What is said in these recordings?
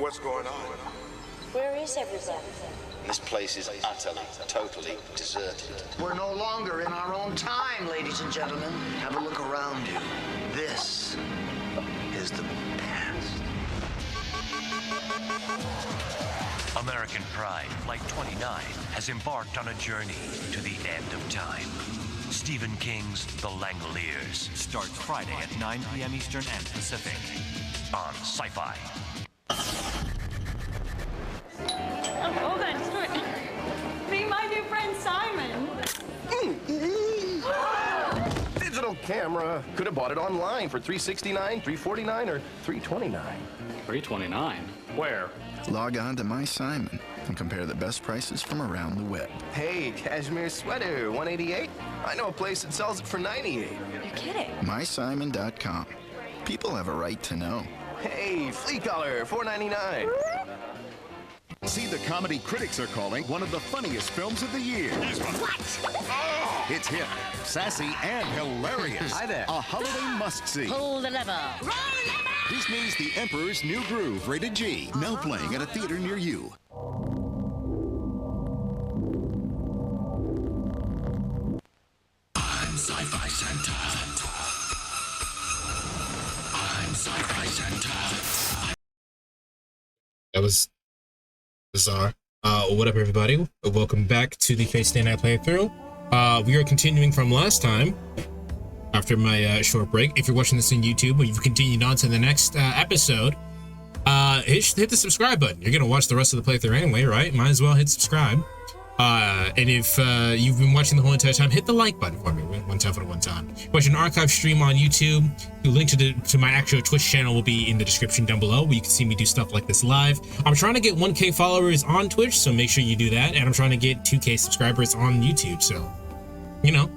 What's going on? Where is everybody? This place is utterly, totally deserted. We're no longer in our own time, ladies and gentlemen. Have a look around you. This is the past. American Pride Flight 29 has embarked on a journey to the end of time. Stephen King's The Langoliers starts Friday at 9 p.m. Eastern and Pacific on Sci-Fi. Hold on, meet my new friend Simon. Digital camera. Could have bought it online for $369, $349, or $329. $329? Where? Log on to My Simon and compare the best prices from around the web. Hey, cashmere sweater, $188. I know a place that sells it for $98. You're kidding. MySimon.com. People have a right to know. Hey, flea collar, $4.99. See, the comedy critics are calling one of the funniest films of the year. What? Oh! It's hip, sassy, and hilarious. Hi there. A holiday must-see. Pull the lever. Roll the lever! Disney's The Emperor's New Groove, rated G. Now playing at a theater near you. I'm Sci-Fi Santa. I'm Sci-Fi Santa. That was bizarre. What up, everybody? Welcome back to the Fate Stay Night playthrough. We are continuing from last time after my short break. If you're watching this on YouTube or you've continued on to the next episode, hit the subscribe button. You're gonna watch the rest of the playthrough anyway, right? Might as well hit subscribe. And if you've been watching the whole entire time, hit the like button for me. One time for the one time. Watch an archive stream on YouTube. The link to my actual Twitch channel will be in the description down below, where you can see me do stuff like this live. I'm trying to get 1K followers on Twitch, so make sure you do that. And I'm trying to get 2K subscribers on YouTube, so, you know,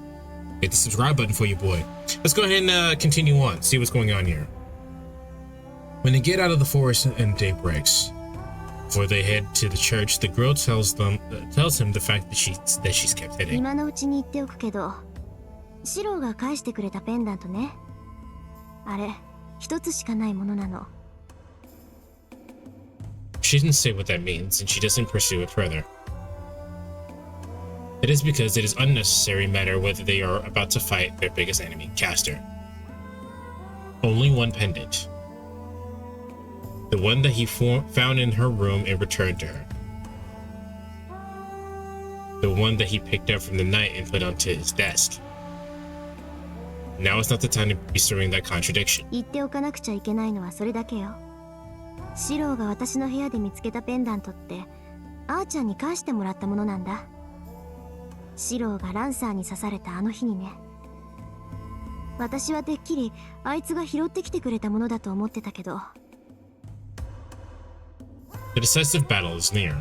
hit the subscribe button for your boy. Let's go ahead and continue on, see what's going on here. When they get out of the forest and day breaks, before they head to the church, the girl tells him the fact that she's kept hitting. 今のうちに言っておくけど、シローが返してくれたペンダントね。あれ、一つしかないものなの。She didn't say what that means, and she doesn't pursue it further. It is because it is unnecessary matter whether they are about to fight their biggest enemy, Castor. Only one pendant. The one that he found in her room and returned to her. The one that he picked up from the night and put onto his desk. Now is not the time to be stirring that contradiction. 言っておかなくちゃいけないのはそれだけよ。シローが私の部屋で見つけたペンダントって、あーちゃんに返してもらったものなんだ。シローがランサーに刺されたあの日にね。私はてっきりあいつが拾ってきてくれたものだと思ってたけど。The decisive battle is near.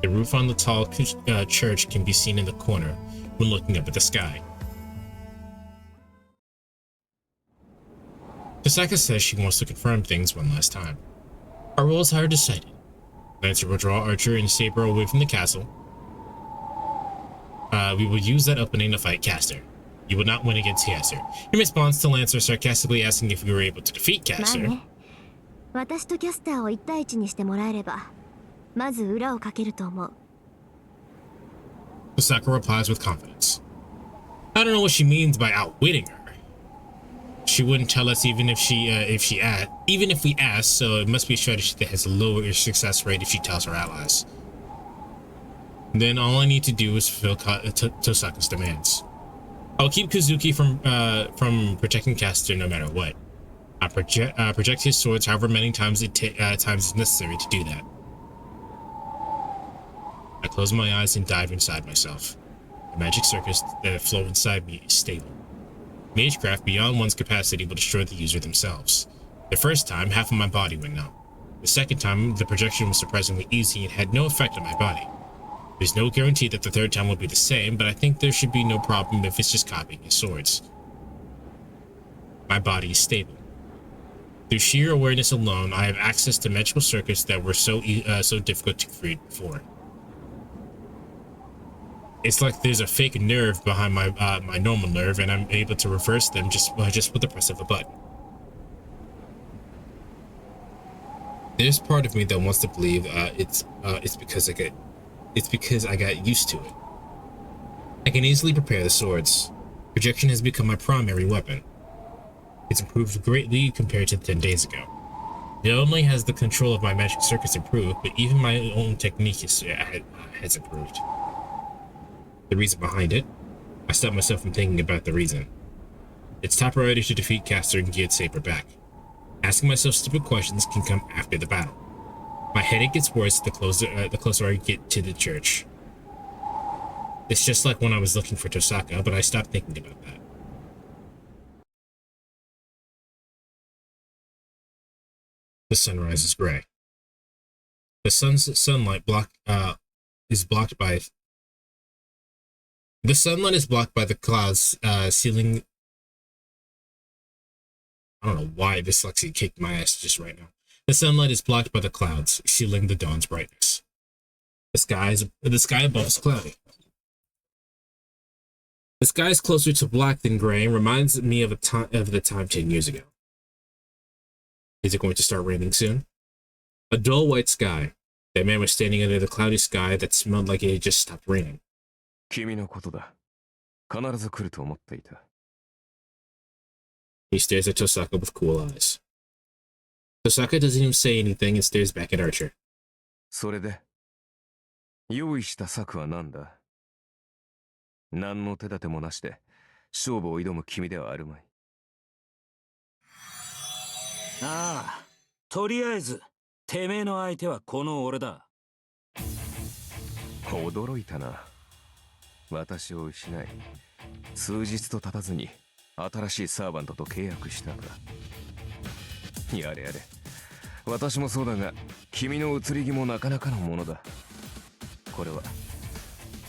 The roof on the tall church can be seen in the corner when looking up at the sky. Tasaka says she wants to confirm things one last time. Our roles are decided. Lancer will draw Archer and Saber away from the castle. We will use that opening to fight Castor. You will not win against Castor. In response to Lancer sarcastically asking if we were able to defeat Castor. 私とキャスターを1対1にしてもらえれば、まず裏をかけると思う。Tasaka replies with confidence. I don't know what she means by outwitting her. She wouldn't tell us even if we asked, so it must be a strategy that has a lower success rate if she tells her allies. Then all I need to do is fulfill Tosaka's demands. I'll keep Kazuki from protecting Castor no matter what. I project his swords however many times is necessary to do that. I close my eyes and dive inside myself. The magic circus that flow inside me is stable. Magecraft beyond one's capacity will destroy the user themselves. The first time, half of my body went numb. The second time, the projection was surprisingly easy and had no effect on my body. There's no guarantee that the third time will be the same, but I think there should be no problem if it's just copying his swords. My body is stable. Through sheer awareness alone, I have access to magical circuits that were so difficult to create before. It's like there's a fake nerve behind my my normal nerve, and I'm able to reverse them just with the press of a button. There's part of me that wants to believe it's because I got used to it. I can easily prepare the swords. Projection has become my primary weapon. It's improved greatly compared to 10 days ago. Not only has the control of my magic circuits improved, but even my own technique has improved. The reason behind it? I stopped myself from thinking about the reason. It's top priority to defeat Caster and get Saber back. Asking myself stupid questions can come after the battle. My headache gets worse the closer I get to the church. It's just like when I was looking for Tosaka, but I stopped thinking about that. The sunrise is gray. The sunlight is blocked by the clouds sealing. I don't know why dyslexia kicked my ass just right now. The sunlight is blocked by the clouds, sealing the dawn's brightness. The sky above is cloudy. The sky is closer to black than gray and reminds me of the time 10 years ago. Is it going to start raining soon? A dull white sky. That man was standing under the cloudy sky that smelled like it had just stopped raining. 君のことだ。必ず来ると思っていた。He stares at Tosaka with cool eyes. Tosaka doesn't even say anything and stares back at Archer. それで、用意した策は何だ？何の手立てもなしで勝負を挑む君ではあるまい。ああ、とりあえず、てめえの相手はこの俺だ。驚いたな。私を失い、数日と経たずに新しいサーバントと契約したか。やれやれ。私もそうだが、君の移り気もなかなかのものだ。これは、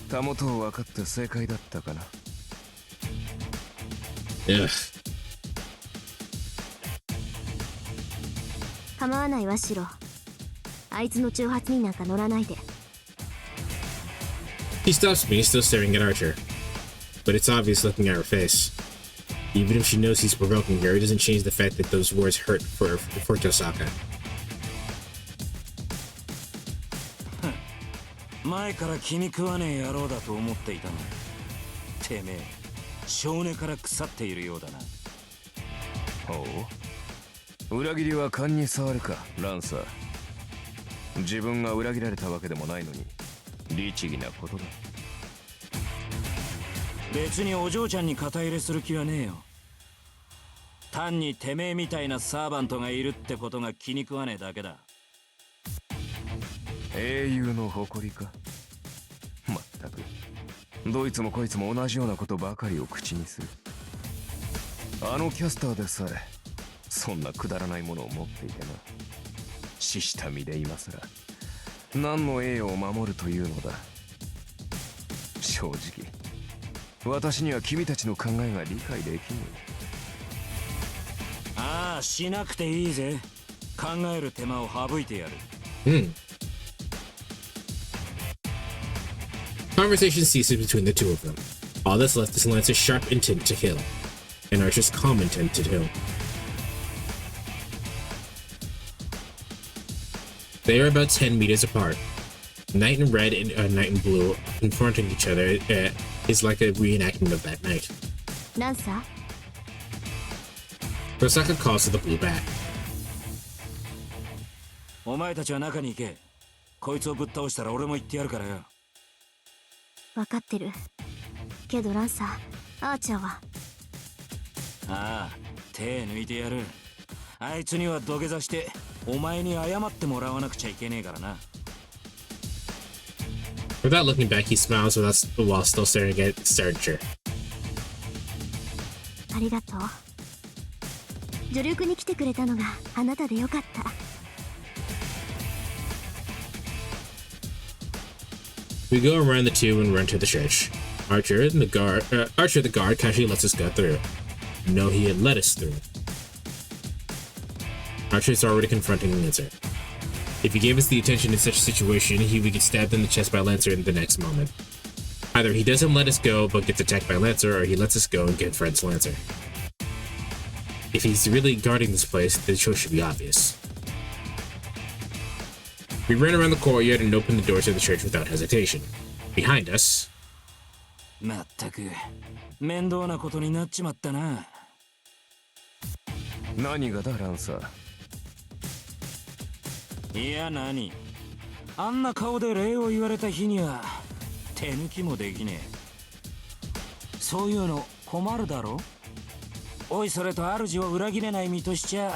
たもとを分かって正解だったかな。構わないわ、シロ。あいつの挑発になんか乗らないで。He stops me, still staring at Archer. But it's obvious looking at her face. Even if she knows he's provoking her, it doesn't change the fact that those words hurt for Tosaka. 前から気に食わねえ野郎だと思っていたのに。てめえ、少年から腐っているようだな。ほう。裏切りは勘に触るか、ランサー。自分が裏切られたわけでもないのに、律儀なことだ。別にお嬢ちゃんに肩入れする気はねえよ。単にてめえみたいなサーバントがいるってことが気に食わねえだけだ。英雄の誇りか。まったく、どいつもこいつも同じようなことばかりを口にする。あのキャスターでさえ、そんなくだらないものを持っていてな。死した身で今さら何の栄誉を守るというのだ。正直、私には君たちの考えが理解できぬ。ああ、しなくていいぜ。考える手間を省いてやる。Conversation ceases between the two of them. All that's left is Lancer's sharp intent to kill, and Archer's calm intent to kill. They are about 10 meters apart. Knight in red and Knight in blue confronting each other is like a reenactment of that night. Lancer? Tosaka calls to the blue bat. お前たちは中に行け。こいつをぶっ倒したら俺も行ってやるからよ。分かってる。けどランサー、アーチャーは。ああ、手抜いてやる。あいつには土下座して、お前に謝ってもらわなくちゃいけねえからな。Without looking back, he smiles while still staring at Archer. ありがとう。助力に来てくれたのがあなたでよかった。We go around the two and run to the church. Archer the guard casually lets us go through. No, he had let us through. Archer is already confronting Lancer. If he gave us the attention in such a situation, he would get stabbed in the chest by Lancer in the next moment. Either he doesn't let us go but gets attacked by Lancer, or he lets us go and confronts Lancer. If he's really guarding this place, the choice should be obvious. We ran around the courtyard and opened the doors of the church without hesitation. Behind us... まったく面倒なことになっちまったな。何がだランサー。いや何、あんな顔で礼を言われた日には手抜きもできねえ。そういうの困るだろ。おいそれと主を裏切れない身としちゃ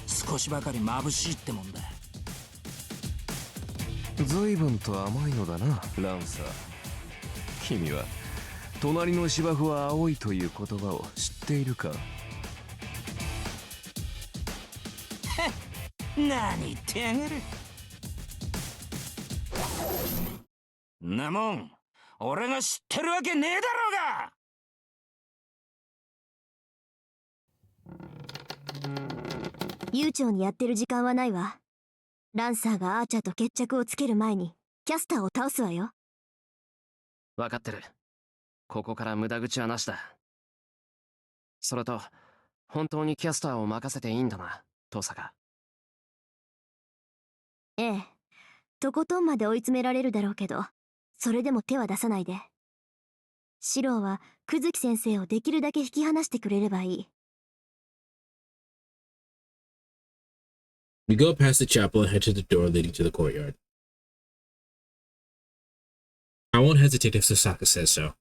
少しばかり眩しいってもんだ。随分と甘いのだなランサー。君は隣の芝生は青いという言葉を知っているか。何言ってやがる。なもん俺が知ってるわけねえだろうが。悠長にやってる時間はないわ。ランサーがアーチャーと決着をつける前にキャスターを倒すわよ。分かってる。ここから無駄口はなしだ。それと本当にキャスターを任せていいんだな、トサカ。ええ、とことんまで追い詰められるだろうけど、それでも手は出さないで。シローはクズキ先生をできるだけ引き離してくれればいい。We go past the chapel and head to the door leading to the courtyard. I won't hesitate if Tosaka says so.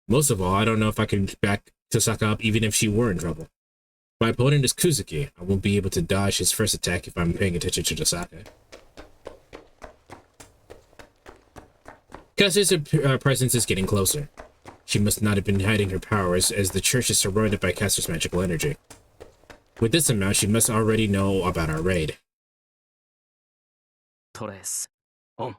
Most of all, I don't know if I can back Tosaka up even if she were in trouble. My opponent is Kuzuki. I won't be able to dodge his first attack if I'm paying attention to Tosaka. Cassie's presence is getting closer. She must not have been hiding her powers, as the church is surrounded by Caster's magical energy. With this amount, she must already know about our raid. Torres, on.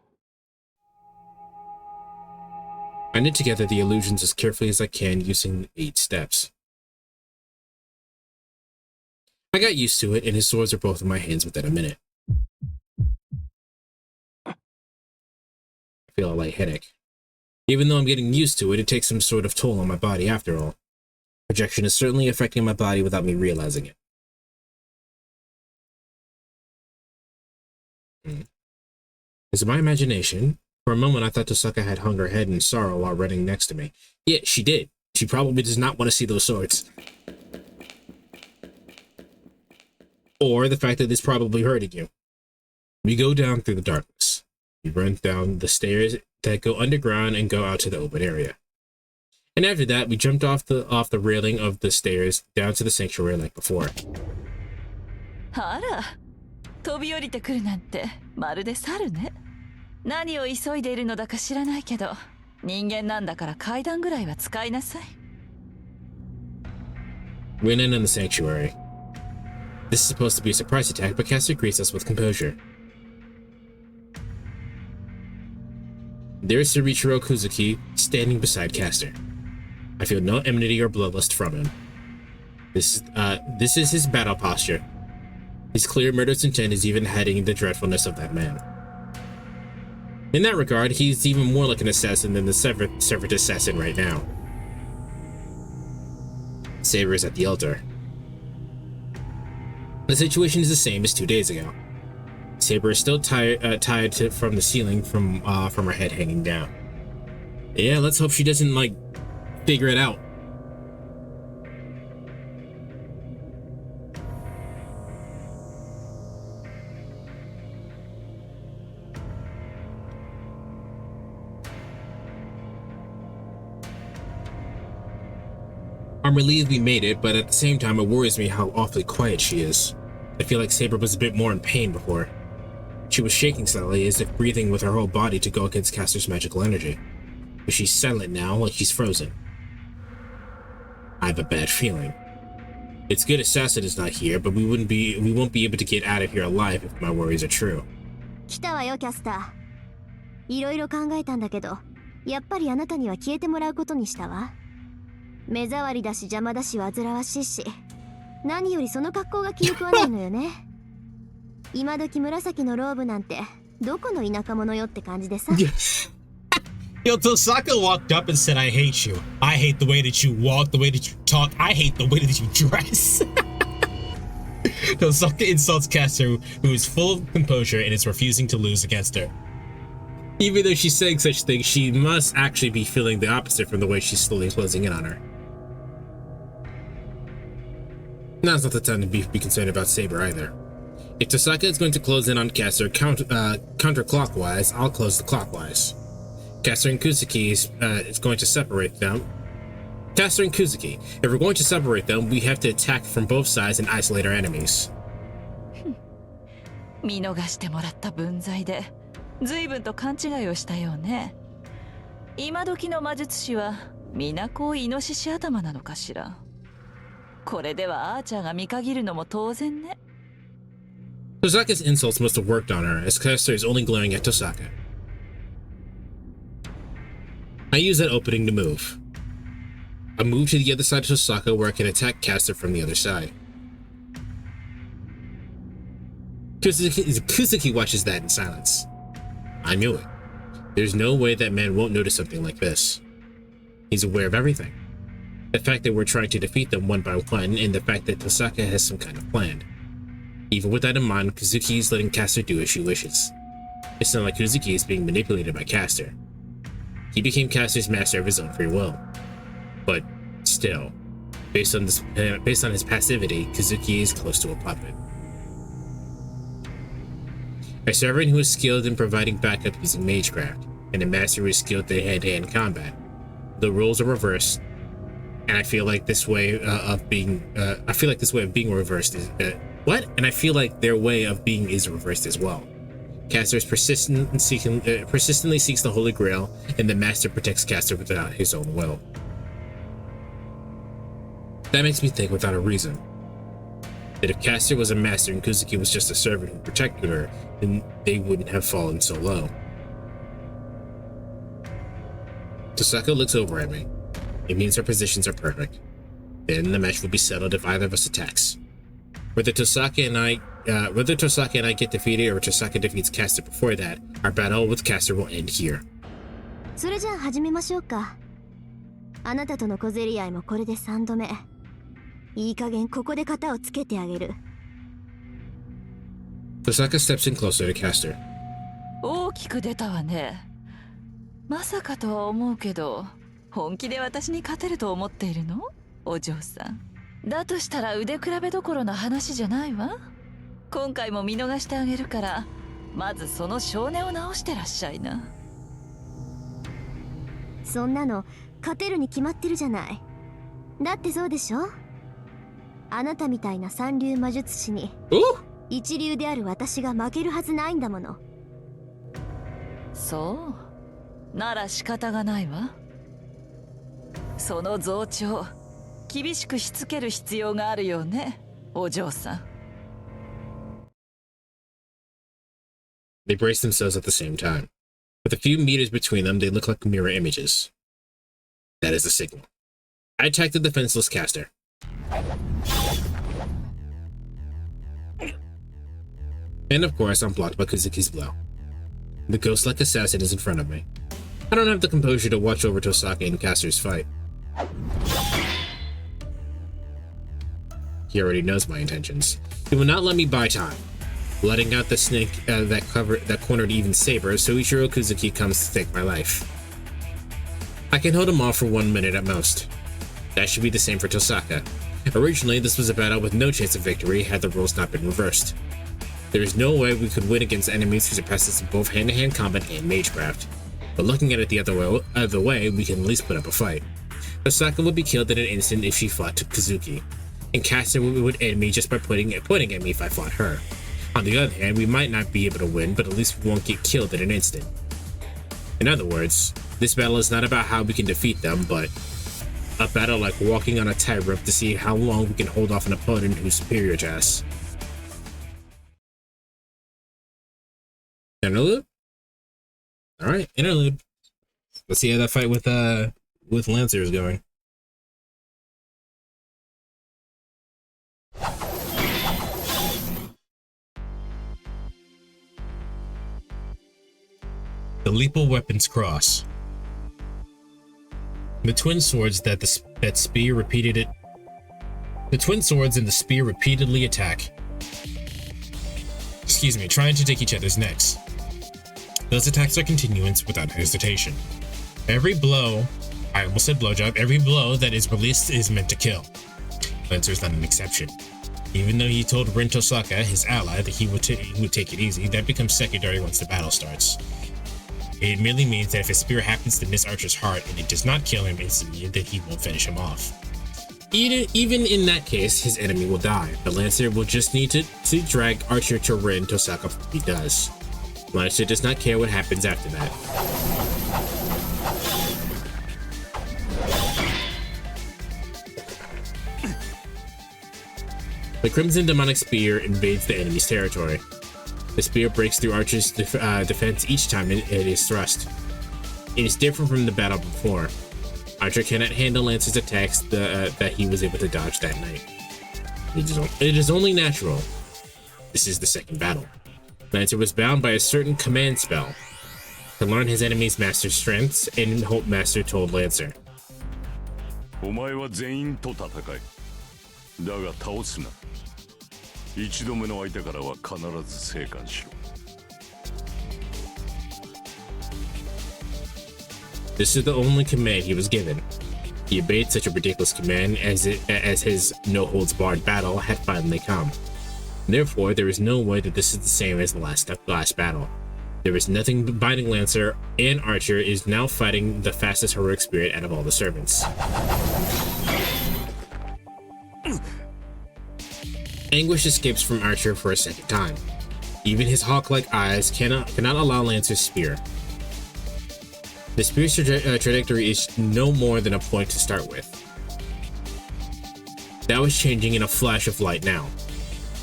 I knit together the illusions as carefully as I can using 8 steps. I got used to it, and his swords are both in my hands within a minute. I feel a light headache. Even though I'm getting used to it, it takes some sort of toll on my body after all. Projection is certainly affecting my body without me realizing it. Is it my imagination? For a moment I thought Tosaka had hung her head in sorrow while running next to me. Yeah, she did. She probably does not want to see those swords. Or the fact that it's probably hurting you. We go down through the darkness. We run down the stairs that go underground and go out to the open area. And after that, we jumped off the railing of the stairs down to the sanctuary like before. あら、飛び降りてくるなんてまるで猿ね。何を急いでいるのだか知らないけど、人間なんだから階段ぐらいは使いなさい。We went in the sanctuary. This is supposed to be a surprise attack, but Caster greets us with composure. There is Surichiro Kuzuki standing beside Caster. I feel no enmity or bloodlust from him. This is his battle posture. His clear murderous intent is even hiding the dreadfulness of that man. In that regard, he's even more like an assassin than the severed assassin right now. Saber is at the altar. The situation is the same as 2 days ago. Saber is still tied from the ceiling from her head hanging down. Yeah, let's hope she doesn't, like, figure it out. I'm relieved we made it, but at the same time it worries me how awfully quiet she is. I feel like Saber was a bit more in pain before. She was shaking slightly, as if breathing with her whole body to go against Caster's magical energy. But she's silent now, like she's frozen. I have a bad feeling. It's good Assassin is not here, but we won't be able to get out of here alive if my worries are true. 来たわよ、キャスター。いろいろ考えたんだけど、やっぱりあなたには消えてもらうことにしたわ。目障りだし邪魔だし煩わしいし、何よりその格好が気に食わないのよね。今時紫のローブなんてどこの田舎者よって感じでさ。Yo, Tosaka walked up and said, I hate you. I hate the way that you walk, the way that you talk. I hate the way that you dress. Tosaka insults Caster, who is full of composure and is refusing to lose against her. Even though she's saying such things, she must actually be feeling the opposite from the way she's slowly closing in on her. Now's not the time to be concerned about Saber either. If Tosaka is going to close in on Caster counterclockwise, I'll close the clockwise. Caster and Kuzuki is going to separate them. Caster and Kuzuki, if we're going to separate them, we have to attack from both sides and isolate our enemies. 見逃してもらった分際で随分と勘違いをしたようね。今時の魔術師は皆こうイノシシ頭なのかしら。これではアーチャーが見限るのも当然ね。Tosaka's insults must have worked on her, as Caster is only glaring at Tosaka. I use that opening to move. I move to the other side of Tosaka where I can attack Caster from the other side. Kuzuki watches that in silence. I knew it. There's no way that man won't notice something like this. He's aware of everything. The fact that we're trying to defeat them one by one, and the fact that Tosaka has some kind of plan. Even with that in mind, Kuzuki is letting Caster do as she wishes. It's not like Kuzuki is being manipulated by Caster. He became Caster's master of his own free will. But still, based on his passivity, Kuzuki is close to a puppet. A servant who is skilled in providing backup using magecraft, and a master who is skilled in hand-to-hand combat. The roles are reversed, and I feel like this way of being reversed is and I feel like their way of being is reversed as well. Caster persistently seeks the Holy Grail, and the master protects Caster without his own will. That makes me think without a reason that if Caster was a master and Kuzuki was just a servant who protected her, then they wouldn't have fallen so low. Tosaka looks over at me. It means our positions are perfect. Then the match will be settled if either of us attacks. Whether Tosaka and I get defeated or Tosaka defeats Caster before that, our battle with Caster will end here. それじゃあ始めましょうか。あなたとの小競り合いもこれで3度目。いい加減ここで型をつけてあげる。Tosaka steps in closer to Caster. 大きく出たわね。まさかとは思うけど、本気で私に勝てると思っているの？お嬢さん。だとしたら腕比べどころの話じゃないわ。今回も見逃してあげるから、まずその少年を直してらっしゃいな。そんなの勝てるに決まってるじゃない。だってそうでしょ？あなたみたいな三流魔術師に一流である私が負けるはずないんだもの。そうなら仕方がないわ。その増長厳しくしつける必要があるよね、お嬢さん。They brace themselves at the same time. With a few meters between them, they look like mirror images. That is the signal. I attack the defenseless Caster. And of course, I'm blocked by Kuzuki's blow. The ghost-like assassin is in front of me. I don't have the composure to watch over Tosaka and Caster's fight. He already knows my intentions. He will not let me buy time. Letting out the snake that cornered even Saber, so Ichiro Kuzuki comes to take my life. I can hold him off for 1 minute at most. That should be the same for Tosaka. Originally, this was a battle with no chance of victory had the rules not been reversed. There is no way we could win against enemies who surpass us in both hand-to-hand combat and magecraft. But looking at it the other way, we can at least put up a fight. Tosaka would be killed in an instant if she fought Kuzuki, and Caster would end me just by pointing at me if I fought her. On the other hand, we might not be able to win, but at least we won't get killed in an instant. In other words, this battle is not about how we can defeat them, but a battle like walking on a tightrope to see how long we can hold off an opponent who's superior to us. Interlude? Alright, interlude. Let's see how that fight with Lancer is going. The lethal weapons cross. The twin swords and the spear repeatedly attack. excuse me, trying to take each other's necks. Those attacks are continuance without hesitation. Every blow, I almost said blowjob, every blow that is released is meant to kill. Lancer is not an exception. Even though he told Rin Tosaka, his ally, that he would take it easy, that becomes secondary once the battle starts. It merely means that if a spear happens to miss Archer's heart and it does not kill him instantly, then he won't finish him off. Even in that case, his enemy will die. The Lancer will just need to drag Archer to Rin Tosaka before he does. Lancer does not care what happens after that. The Crimson Demonic Spear invades the enemy's territory. The spear breaks through Archer's defense each time it is thrust. It is different from the battle before. Archer cannot handle Lancer's attacks that he was able to dodge that night. It is only natural. This is the second battle. Lancer was bound by a certain command spell. To learn his enemy's master strengths, and Hope Master told Lancer. お前は全員と戦い。だが倒すな。一度目の相手からは必ず生還しろ。This is the only command he was given. He obeyed such a ridiculous command as his no-holds-barred battle had finally come. Therefore, there is no way that this is the same as the last battle. There is nothing binding Lancer, and Archer is now fighting the fastest heroic spirit out of all the servants. Anguish escapes from Archer for a second time. Even his hawk-like eyes cannot allow Lancer's spear. The spear's trajectory is no more than a point to start with. That was changing in a flash of light now.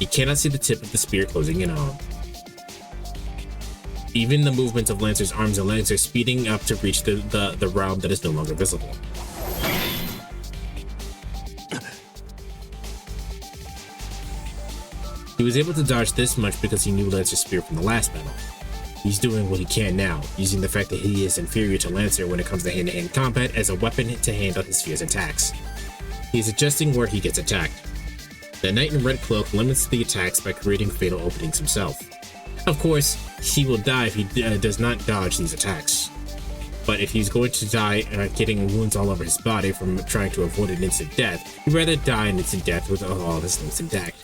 He cannot see the tip of the spear closing in on him. Even the movements of Lancer's arms and legs are speeding up to reach the realm that is no longer visible. He was able to dodge this much because he knew Lancer's spear from the last battle. He's doing what he can now, using the fact that he is inferior to Lancer when it comes to hand-to-hand combat as a weapon to handle his fierce attacks. He is adjusting where he gets attacked. The Knight in Red Cloak limits the attacks by creating fatal openings himself. Of course, he will die if he does not dodge these attacks. But if he's going to die getting wounds all over his body from trying to avoid an instant death, he'd rather die an instant death with all of his limbs intact.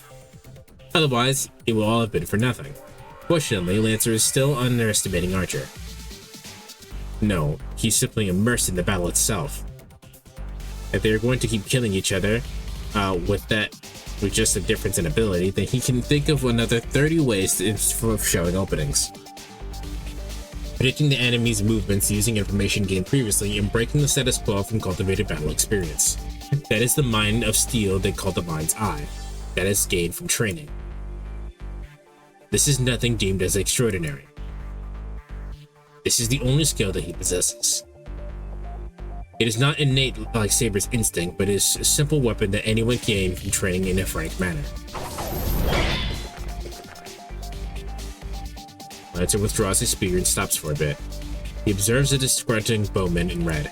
Otherwise, it will all have been for nothing. Fortunately, Lancer is still underestimating Archer. No, he's simply immersed in the battle itself. If they are going to keep killing each other with just a difference in ability, then he can think of another 30 ways of showing openings. Predicting the enemy's movements using information gained previously and breaking the status quo from cultivated battle experience. That is the mind of steel they call the mind's eye. That is gained from training. This is nothing deemed as extraordinary. This is the only skill that he possesses. It is not innate like Saber's instinct, but is a simple weapon that anyone can gain from training in a frank manner. Lancer withdraws his spear and stops for a bit. He observes a disgruntled bowman in red.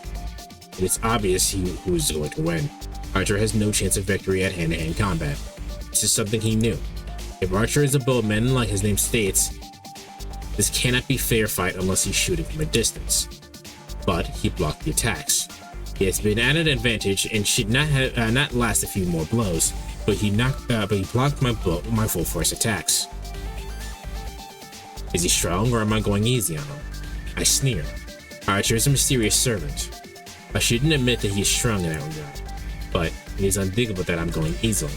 It is obvious who is going to win. Archer has no chance of victory at hand-to-hand combat. This is something he knew. If Archer is a bowman, like his name states, this cannot be fair fight unless he's shooting from a distance. But he blocked the attacks. He has been at an advantage and should not last a few more blows, but he blocked my full force attacks. Is he strong, or am I going easy on him? I sneer. Archer is a mysterious servant. I shouldn't admit that he is strong in that regard, but it is unthinkable that I'm going easily.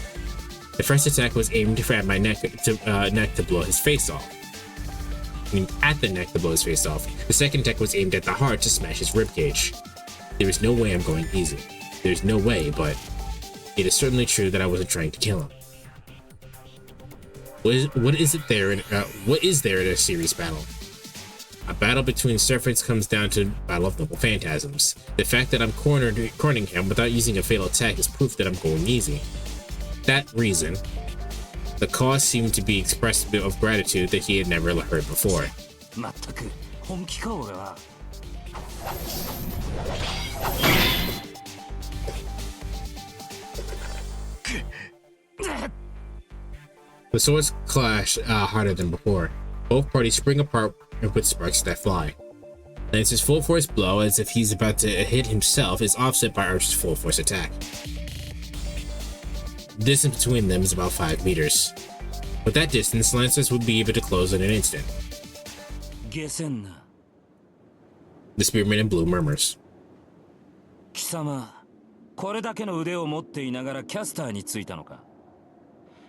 The first attack was aimed at my neck to blow his face off. I mean, at the neck to blow his face off. The second attack was aimed at the heart to smash his ribcage. There is no way I'm going easy. There's no way, but it is certainly true that I wasn't trying to kill him. What is there in a serious battle? A battle between servants comes down to battle of noble phantasms. The fact that I'm cornering him without using a fatal attack is proof that I'm going easy. That reason, the cause seemed to be expressive of gratitude that he had never heard before. The swords clash harder than before. Both parties spring apart with sparks that fly. Lancer's full force blow, as if he's about to hit himself, is offset by Archer's full force attack. The distance between them is about 5 meters. With that distance, Lancers would be able to close in an instant. The Spearman in Blue murmurs. 貴様、これだけの腕を持っていながらキャスターについたのか。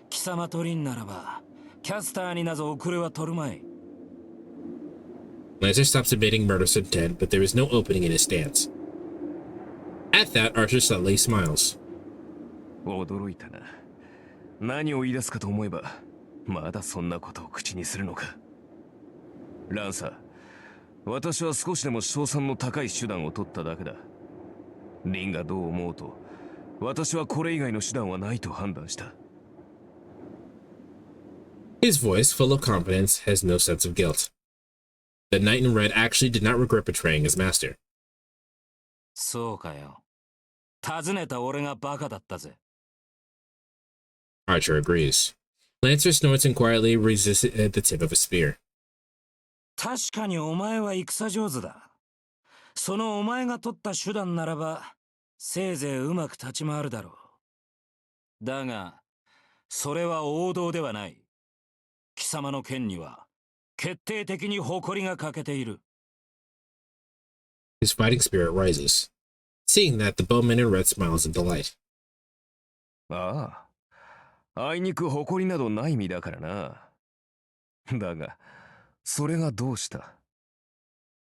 貴様取りんならば、キャスターになぞ遅れは取るまい。Lancer stops admitting murderous intent, but there is no opening in his stance. At that, Archer slightly smiles. 驚いたな。何を言い出すかと思えば、まだそんなことを口にするのか。ランサー、私は少しでも勝算の高い手段を取っただけだ。リンがどう思うと、私はこれ以外の手段はないと判断した。His voice, full of confidence, has no sense of guilt. The knight in red actually did not regret betraying his master. そうかよ。尋ねた俺がバカだったぜ。Archer agrees. Lancer snorts and quietly resists the tip of a spear. 確かにお前は戦上手だ。そのお前が取った手段ならば、せいぜいうまく立ち回るだろう。だが、それは王道ではない。貴様の剣には、決定的に誇りが欠けている。His fighting spirit rises. Seeing that, the bowman in red smiles in delight. ああ、あいにく誇りなどない身だからな。だが、それがどうした？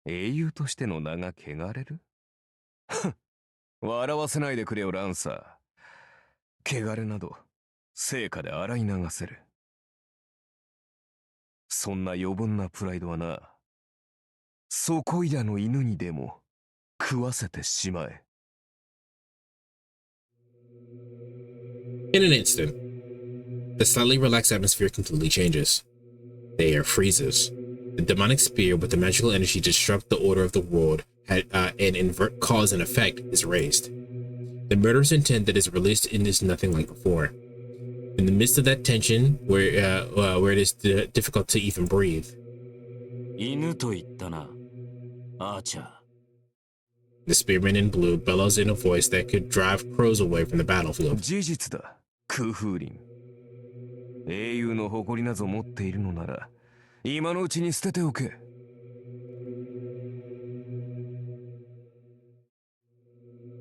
英雄としての名が汚れる？笑わせないでくれよ、ランサー。汚れなど、成果で洗い流せる。そんな余分なプライドはな、そこいらの犬にでも食わせてしまえ。In an instant, the slightly relaxed atmosphere completely changes. The air freezes. The demonic spear with the magical energy to disrupt the order of the world and invert cause and effect is raised. The murderous intent that is released in is nothing like before. In the midst of that tension, where it is difficult to even breathe, 犬と言ったな、アーチャー。the spearman in blue bellows in a voice that could drive crows away from the battlefield. 事実だ、空風林。英雄の誇りなぞ持っているのなら、今のうちに捨てておけ。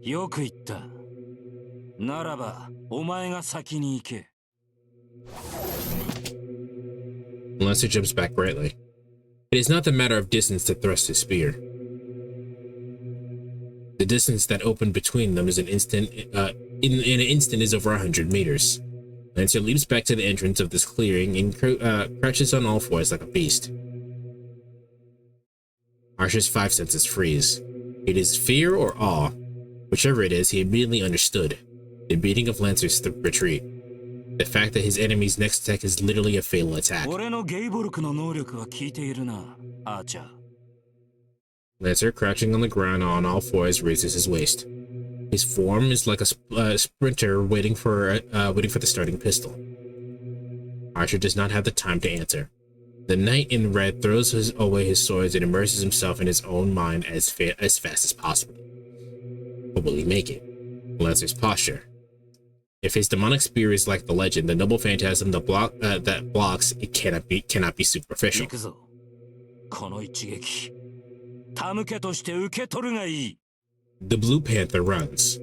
よく言った。ならば、お前が先に行け。Lancer jumps back brightly. It is not the matter of distance to thrust his spear. The distance that opened between them is in an instant is over 100 meters. Lancer leaps back to the entrance of this clearing and crouches on all fours like a beast. Archer's 5 senses freeze. It is fear or awe. Whichever it is, he immediately understood. The beating of Lancer's retreat. The fact that his enemy's next attack is literally a fatal attack. 俺のゲイボルクの能力は効いているな、アーチャー。Lancer, crouching on the ground on all fours, raises his waist. His form is like a sprinter waiting for the starting pistol. Archer does not have the time to answer. The knight in red throws away his swords and immerses himself in his own mind as fast as possible. But will he make it? Lancer's posture. If his demonic spear is like the legend, the noble phantasm that blocks, it cannot be superficial. 行くぞ。この一撃、手向けとして受け取るがいい。The Blue Panther runs.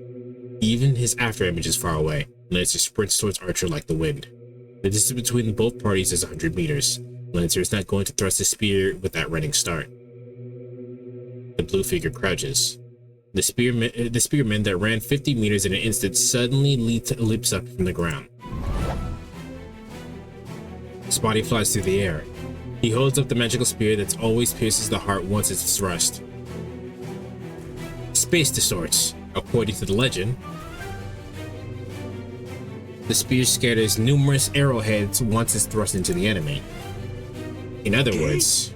Even his afterimage is far away. Lancer sprints towards Archer like the wind. The distance between both parties is 100 meters. Lancer is not going to thrust his spear with that running start. The blue figure crouches. The spearman that ran 50 meters in an instant suddenly leaps up from the ground. His body flies through the air. He holds up the magical spear that always pierces the heart once it's thrust. Space distorts. According to the legend, the spear scatters numerous arrowheads once it's thrust into the enemy. In other words,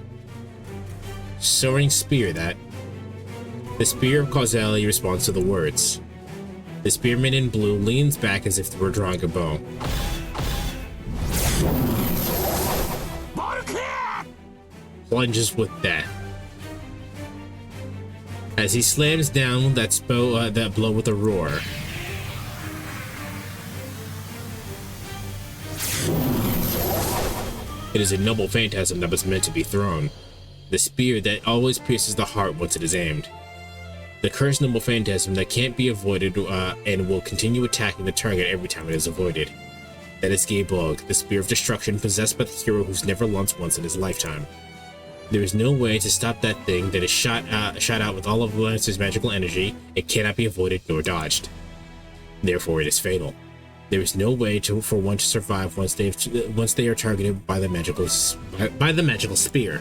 soaring spear that the spear of causality responds to the words. The spearman in blue leans back as if they were drawing a bow. plunges with death. As he slams down that blow with a roar. It is a noble phantasm that was meant to be thrown. The spear that always pierces the heart once it is aimed. The cursed noble phantasm that can't be avoided and will continue attacking the target every time it is avoided. That is Gaebolg, the spear of destruction possessed by the hero who's never launched once in his lifetime. There is no way to stop that thing that is shot out with all of Lancer's magical energy. It cannot be avoided nor dodged. Therefore, it is fatal. There is no way for one to survive once they are targeted by the magical spear.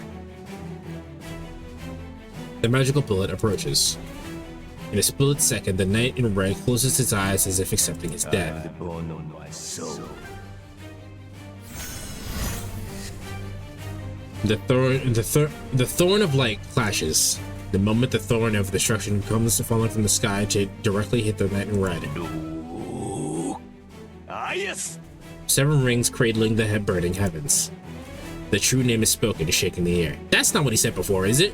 The magical bullet approaches. In a split second, the knight in red closes his eyes as if accepting his death. The thorn of light clashes. The moment the thorn of destruction comes falling from the sky to directly hit the knight in red. Seven rings cradling the burning heavens. The true name is spoken to shake in the air. That's not what he said before, is it?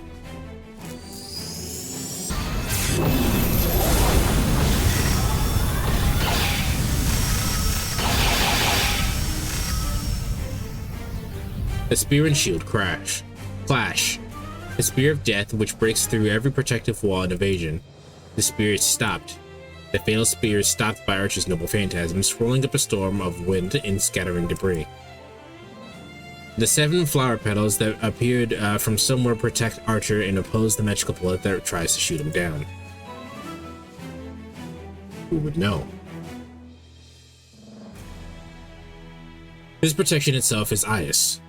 The spear and shield clash. The spear of death, which breaks through every protective wall and evasion. The spear is stopped. The fatal spear is stopped by Archer's noble phantasm, swirling up a storm of wind and scattering debris. The 7 flower petals that appeared from somewhere protect Archer and oppose the magical bullet that tries to shoot him down. Who would know? His protection itself is Aias.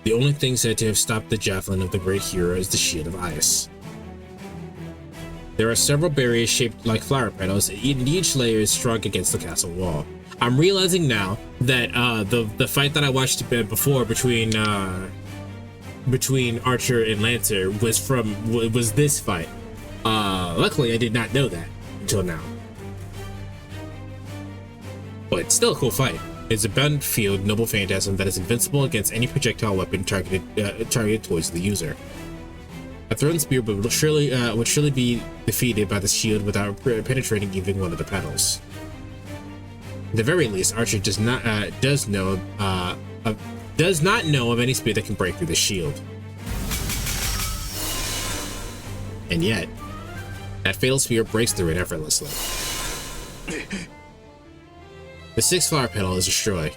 The only thing said to have stopped the javelin of the great hero is the shield of Aias. There are several barriers shaped like flower petals, and each layer is strung against the castle wall. I'm realizing now that the fight that I watched before between Archer and Lancer was this fight. Luckily, I did not know that until now. But it's still a cool fight. It's a battlefield noble phantasm that is invincible against any projectile weapon targeted towards the user. A thrown spear would surely be defeated by the shield without penetrating even one of the petals. At the very least, Archer does not know of any spear that can break through the shield. And yet, that fatal spear breaks through it effortlessly. The 6th flower petal is destroyed.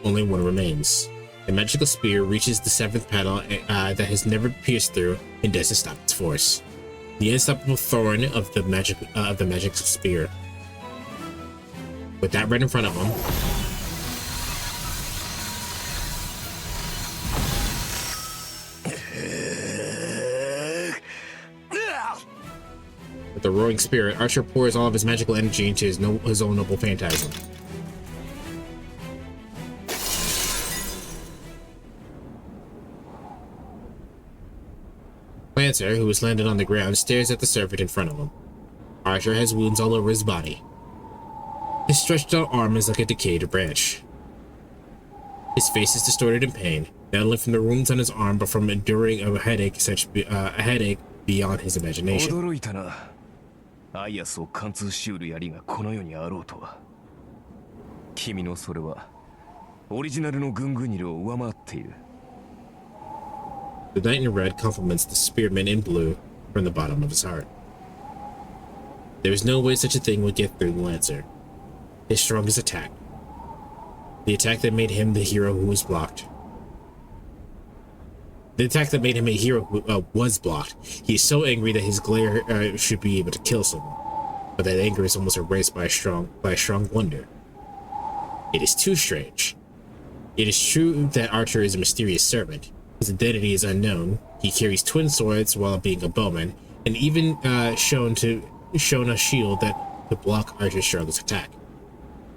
Only one remains. The magical spear reaches the 7th petal that has never pierced through and doesn't stop its force. The unstoppable thorn of the magic spear. With that right in front of him, with the roaring spirit, Archer pours all of his magical energy into his own noble phantasm. Lancer, who has landed on the ground, stares at the serpent in front of him. Archer has wounds all over his body. His stretched out arm is like a decayed branch. His face is distorted in pain, not only from the wounds on his arm, but from enduring a headache beyond his imagination. 驚いたな。アイアスを貫通しうる槍がこの世にあろうとは。君のそれはオリジナルのグングニルを上回っている。The knight in red compliments the spearman in blue from the bottom of his heart. There is no way such a thing would get through the Lancer. His strongest attack. The attack that made him the hero who was blocked. The attack that made him a hero who was blocked. He is so angry that his glare should be able to kill someone. But that anger is almost erased by a strong wonder. It is too strange. It is true that Archer is a mysterious servant. His identity is unknown. He carries twin swords while being a bowman, and even shown a shield that could block Archer's strongest attack.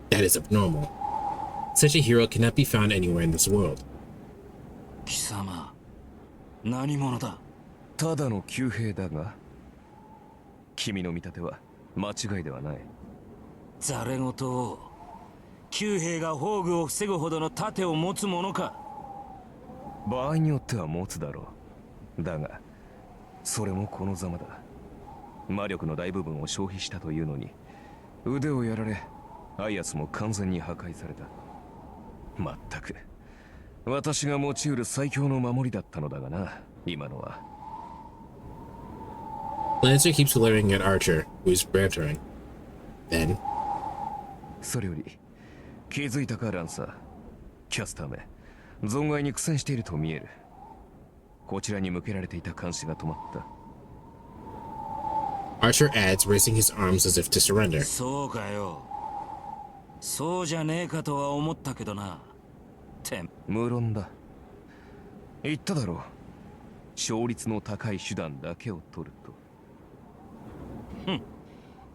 That is abnormal. Such a hero cannot be found anywhere in this world. 貴様、何者だ? ただの旧兵だが、君の見立ては間違いではない。ざれ言を。旧兵が宝具を防ぐほどの盾を持つものか。場合によっては持つだろう。だがそれもこのざまだ。魔力の大部分を消費したというのに腕をやられ、アイアスも完全に破壊された。まったく私が持ち得る最強の守りだったのだがな、今のは。Lancer keeps glaring at Archer, who is bantering. Then それより気づいたかランサー。キャスターめ、存外に苦戦していると見える。こちらに向けられていた監視が止まった。Archer adds, raising his arms as if to surrender. そうかよ。そうじゃねえかとは思ったけどな。無論だ。言っただろう。勝率の高い手段だけを取ると。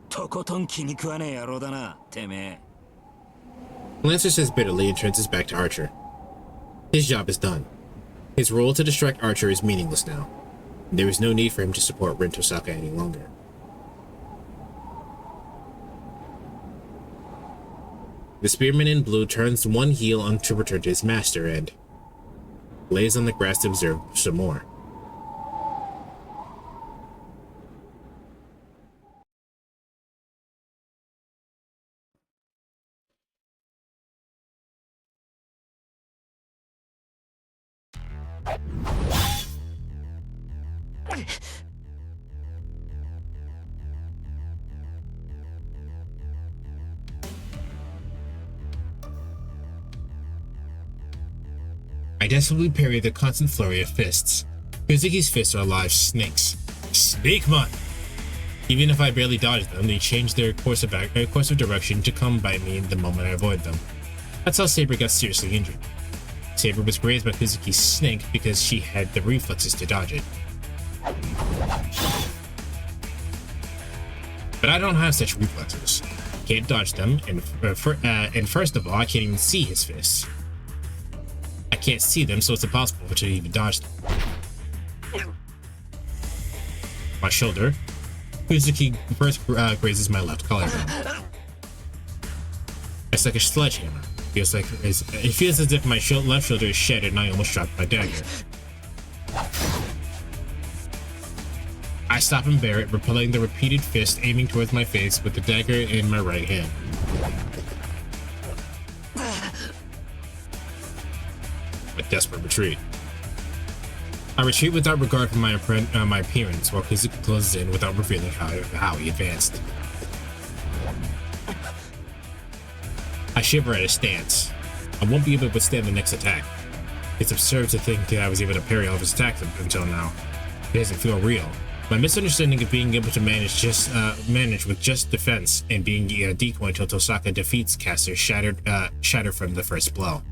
とことん気に食わねえ野郎だな、てめえ。Lancer says bitterly and turns his back to Archer. His job is done. His role to distract Archer is meaningless now. There is no need for him to support Rin Tosaka any longer. The spearman in blue turns one heel on to return to his master and lays on the grass to observe some more. I desperately parry the constant flurry of fists. Kuzuki's fists are live snakes. Snakemon! Even if I barely dodge them, they change their course of direction to come by me the moment I avoid them. That's how Saber got seriously injured. Saber was grazed by Kuzuki's snake because she had the reflexes to dodge it. But I don't have such reflexes. Can't dodge them, and first of all, I can't even see his fists. I can't see them, so it's impossible to even dodge them. My shoulder. Kuzuki first grazes my left collarbone. It's like a sledgehammer. It feels as if my left shoulder is shattered and I almost dropped my dagger. I stop and bear it, repelling the repeated fist aiming towards my face with the dagger in my right hand. A desperate retreat. I retreat without regard for my appearance, while Kuzuki closes in without revealing how he advanced. I shiver at his stance. I won't be able to withstand the next attack. It's absurd to think that I was able to parry all of his attacks until now. It doesn't feel real. My misunderstanding of being able to manage with just defense and being a decoy until Tosaka defeats caster shattered from the first blow.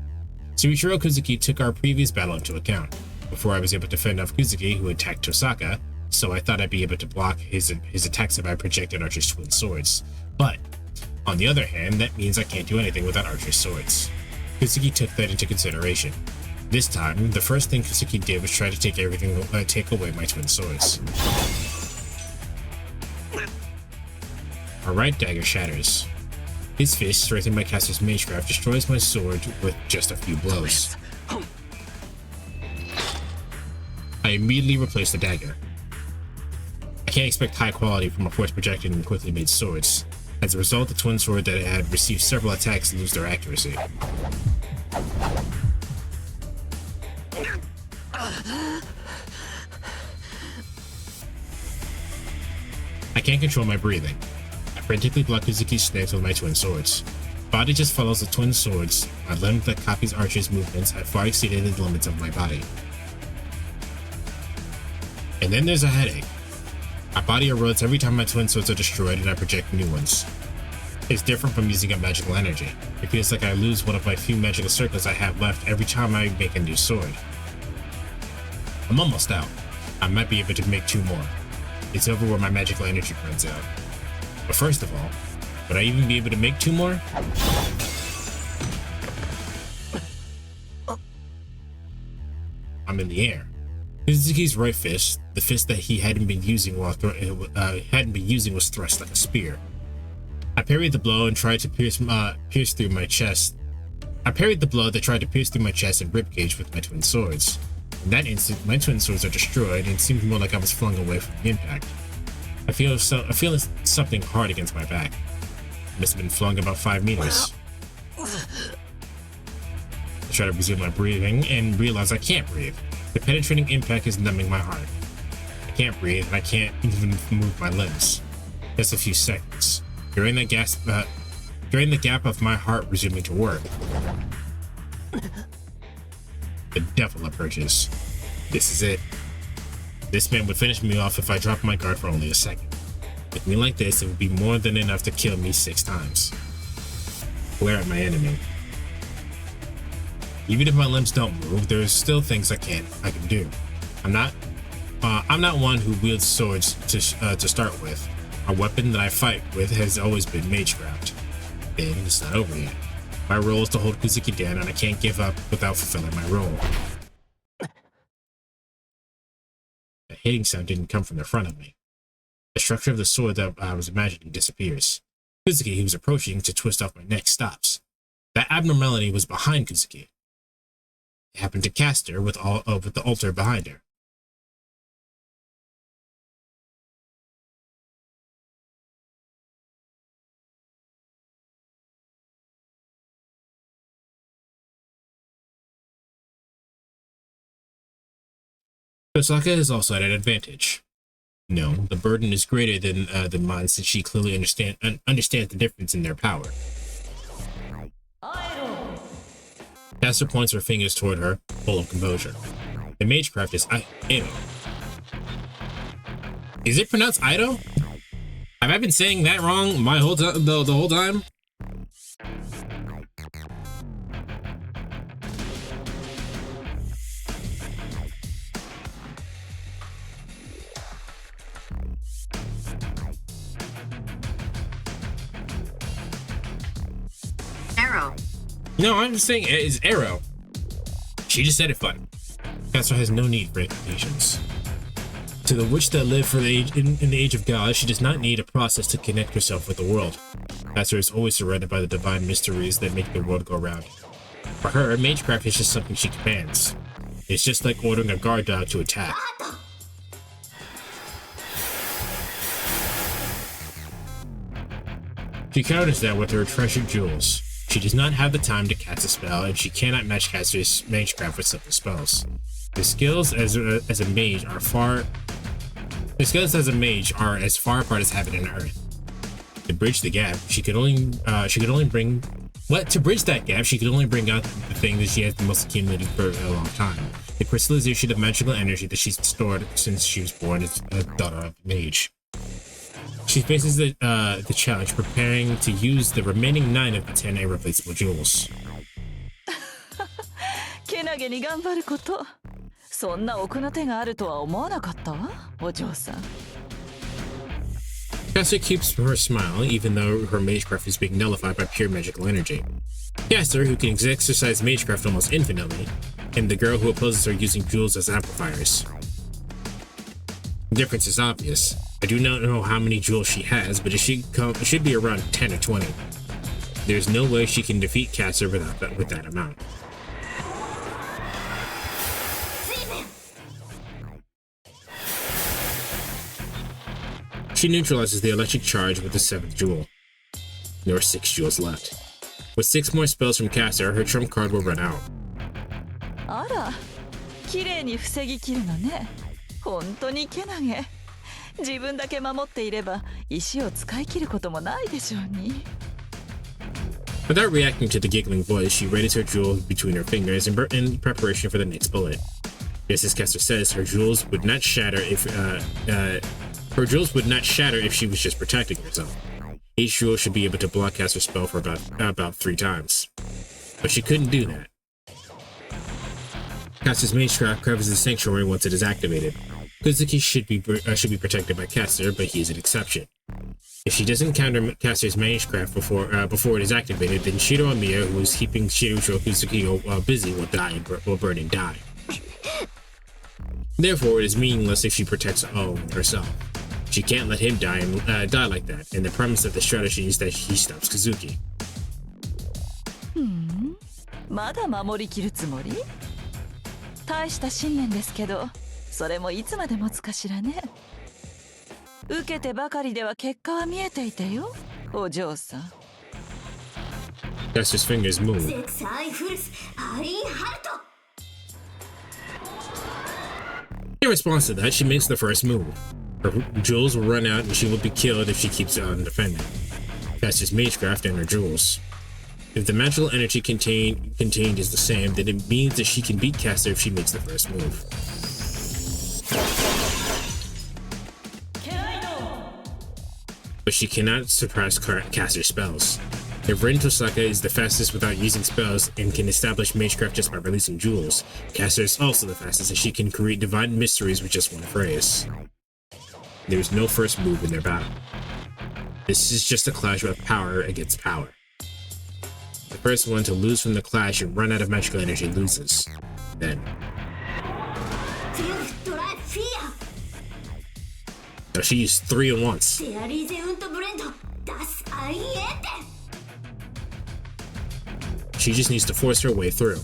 Suichiro Kuzuki took our previous battle into account. Before I was able to fend off Kuzuki, who attacked Tosaka, so I thought I'd be able to block his attacks if I projected Archer's twin swords. But, on the other hand, that means I can't do anything without Archer's swords. Kuzuki took that into consideration. This time, the first thing Kuzuki did was try to take away my twin swords. Our right dagger shatters. His fist, strengthened by caster's magecraft, destroys my sword with just a few blows. I immediately replace the dagger. I can't expect high quality from a force projected and quickly made swords. As a result, the twin sword that had received several attacks lose their accuracy. I can't control my breathing. I frantically block Kuzuki's snakes with my twin swords. Body just follows the twin swords. My limb that copies Archer's movements had far exceeded the limits of my body. And then there's a headache. My body erodes every time my twin swords are destroyed and I project new ones. It's different from using up magical energy. It feels like I lose one of my few magical circles I have left every time I make a new sword. I'm almost out. I might be able to make 2 more. It's over where my magical energy runs out. But first of all, would I even be able to make 2 more? I'm in the air. Kuzuki's right fist, the fist that he hadn't been using was thrust like a spear. I parried the blow and tried to pierce through my chest. I parried the blow that tried to pierce through my chest and ribcage with my twin swords. In that instant, my twin swords are destroyed, and it seemed more like I was flung away from the impact. I feel something hard against my back. I must have been flung about 5 meters. I try to resume my breathing and realize I can't breathe. The penetrating impact is numbing my heart. I can't breathe, and I can't even move my limbs. Just a few seconds. During the gap of my heart resuming to work, the devil approaches. This is it. This man would finish me off if I dropped my guard for only a second. With me like this, it would be more than enough to kill me 6 times. Glare at my enemy. Even if my limbs don't move, there's still things I can do. I'm not one who wields swords to start with. A weapon that I fight with has always been magecraft. And it's not over yet. My role is to hold Kuzuki down, and I can't give up without fulfilling my role. The hitting sound didn't come from the front of me. The structure of the sword that I was imagining disappears. Kuzuki, who was approaching to twist off my neck, stops. That abnormality was behind Kuzuki. It happened to Caster with the altar behind her. Kosaka is also at an advantage. No, the burden is greater than mine, since she clearly understands the difference in their power. Caster points her fingers toward her, full of composure. The magecraft is Edo. Is it pronounced Ido? Have I been saying that wrong the whole time? Arrow. No, I'm just saying it is Arrow. She just said it fun. Caster has no need for adaptations. To the witch that lived for in the age of God, she does not need a process to connect herself with the world. Caster is always surrounded by the divine mysteries that make the world go round. For her, magecraft is just something she commands. It's just like ordering a guard dog to attack. She counters that with her treasured jewels. She does not have the time to cast a spell, and she cannot match Caster's magecraft with simple spells. The skills as a mage are as far apart as heaven and earth. To bridge the gap, she could only bring out the thing that she has the most accumulated for a long time: the crystallization of magical energy that she's stored since she was born as a daughter of a mage. She faces the challenge, preparing to use the remaining 9 of the 10 irreplaceable jewels. けなげに頑張ること。そんな奥の手があるとは思わなかったわ、お嬢さん。Caster keeps her smile, even though her magecraft is being nullified by pure magical energy. Caster, who can exercise magecraft almost infinitely, and the girl who opposes her using jewels as amplifiers. The difference is obvious. I do not know how many jewels she has, but it should be around 10 or 20. There's no way she can defeat Caster with that amount. She neutralizes the electric charge with the 7th jewel. There are 6 jewels left. With 6 more spells from Caster, her trump card will run out. あら、綺麗に防ぎ切るのね。本当にけなげ。自分だけ守っていれば石を使い切ることもないでしょうに。Without reacting to the giggling voice, she readies her jewel between her fingers in preparation for the next bullet. Just as Caster says, her jewels would not shatter if she was just protecting herself. Each jewel should be able to block Caster's spell for about 3 times. But she couldn't do that. Caster's magecraft covers the sanctuary once it is activated. Kuzuki should be protected by Caster, but he is an exception. If she doesn't counter Caster's magecraft before it is activated, then Shiro Amiya, who is keeping Shirusho Kuzuki busy, will burn and die. Therefore, it is meaningless if she protects herself. She can't let him die like that, and the premise of the strategy is that he stops Kuzuki. まだ守りきるつもり？大した信念ですけど、それもいつまで持つかしらね。受けてばかりでは結果は見えていてよ、お嬢さん。Caster's fingers move. In response to that, she makes the first move. Her jewels will run out and she will be killed if she keeps on defending. Caster's magecraft and her jewels. If the magical energy contained is the same, then it means that she can beat Caster if she makes the first move. But she cannot suppress Caster's spells. If Rin Tosaka is the fastest without using spells and can establish magecraft just by releasing jewels, Caster is also the fastest and she can create divine mysteries with just one phrase. There is no first move in their battle. This is just a clash of power against power. The first one to lose from the clash and run out of magical energy loses. Then. So she used 3 at once. She just needs to force her way through.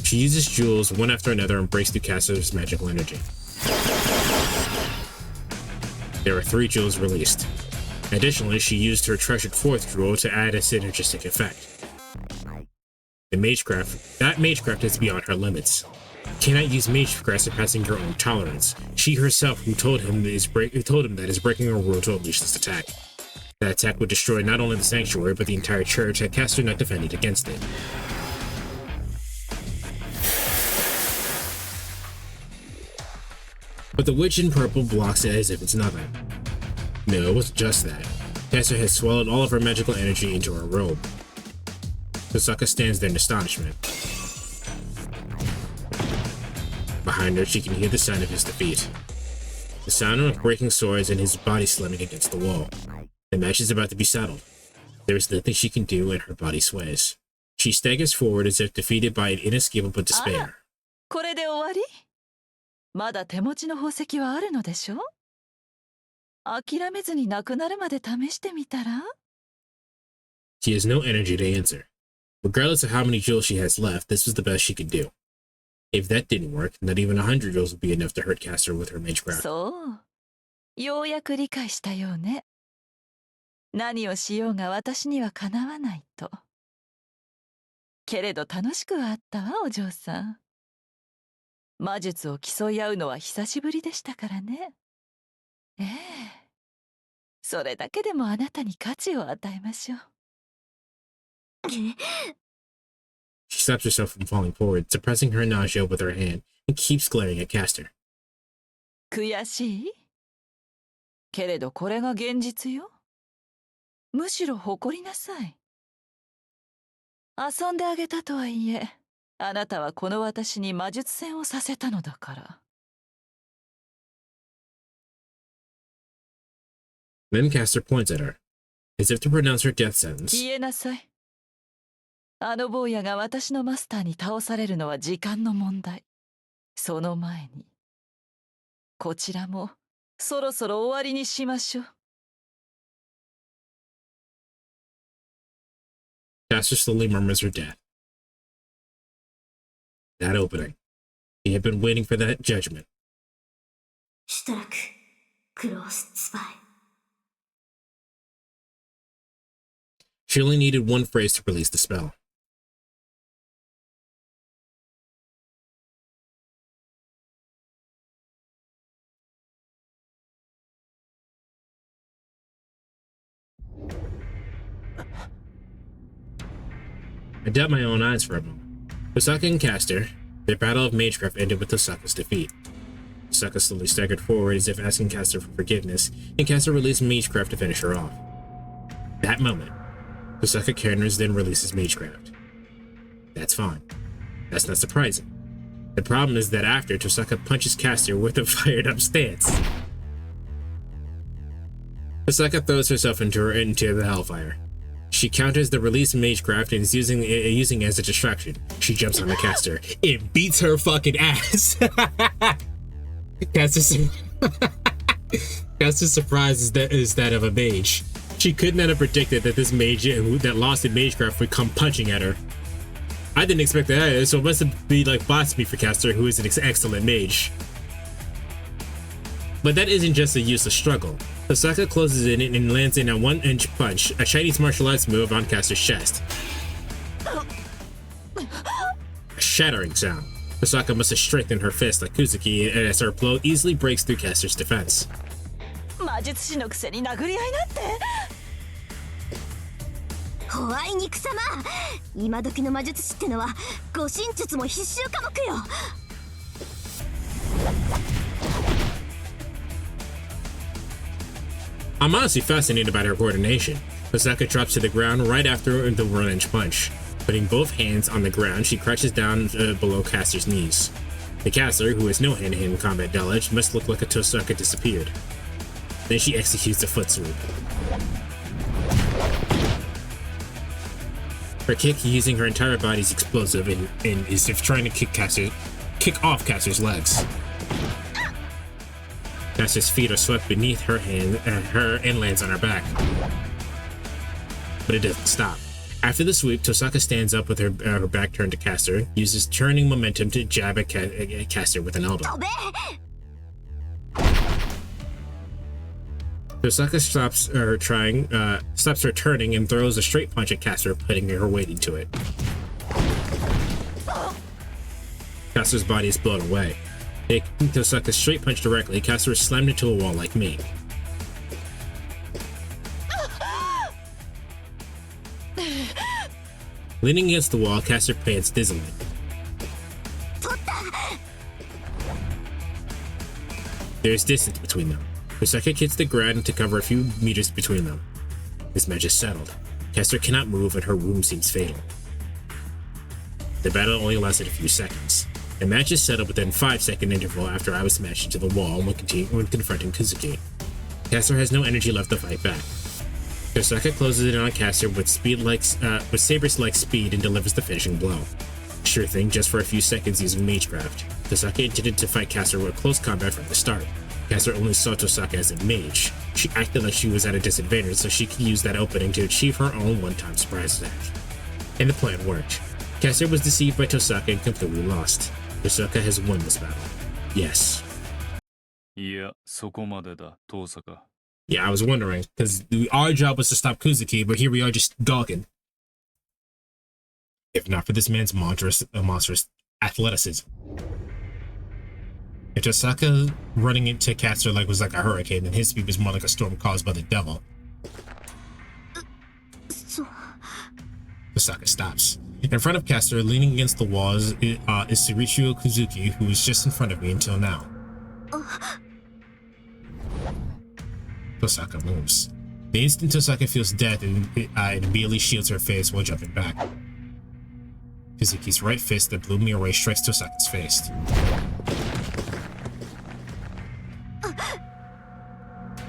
She uses jewels one after another and breaks through Caster's magical energy. There are 3 jewels released. Additionally, she used her treasured 4th jewel to add a synergistic effect. That magecraft is beyond her limits. Cannot use magecraft surpassing her own tolerance. She herself who told him that is breaking her rule to unleash this attack. That attack would destroy not only the sanctuary but the entire church had Caster not defended against it. But the witch in purple blocks it as if it's nothing. No, it wasn't just that. Caster had swallowed all of her magical energy into her robe. Tosaka stands there in astonishment. Behind her, she can hear the sound of his defeat. The sound of breaking swords and his body slamming against the wall. The match is about to be settled. There is nothing she can do and her body sways. She staggers forward as if defeated by an inescapable despair. これで終わり？まだ手持ちの宝石はあるのでしょ？諦めずになくなるまで試してみたら？ She has no energy to answer. Regardless of how many jewels she has left, this was the best she could do. If that didn't work, not even 100 jewels would be enough to hurt Caster with her magecraft. そう。ようやく理解したようね。何をしようが私にはかなわないと。けれど楽しくはあったわ、お嬢さん。魔術を競い合うのは久しぶりでしたからね。ええ。それだけでもあなたに価値を与えましょう。She stops herself from falling forward, suppressing her nausea with her hand, and keeps glaring at Caster. 悔しい？けれどこれが現実よ。むしろ誇りなさい。遊んであげたとはいえ、あなたはこの私に魔術戦をさせたのだから。Then Caster points at her, as if to pronounce her death sentence. 言えなさい。あの坊やが私のマスターに倒されるのは時間の問題。その前に、こちらもそろそろ終わりにしましょう。Caster slowly murmurs her death. That opening. He had been waiting for that judgment. She only needed one phrase to release the spell. I doubt my own eyes for a moment. Tosaka and Caster, their battle of magecraft ended with Tosaka's defeat. Tosaka slowly staggered forward as if asking Caster for forgiveness, and Caster released magecraft to finish her off. That moment, Tosaka counters then releases magecraft. That's fine. That's not surprising. The problem is that after, Tosaka punches Caster with a fired up stance. Tosaka throws herself into the hellfire. She counters the release magecraft and is using it as a distraction. She jumps on the Caster. It beats her fucking ass. Caster's surprise is that of a mage. She could not have predicted that this mage that lost in magecraft would come punching at her. I didn't expect that either, so it must be like blasphemy for Caster, who is an excellent mage. But that isn't just a useless struggle. Tosaka closes in and lands in a 1-inch punch, a Chinese martial arts move on Caster's chest. A shattering sound. Tosaka must have strengthened her fist like Kuzuki as her blow easily breaks through Caster's defense. 魔術師のくせに殴り合いなんて。ホワイ肉様、今時の魔術師ってのは護身術も必修科目よ。I'm honestly fascinated by her coordination. Tosaka drops to the ground right after the 1-inch punch. Putting both hands on the ground, she crouches down below Caster's knees. The caster, who has no hand-to-hand combat knowledge, must look like a Tosaka disappeared. Then she executes a foot sweep. Her kick, using her entire body, is explosive and is trying to kick off Caster's legs. Caster's feet are swept beneath her and lands on her back. But it doesn't stop. After the sweep, Tosaka stands up with her back turned to Caster, uses turning momentum to jab at Caster with an elbow. Tosaka stops her turning and throws a straight punch at Caster, putting her weight into it. Caster's body is blown away. Taking Tosaka's straight punch directly, Caster is slammed into a wall like me. Leaning against the wall, Caster pants dizzily. There is distance between them. Tosaka hits the ground to cover a few meters between them. This match is settled. Caster cannot move and her wound seems fatal. The battle only lasted a few seconds. The match is settled within a 5-second interval after I was smashed into the wall when confronting Kuzuki. Caster has no energy left to fight back. Tosaka closes in on Caster with Saber's-like speed and delivers the finishing blow. Sure thing, just for a few seconds using Magecraft. Tosaka intended to fight Caster with close combat from the start. Caster only saw Tosaka as a mage. She acted like she was at a disadvantage so she could use that opening to achieve her own one-time surprise attack. And the plan worked. Caster was deceived by Tosaka and completely lost. Tosaka has won this battle. Yes. Yeah, そこまでだ, Tosaka. Yeah, I was wondering, because our job was to stop Kuzuki, but here we are just dogging. If not for this man's monstrous athleticism. If Tosaka running into Caster was like a hurricane, then his speed was more like a storm caused by the devil. Tosaka stops. In front of Caster, leaning against the walls, is Surichio Kuzuki, who was just in front of me until now. Tosaka moves. The instant Tosaka feels death and immediately shields her face while jumping back. Kuzuki's right fist that blew me away strikes Tosaka's face.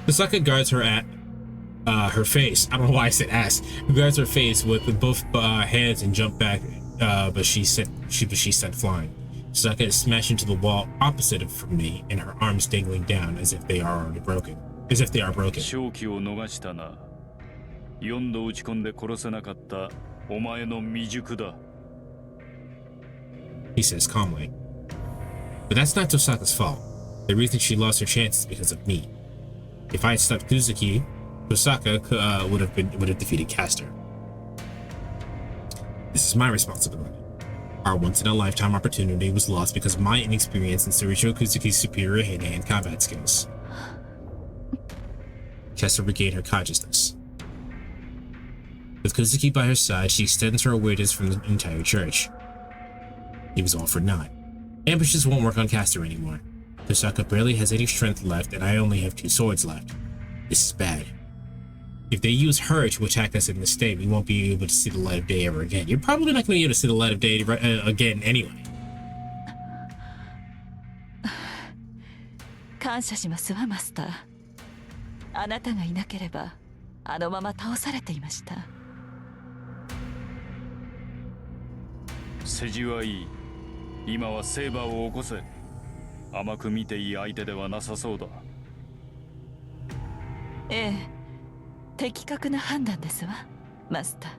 Tosaka guards her her face. I don't know why I said ass. Guards her face with both hands and jump back, but she's sent flying. Tosaka is smashed into the wall opposite from me, and her arms dangling down as if they are already broken. As if they are broken. 勝機を逃したな。4度打ち込んで殺せなかったお前の未熟だ。He says calmly. But that's not Tosaka's fault. The reason she lost her chance is because of me. If I had stopped Kuzuki, Tosaka would have defeated Caster. This is my responsibility. Our once-in-a-lifetime opportunity was lost because of my inexperience in Surichio Kuzuki's superior hand-to-hand combat skills. Caster regained her consciousness. With Kuzuki by her side, she extends her awareness from the entire church. It was all for naught. Ambushes won't work on Caster anymore. Tosaka barely has any strength left, and I only have 2 swords left. This is bad. If they use her to attack us in this state, we won't be able to see the light of day ever again. You're probably not going to be able to see the light of day again anyway. 感謝しますわ、マスター。あなたがいなければ、あのまま倒されていました。世辞はいい。今はセーバーを起こせ。甘く見ていい相手ではなさそうだ。ええ、的確な判断ですわ、マスター。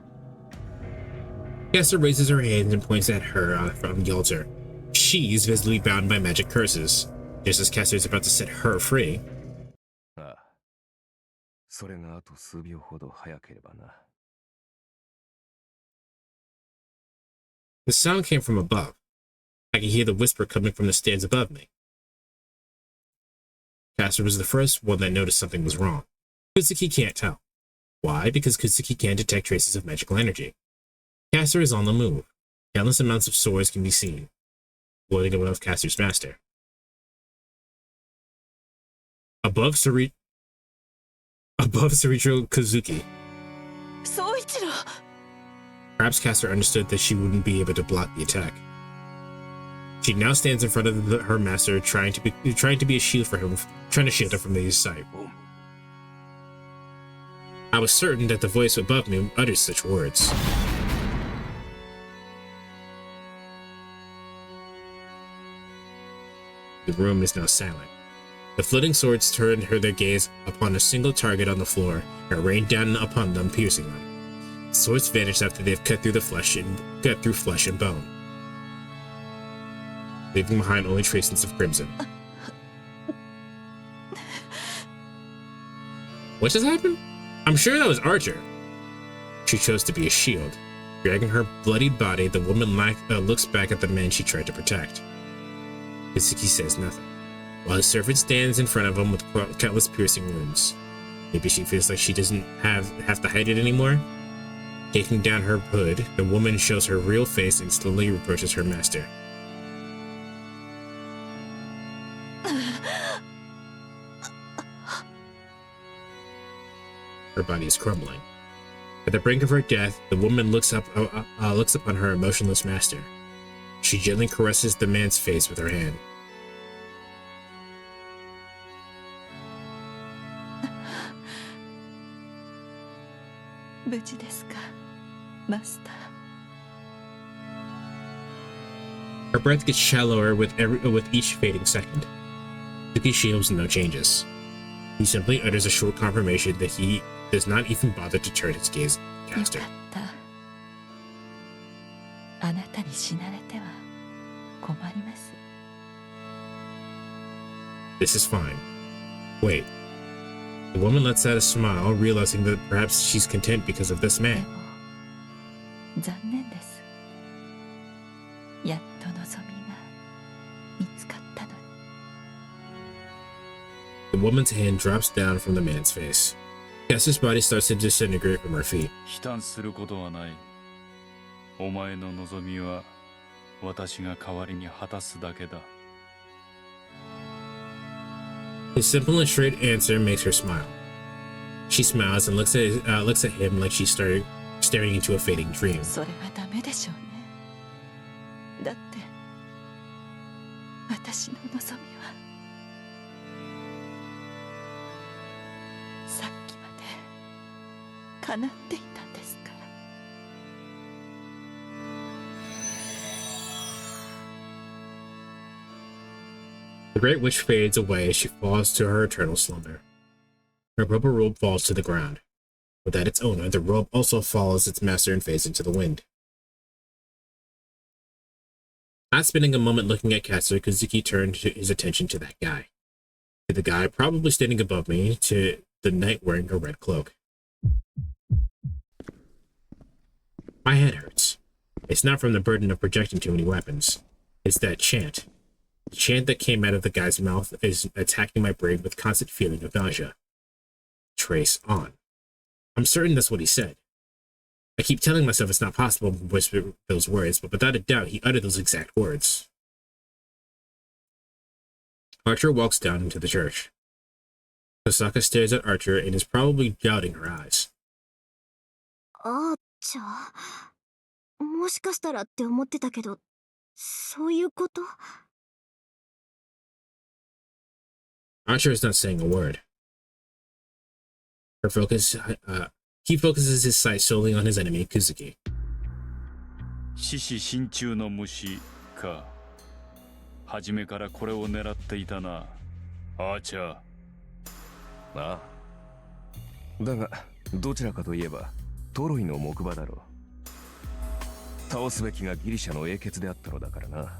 Caster raises her hand and points at her from the altar. She's visibly bound by magic curses. Just as Caster is about to set her free, ああ、それがあと数秒ほど早ければな。the sound came from above. I could hear the whisper coming from the stairs above me. Caster was the first one that noticed something was wrong. Kuzuki can't tell. Why? Because Kuzuki can't detect traces of magical energy. Caster is on the move. Countless amounts of swords can be seen, floating above Caster's master. Above Sarito Kuzuki. Perhaps Caster understood that she wouldn't be able to block the attack. She now stands in front of her master, trying to be a shield for him, trying to shield him from his sight. I was certain that the voice above me uttered such words. The room is now silent. The floating swords turned their gaze upon a single target on the floor and rained down upon them, piercing them. The swords vanished after they've cut through flesh and bone, leaving behind only traces of crimson. What just happened? I'm sure that was Archer. She chose to be a shield. Dragging her bloodied body, the woman looks back at the man she tried to protect. Kuzuki says nothing, while his servant stands in front of him with countless piercing wounds. Maybe she feels like she doesn't have to hide it anymore? Taking down her hood, the woman shows her real face and slowly approaches her master. Her body is crumbling. At the brink of her death, the woman looks upon her emotionless master. She gently caresses the man's face with her hand. Her breath gets shallower with each fading second. Kuzuki shows no changes. He simply utters a short confirmation that he does not even bother to turn his gaze at Caster. This is fine. Wait. The woman lets out a smile, realizing that perhaps she's content because of this man. The woman's hand drops down from the man's face. Caster's body starts to disintegrate from her feet. His simple and straight answer makes her smile. She smiles and looks at him like she's staring into a fading dream. The Great Witch fades away as she falls to her eternal slumber. Her purple robe falls to the ground. Without its owner, the robe also follows its master and fades into the wind. Not spending a moment looking at Caster, Kuzuki turned his attention to that guy. To the guy probably standing above me, to the knight wearing a red cloak. My head hurts. It's not from the burden of projecting too many weapons. It's that chant. The chant that came out of the guy's mouth is attacking my brain with constant feeling of nausea. Trace on. I'm certain that's what he said. I keep telling myself it's not possible to whisper those words, but without a doubt, he uttered those exact words. Archer walks down into the church. Kosaka stares at Archer and is probably doubting her eyes. あーちゃ、もしかしたらって思ってたけど、そういうこと？ Archer is not saying a word. He focuses his sight solely on his enemy, Kuzuki. 獅子心中の虫か。初めからこれを狙っていたな、アーチャー。ああ。だが、どちらかといえば、トロイの木馬だろう。倒すべきがギリシャの英傑であったのだからな。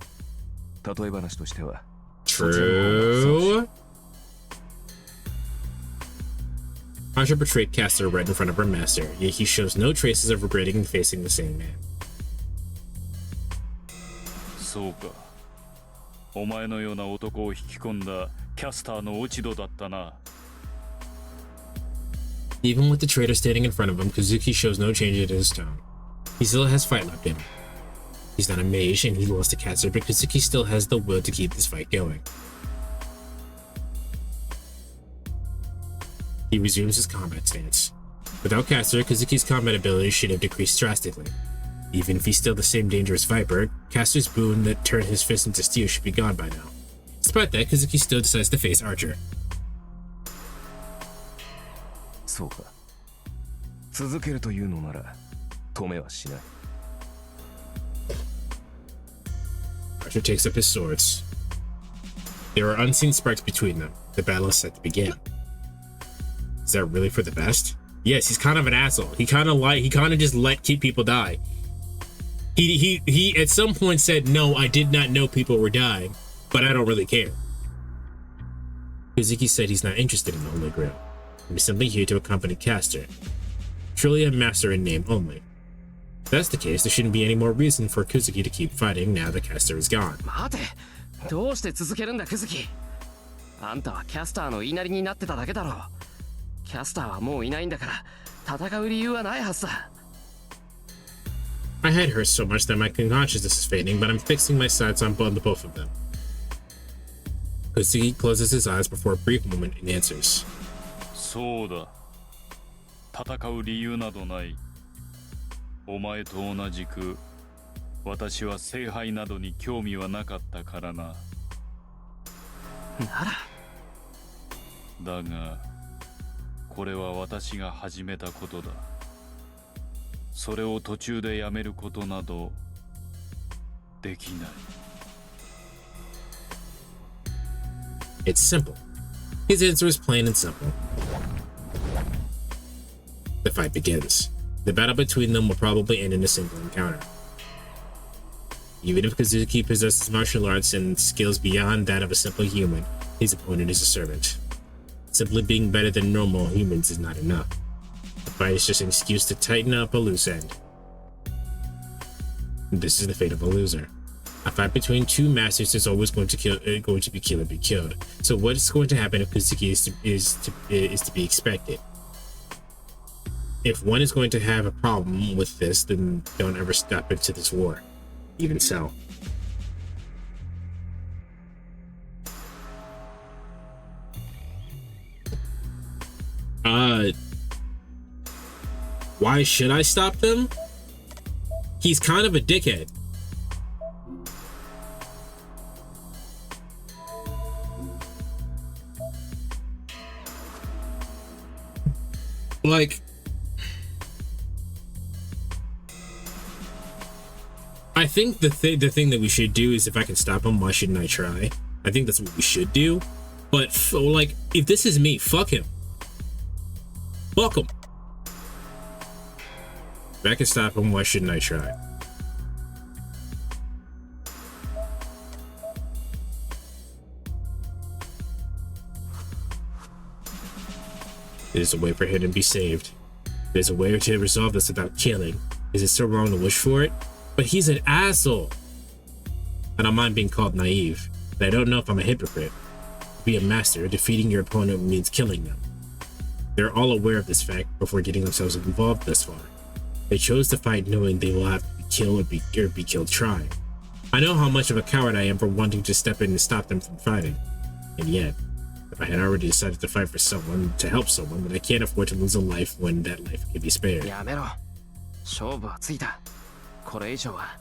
例え話としては。True. Archer betrayed Castor right in front of Remaster, yet he shows no traces of regretting and facing the same man. そうか。お前のような男を引き込んだキャスターの落ち度だったな。Even with the traitor standing in front of him, Kazuki shows no change in his tone. He still has fight left in him. He's not a mage and he lost to Castor, but Kazuki still has the will to keep this fight going. He resumes his combat stance. Without Castor, Kazuki's combat ability should have decreased drastically. Even if he's still the same dangerous Viper, Castor's boon that turned his fist into steel should be gone by now. Despite that, Kazuki still decides to face Archer. そうか。続けるというのなら止めはしない。Archer takes up his swords. There are unseen sparks between them. The battle is set to begin. Is that really for the best? Yes, he's kind of an asshole. He kind of just keep people die. He at some point said, no, I did not know people were dying, but I don't really care. Kazuki said he's not interested in the Holy Grail. He's simply here to accompany Castor. Truly a master in name only. If that's the case, there shouldn't be any more reason for Kazuki to keep fighting now that Castor is gone. 待て、どうして続けるんだ、クズキ。あんたはキャスターの言いなりになってただけだろう。キャスターはもういないんだから、戦う理由はないはずだ。My head hurts so much that my consciousness is fading, but I'm fixing my sights on both of them. Kazuki closes his eyes before a brief moment and answers. そうだ。戦う理由などない。お前と同じく、私は聖杯などに興味はなかったからな。なら。だが、これは私が始めたことだ。それを途中でやめることなどできない。It's simple. His answer is plain and simple. The fight begins. The battle between them will probably end in a single encounter. Even if Kazuki possesses martial arts and skills beyond that of a simple human, his opponent is a servant. Simply being better than normal humans is not enough. The fight is just an excuse to tighten up a loose end. This is the fate of a loser. A fight between two masters is always going to be kill or be killed. So what is going to happen if Kazuki is to be expected? If one is going to have a problem with this, then don't ever step into this war. Even so. Why should I stop them? He's kind of a dickhead. Like, I think the thing that we should do is, if I can stop him, why shouldn't I try? I think that's what we should do. But like, if this is me, fuck him. Fuck him. If I can stop him, why shouldn't I try? There's a way for him to be saved. There's a way to resolve this without killing. Is it so wrong to wish for it? But he's an asshole. I don't mind being called naive, but I don't know if I'm a hypocrite. To be a master, defeating your opponent means killing them. They're all aware of this fact before getting themselves involved thus far. They chose to fight knowing they will have to be killed or be killed trying. I know how much of a coward I am for wanting to step in and stop them from fighting. And yet, if I had already decided to fight for someone, to help someone, then I can't afford to lose a life when that life can be spared. やめろ。勝負はついた。これ以上は。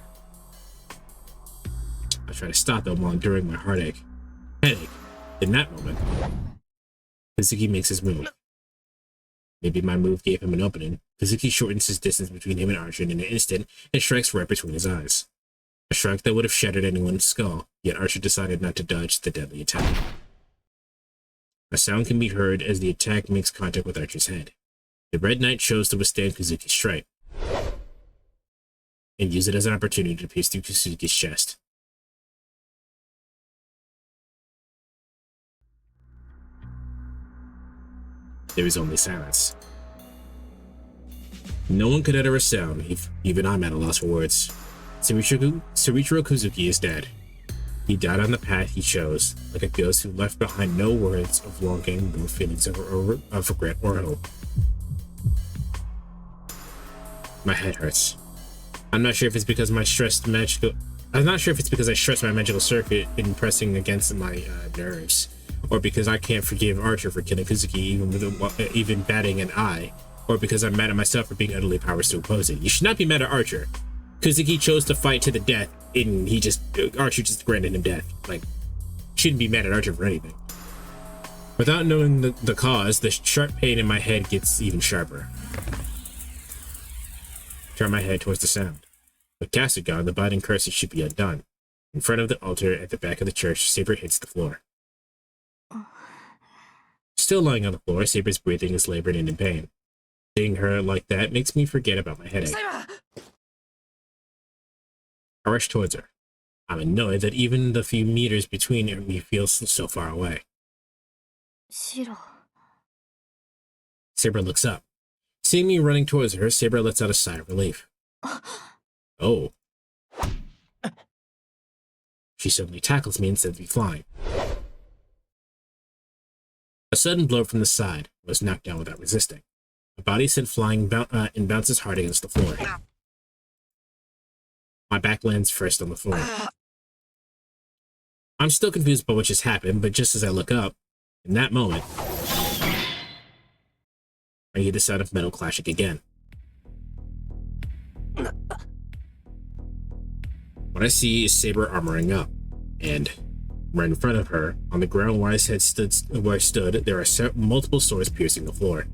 I try to stop them while enduring my headache. In that moment, Kazuki makes his move. Maybe my move gave him an opening. Kazuki shortens his distance between him and Archer in an instant and strikes right between his eyes. A strike that would have shattered anyone's skull, yet Archer decided not to dodge the deadly attack. A sound can be heard as the attack makes contact with Archer's head. The Red Knight chose to withstand Kazuki's strike. and use it as an opportunity to pierce through Kusugi's chest. There was only silence. No one could utter a sound, even I'm at a loss for words. Soichiro Kuzuki is dead. He died on the path he chose, like a ghost who left behind no words of longing, nor feelings of regret or hope. My head hurts. I'm not sure if it's because I stressed my magical circuit in pressing against my nerves, or because I can't forgive Archer for killing Kuzuki even batting an eye, or because I'm mad at myself for being utterly powerless to oppose it. You should not be mad at Archer. Kuzuki chose to fight to the death, and Archer just granted him death. Like, shouldn't be mad at Archer for anything. Without knowing the cause, the sharp pain in my head gets even sharper. Turn my head towards the sound. With Caster gone, the binding curses should be undone. In front of the altar at the back of the church, Saber hits the floor. Still lying on the floor, Saber's breathing is labored and in pain. Seeing her like that makes me forget about my headache. I rush towards her. I'm annoyed that even the few meters between me feels so far away. Saber looks up. Seeing me running towards her, Saber lets out a sigh of relief. Oh. She suddenly tackles me instead of me flying. A sudden blow from the side was knocked down without resisting. My body sent flying and bounces hard against the floor. My back lands first on the floor. I'm still confused by what just happened, but just as I look up, in that moment, I hear the sound of metal clashing again. What I see is Saber armoring up, and right in front of her, on the ground where I stood, there are multiple swords piercing the floor.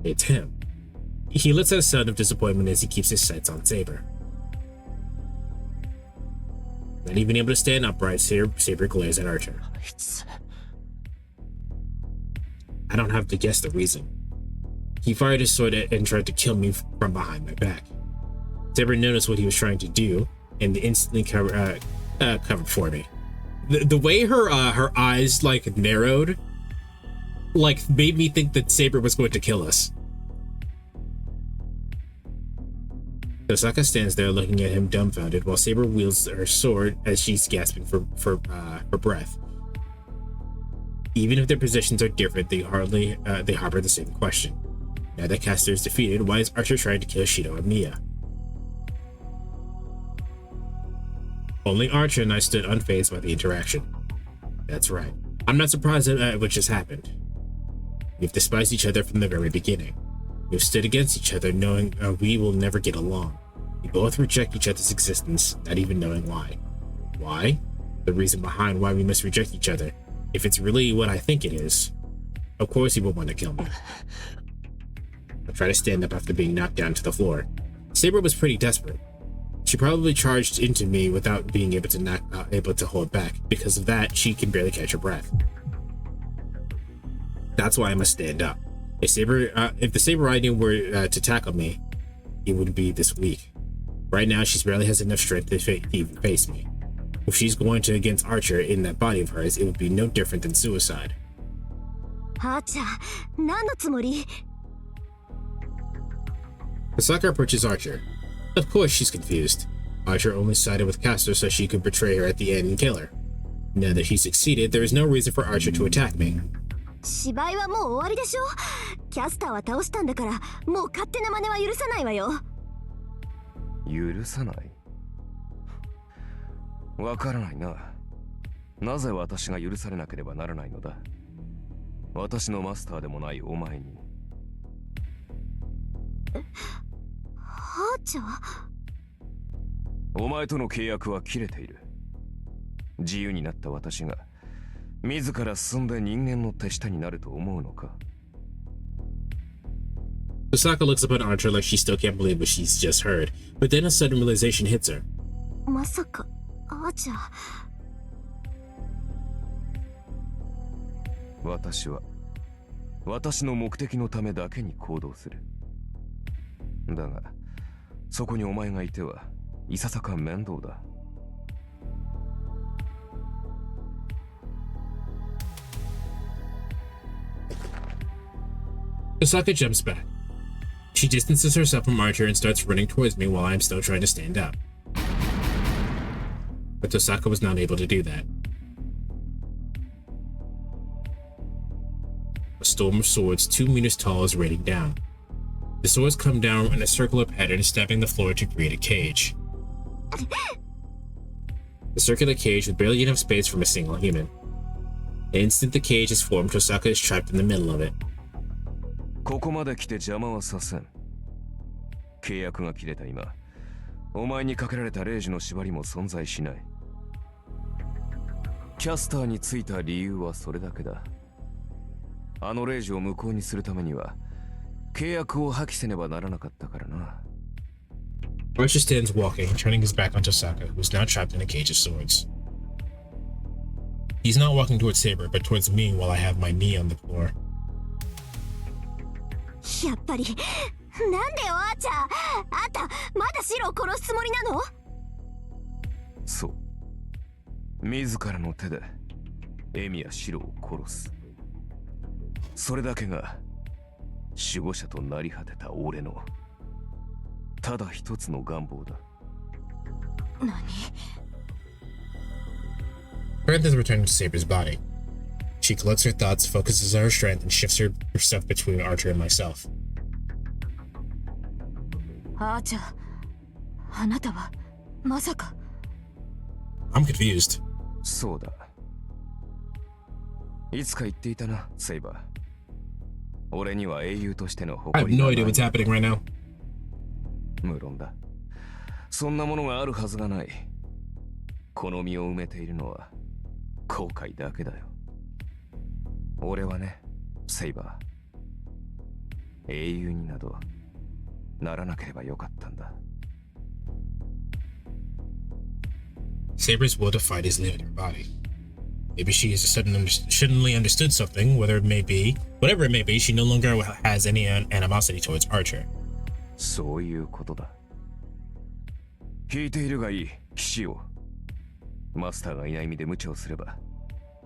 It's him. He lets out a sound of disappointment as he keeps his sights on Saber. Not even able to stand upright, Saber glares at Archer. I don't have to guess the reason. He fired his sword and tried to kill me from behind my back. Saber noticed what he was trying to do and instantly covered for me. The way her eyes like narrowed, like made me think that Saber was going to kill us. Osaka stands there looking at him dumbfounded while Saber wields her sword as she's gasping for breath. Even if their positions are different, they harbor the same question. Now that Caster is defeated, why is Archer trying to kill Shido and Mia? Only Archer and I stood unfazed by the interaction. That's right. I'm not surprised at what just happened. We've despised each other from the very beginning. We've stood against each other knowing we will never get along. We both reject each other's existence, not even knowing why. Why? The reason behind why we must reject each other. If it's really what I think it is, of course he will want to kill me. I try to stand up after being knocked down to the floor. Saber was pretty desperate. She probably charged into me without being able to hold back. Because of that, she can barely catch her breath. That's why I must stand up. If the Saber I knew were to tackle me, it would be this weak. Right now, she barely has enough strength to even face me. If she's going to against Archer in that body of hers, it would be no different than suicide. Osaka approaches Archer. Of course she's confused. Archer only sided with Caster so she could betray her at the end and kill her. Now that he succeeded, there is no reason for Archer to attack me. 芝居はもう終わりでしょ。キャスターは倒したんだから、もう勝手な真似は許さないわよ。許さない？わからないな。なぜ私が許されなければならないのだ。私のマスターでもないお前に。はーちゃん？お前との契約は切れている。自由になった私が自ら進んで人間の手下になると思うのか。Osaka looks up at Archer like she still can't believe what she's just heard, but then a sudden realization hits her. まさか、あーちゃん。私は私の目的のためだけに行動する。だがそこにお前がいてはいささか面倒だ。Osaka jumps back. She distances herself from Archer and starts running towards me while I am still trying to stand up. But Osaka was not able to do that. A storm of swords 2 meters tall is raining down. The swords come down in a circular pattern, stabbing the floor to create a cage. The circular cage with barely enough space from a single human. The instant the cage is formed, Osaka is trapped in the middle of it. ここまで来て邪魔はさせん。契約が切れた今、お前にかけられたレイジの縛りも存在しない。キャスターについた理由はそれだけだ。あのレイジを無効にするためには、契約を破棄せねばならなかったからな。Archer stands walking, turning his back on Tosaka, who is now trapped in a cage of swords. He's not walking towards Saber, but towards me while I have my knee on the floor. やっぱりなんでよアーチャー、あんたまだシロを殺すつもりなの？そう、自らの手でエミやシロを殺す。それだけが守護者となり果てた俺のただ一つの願望だ。何？ Strength is returning to Saber's body. She collects her thoughts, focuses on her strength, and shifts herself between Archer and myself. アーチャー、あなたはまさか。I'm confused. そうだ。いつか言っていたな、セイバー。俺には英雄としての I have 誇りが no ない。 idea what's happening right now. 無論だ。そんなものがあるはずがない。この身を埋めているのは後悔だけだよ。俺はね、セイバー。英雄になどならなければよかったんだ。Saber's will to fight is leaving her body. Maybe she has suddenly understood something, whatever it may be, she no longer has any animosity towards Archer. そういうことだ。聞いているがいい、騎士を。マスターがいない身で無茶をすれば、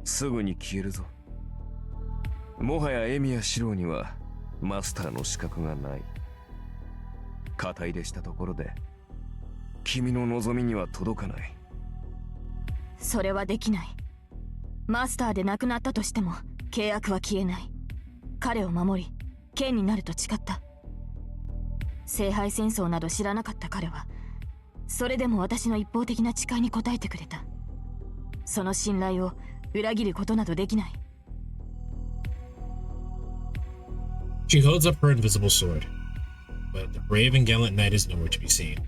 すぐに消えるぞ。もはやエミやシローにはマスターの資格がない。肩入れしたところで君の望みには届かない。それはできない。マスターで亡くなったとしても契約は消えない。彼を守り剣になると誓った。聖杯戦争など知らなかった彼はそれでも私の一方的な誓いに応えてくれた。その信頼を裏切ることなどできない。She holds up her invisible sword, but the brave and gallant knight is nowhere to be seen.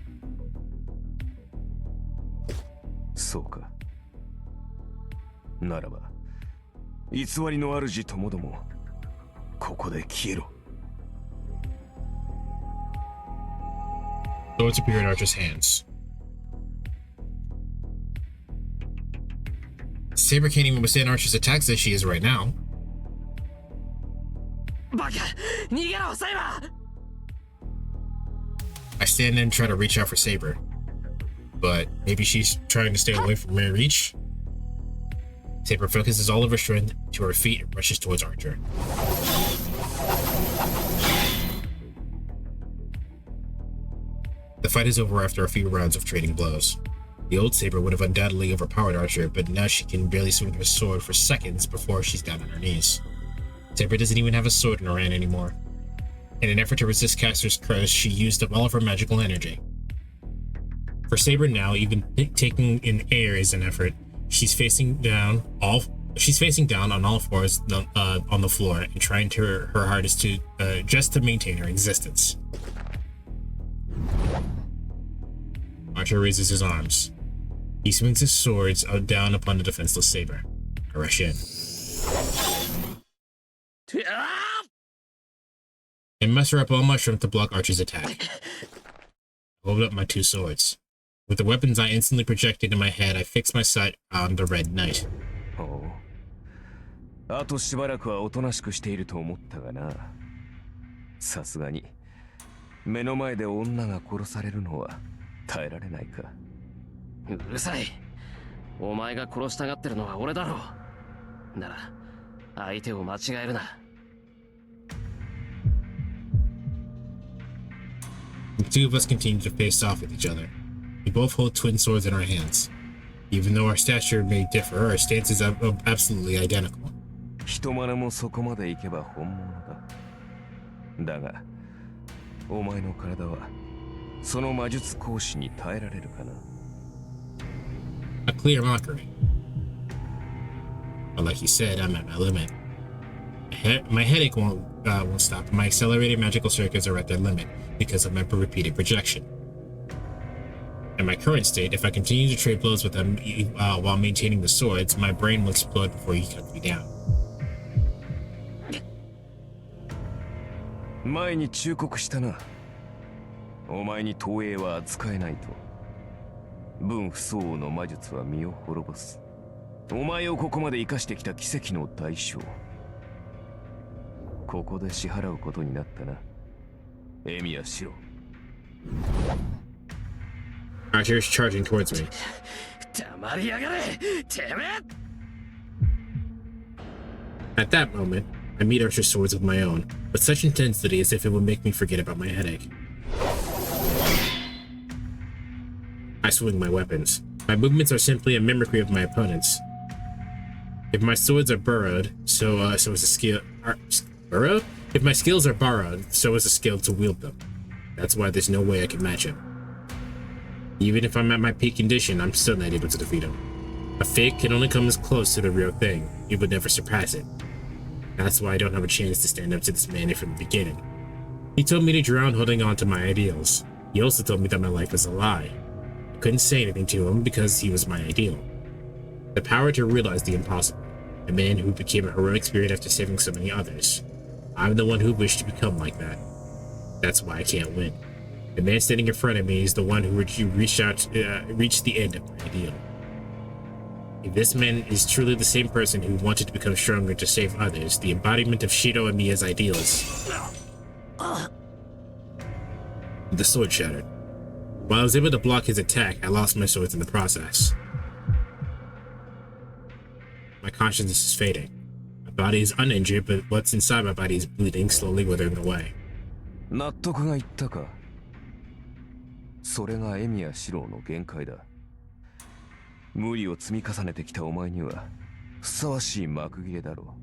そうか。ならば、偽りの主ともども、ここで消えろ。Swords appear in Archer's hands. Saber can't even withstand Archer's attacks as she is right now. バカ、逃げろ、セイバー! I stand there and try to reach out for Saber, but maybe she's trying to stay away from my reach. Saber focuses all of her strength to her feet and rushes towards Archer. The fight is over after a few rounds of trading blows. The old Saber would have undoubtedly overpowered Archer, but now she can barely swing her sword for seconds before she's down on her knees. Saber doesn't even have a sword in her hand anymore. In an effort to resist Caster's curse, she used up all of her magical energy. For Saber now, even taking in air is an effort. She's facing down on all fours on the floor and trying her hardest to just to maintain her existence. Archer raises his arms. He swings his swords down upon the defenseless Saber. I rush in. I muster up all my strength to block Archer's attack. I hold up my two swords. With the weapons I instantly projected in my head, I fix my sight on the Red Knight. おう。あとしばらくはおとなしくしていると思ったがな。さすがに目の前で女が殺されるのは耐えられないか。うるさい。お前が殺したがってるのは俺だろう。なら相手を間違えるな。The two of us continue to face off with each other. We both hold twin swords in our hands. Even though our stature may differ, our stance is absolutely identical. 人真似もそこまで行けば本物だ。だが、お前の体はその魔術講師に耐えられるかな。A clear mockery. But like you said, I'm at my limit. My headache won't stop. My accelerated magical circuits are at their limit because of my repeated projection. In my current state, if I continue to trade blows with them while maintaining the swords, my brain will explode before he cuts me down. 前に忠告したな。お前に投影は扱えないと。分不相応の魔術は身を滅ぼす。お前をここまで生かしてきた奇跡の代償。ここで支払うことになったな。エミヤシロ。Archer's charging towards me. 黙りやがれ、てめえ! At that moment, I meet Archer's swords with my own, with such intensity as if it would make me forget about my headache. I swing my weapons. My movements are simply a mimicry of my opponent's. If my swords are burrowed, so is a skill. Burrowed? If my skills are borrowed, so is a skill to wield them. That's why there's no way I can match him. Even if I'm at my peak condition, I'm still not able to defeat him. A fake can only come as close to the real thing. It would never surpass it. That's why I don't have a chance to stand up to this man from the beginning. He told me to drown holding on to my ideals. He also told me that my life was a lie. I couldn't say anything to him because he was my ideal. The power to realize the impossible. A man who became a heroic spirit after saving so many others. I'm the one who wished to become like that. That's why I can't win. The man standing in front of me is the one who reached the end of my ideal. If this man is truly the same person who wanted to become stronger to save others, the embodiment of Shiro and Miya's ideals. The sword shattered. While I was able to block his attack, I lost my swords in the process. My consciousness is fading. My body is uninjured, but what's inside my body is bleeding, slowly withering away. 納得がいったか。それがエミヤシロウの限界だ。無理を積み重ねてきたお前にはふさわしい幕切れだろ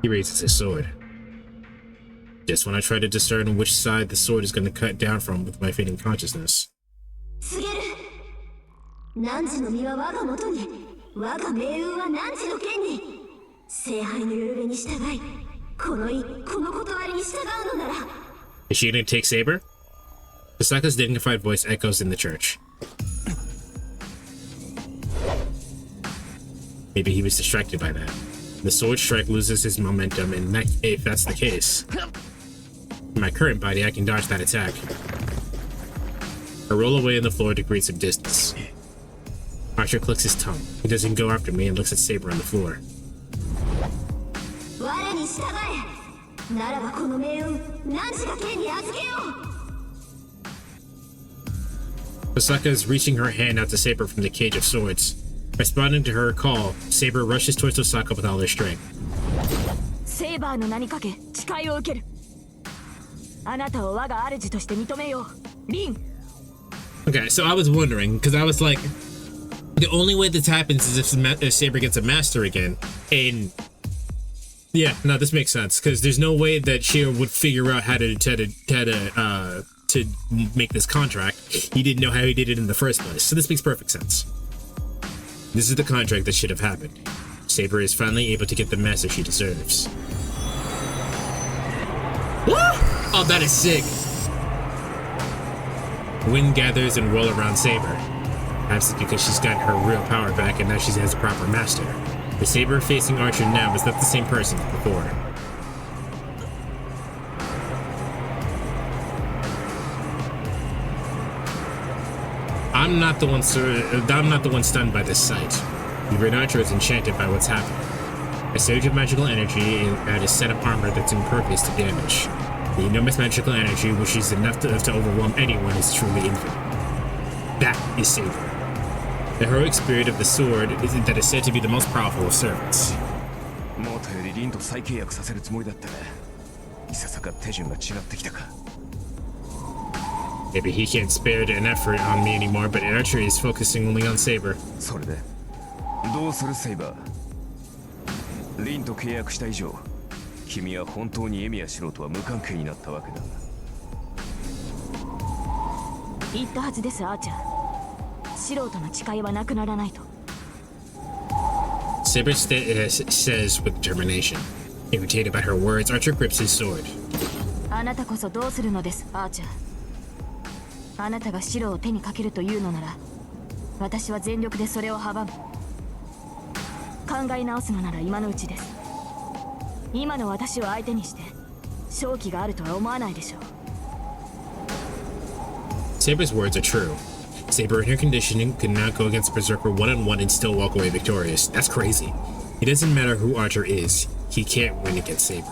う。He raises his sword. Just when I try to discern which side the sword is going to cut down from with my fading consciousness. 告げる。汝の身は我が元に、我が命運は汝の剣に。聖杯のよるべに従い、この断りに従うのなら。Is she gonna take Saber? Hisaka's dignified voice echoes in the church. Maybe he was distracted by that. The sword strike loses his momentum, and if that's the case, in my current body, I can dodge that attack. I roll away on the floor to create some distance. Archer clicks his tongue. He doesn't go after me and looks at Saber on the floor. Hisaka is reaching her hand out to Saber from the cage of swords. Responding to her call, Saber rushes towards Hisaka with all her strength. Saber の名にかけ誓いを受ける。あなたを我が主として認めよう。リン。Okay, so I was wondering, because I was like, the only way this happens is if Saber gets a master again, and yeah, no, this makes sense because there's no way that Shiro would figure out how to make this contract. He didn't know how he did it in the first place, so this makes perfect sense. This is the contract that should have happened. Saber is finally able to get the master she deserves. Oh, that is sick! Wind gathers and roll around Saber. Perhaps it's because she's gotten her real power back and now she has a proper master. The Saber facing Archer now is not the same person as before. I'm not the one stunned by this sight. Even Archer is enchanted by what's happening. A surge of magical energy and a set of armor that's impervious to damage. The enormous magical energy, which is enough to overwhelm anyone, is truly infinite. That is Saber. The heroic spirit of the sword that is said to be the most powerful of servants. Maybe he can't spare an effort on me anymore, but Archer is focusing only on Saber. それでどうするセイバー。リンと契約した以上、君は本当にエミやシロとは無関係になったわけだ。言ったはずです、アーチャー。シロとの誓いはなくならないと。Saber says with determination. Irritated by her words, Archer grips his sword. あなたこそどうするのです、アーチャー。あなたがシロを手にかけるというのなら、私は全力でそれを阻む。考え直すのなら今のうちです。今の私を相手にして勝機があるとは思わないでしょう。Saber's words are true. Saber in her conditioning could not go against Berserker one-on-one and still walk away victorious. That's crazy. It doesn't matter who Archer is, he can't win against Saber.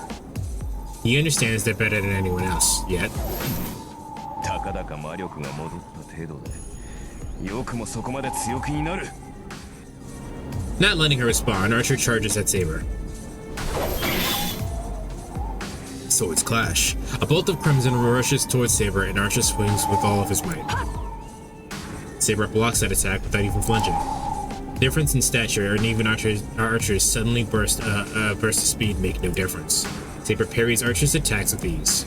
He understands that better than anyone else, yet... たかだか魔力が戻った程度で、よくもそこまで強気になる。Not letting her respond, Archer charges at Saber. Swords clash. A bolt of crimson rushes towards Saber, and Archer swings with all of his might. Saber blocks that attack without even flinching. Difference in stature, and even Archer's suddenly burst of speed make no difference. Saber parries Archer's attacks with ease.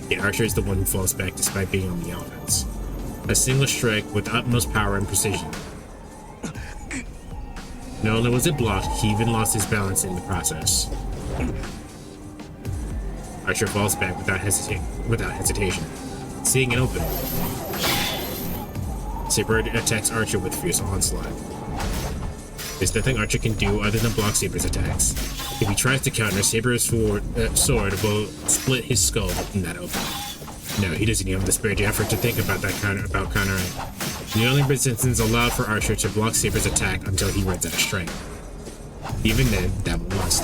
Yet Archer is the one who falls back despite being on the offense. A single strike with utmost power and precision. Not only was it blocked, he even lost his balance in the process. Archer falls back without hesitation, seeing an opening. Saber attacks Archer with fierce onslaught. There's nothing Archer can do other than block Saber's attacks. If he tries to counter, Saber's sword will split his skull in that opening. No, he doesn't even have the spare effort to think about countering. The only resistance allowed for Archer to block Saber's attack until he runs out of strength. Even then, that will last.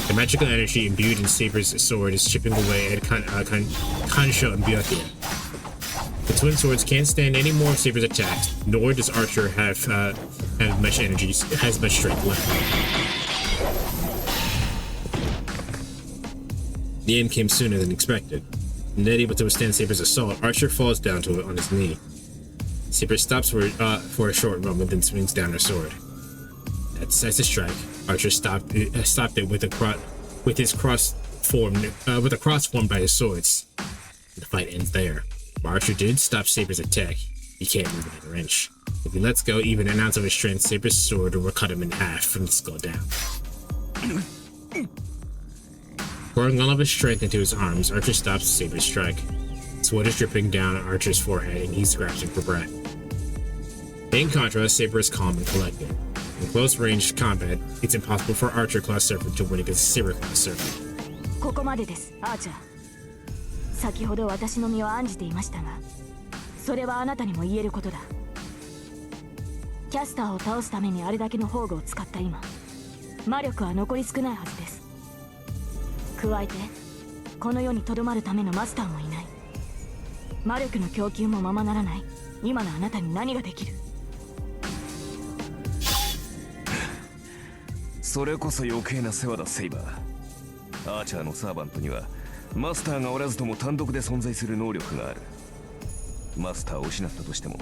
The magical energy imbued in Saber's sword is chipping away at Kansho and Byakuya. The twin swords can't stand any more of Saber's attacks, nor does Archer have much strength left. The end came sooner than expected. Not able to withstand Saber's assault, Archer falls down to it on his knee. Saber stops for a short moment, then swings down her sword. At decisive strike, Archer stopped it with a cross formed by his swords. The fight ends there. While Archer did stop Saber's attack, he can't move another inch. If he lets go even an ounce of his strength, Saber's sword will cut him in half from the skull down. Pouring all of his strength into his arms, Archer stops Saber's strike. Sweat is dripping down Archer's forehead, and he's grasping for breath. In contrast, Saber is calm and collected. In close-range combat, it's impossible for Archer-class Serpent to win against Saber-class Serpent. ここまでです、アーチャー。先ほど私の身を案じていましたが、それはあなたにも言えることだ。キャスターを倒すためにあれだけの宝具を使った今、魔力は残り少ないはずです。加えて、この世に留まるためのマスターもいない。魔力の供給もままならない今のあなたに何ができる？それこそ余計な世話だ、セイバー。アーチャーのサーバントにはマスターがおらずとも単独で存在する能力がある。マスターを失ったとしても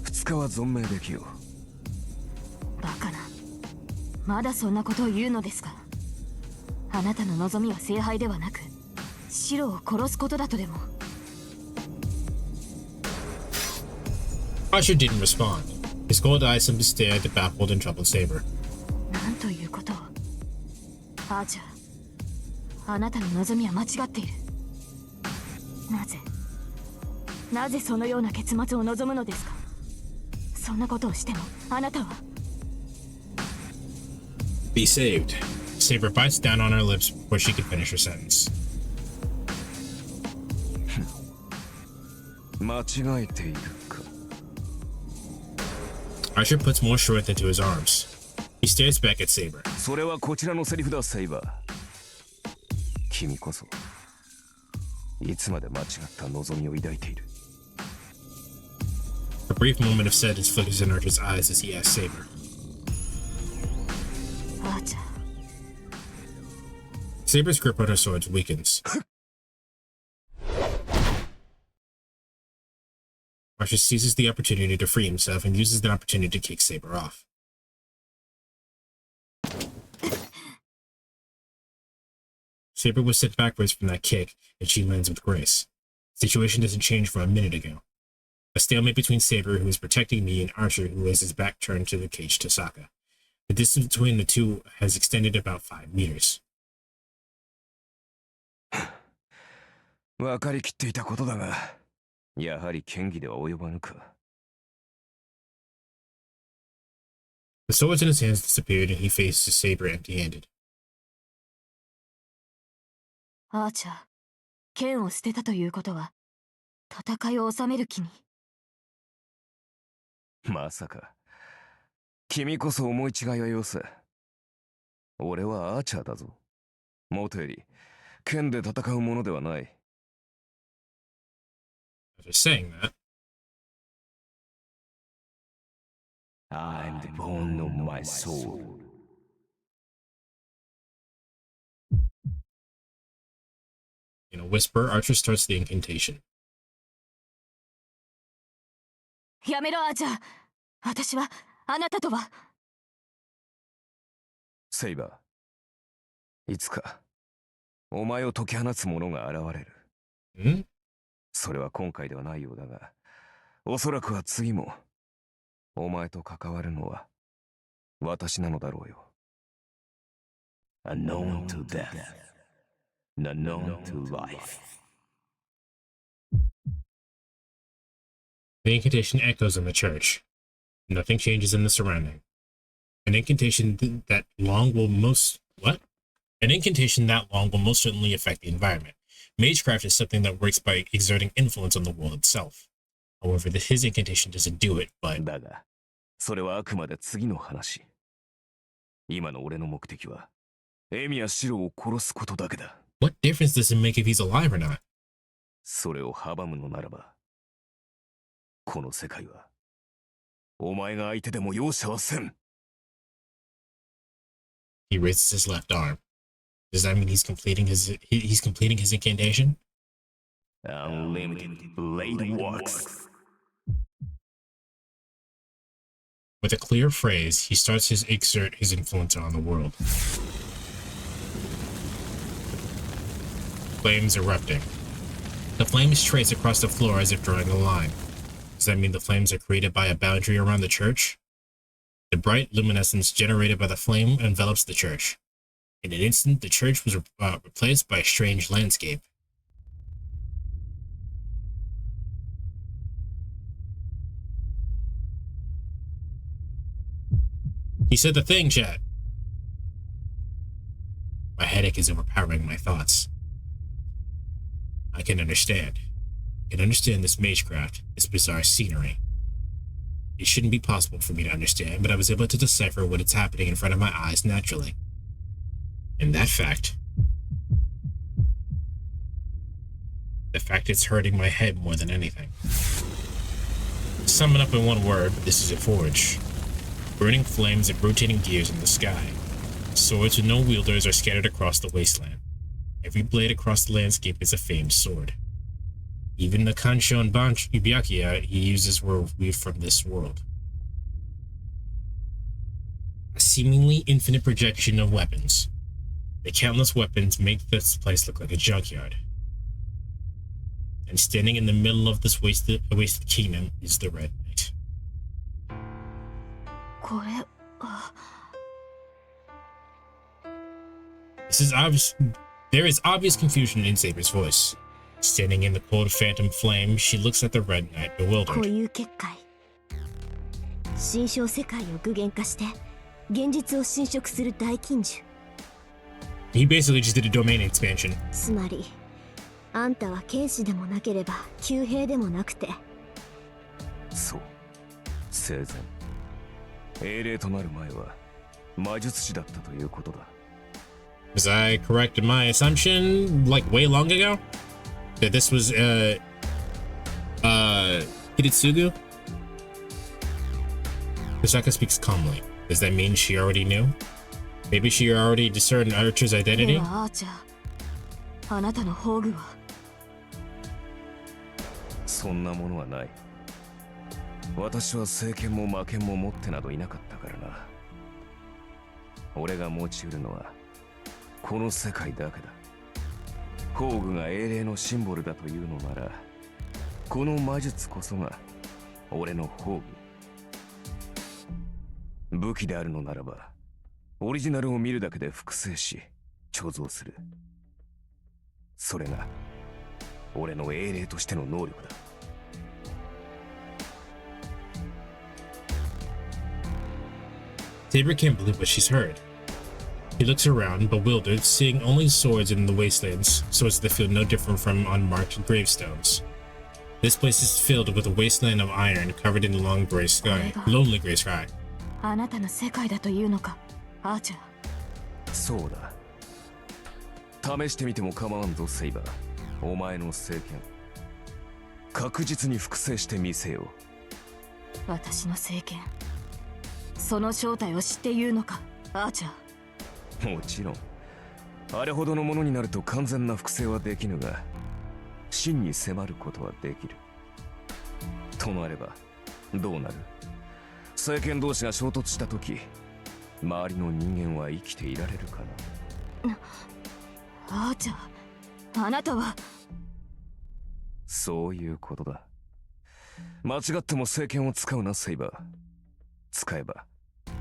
2日は存命できよう。バカな、まだそんなことを言うのですか？あなたの望みは聖杯ではなくシロを殺すことだとでも。Archer didn't respond. His cold eyes simply stared at the baffled and troubled Saber. なんということを。アーチャー、あなたの望みは間違っている。なぜそのような結末を望むのですか？そんなことをしてもあなたは。Be saved. Saber bites down on her lips before she could finish her sentence. 間違えているか。Archer puts more strength into his arms. He stares back at Saber. それはこちらのセリフだ、セイバー。君こそいつまで間違った望みを抱いている。A brief moment of sadness flickers in Archer's eyes as he asks Saber. Archer. Saber's grip on her sword weakens. Archer seizes the opportunity to free himself and uses the opportunity to kick Saber off. Saber was sent backwards from that kick, and she lands with grace. The situation doesn't change from a minute ago. A stalemate between Saber, who is protecting me, and Archer, who has his back turned to the cage to Sokka. The distance between the two has extended about 5 meters. 分かりきっていたことだが、やはり剣技では及ばぬか。The swords in his hands disappeared, and he faces Saber empty-handed. アーチャー、剣を捨てたということは、戦いを収める気に。まさか。君こそ思い違いはよせ。俺はアーチャーだぞ。もとより、剣で戦うものではない。After saying that, I'm the bone of my soul. In a whisper, Archer starts the incantation. やめろ、アーチャー。私は、あなたとは。セイバー、いつか、お前を解き放つ者が現れる。ん？それは今回ではないようだが、おそらくは次も、お前と関わるのは、私なのだろうよ。Unknown to death, unknown to life. The incantation echoes in the church. Nothing changes in the surrounding. An incantation that long will most certainly affect the environment. Magecraft is something that works by exerting influence on the world itself. However, his incantation doesn't do it, but... だが、それはあくまで次の話。今の俺の目的は、エミやシロを殺すことだけだ。What difference does it make if he's alive or not? それを阻むのならば、この世界は、お前が相手でも容赦はせん。He raises his left arm. Does that mean he's completing his incantation? Unlimited blade works. With a clear phrase, he starts to exert his influence on the world. Flames erupting. The flames trace across the floor as if drawing a line. Does that mean the flames are created by a boundary around the church? The bright luminescence generated by the flame envelops the church. In an instant, the church was replaced by a strange landscape. He said the thing, chat. My headache is overpowering my thoughts. I can understand. I can understand this magecraft, this bizarre scenery. It shouldn't be possible for me to understand, but I was able to decipher what is happening in front of my eyes naturally. And that fact, the fact it's hurting my head more than anything. To sum it up in one word, this is a forge. Burning flames and rotating gears in the sky. Swords with no wielders are scattered across the wasteland. Every blade across the landscape is a famed sword. Even the Kansho and Byakuya he uses were weaved from this world. A seemingly infinite projection of weapons. The countless weapons make this place look like a junkyard. And standing in the middle of this wasted kingdom is the Red Knight. There is obvious confusion in Saber's voice. Standing in the cold phantom flame, she looks at the Red Knight, bewildered. 心象世界を具現化して現実を侵食する大禁獣。 He basically just did a domain expansion. つまり、あんたは剣士でもなければ旧兵でもなくて。そう、生前英霊となる前は魔術師だったということだ。Was I correct in my assumption like way long ago that this was Hiritsugu? Kusaka speaks calmly. Does that mean she already knew? Maybe she already discerned Archer's identity? ではアーチャー、あなたの宝具はそんなものはない。私は聖剣も魔剣も持ってなどいなかったからな。俺が持ち得るのはこの世界だけだ。宝具が英霊のシンボルだというのなら、この魔術こそが俺の宝具。武器であるのならば、オリジナルを見るだけで複製し貯蔵する。それが俺の英霊としての能力だ。Saber can't believe what she's heard. He looks around, bewildered, seeing only swords in the wastelands, swords that feel no different from unmarked gravestones. This place is filled with a wasteland of iron covered in long gray sky, lonely gray sky. あなたの世界だというのか、アーチャー。そうだ。試してみても構わんぞ、セイバー。お前の聖剣。確実に複製してみせよう。私の聖剣。その正体を知って言うのか、アーチャー。もちろん。あれほどのものになると完全な複製はできぬが、真に迫ることはできる。となれば、どうなる？聖剣同士が衝突したとき、周りの人間は生きていられるかな？アーチャー、あなたは。そういうことだ。間違っても聖剣を使うな、セイバー。使えば、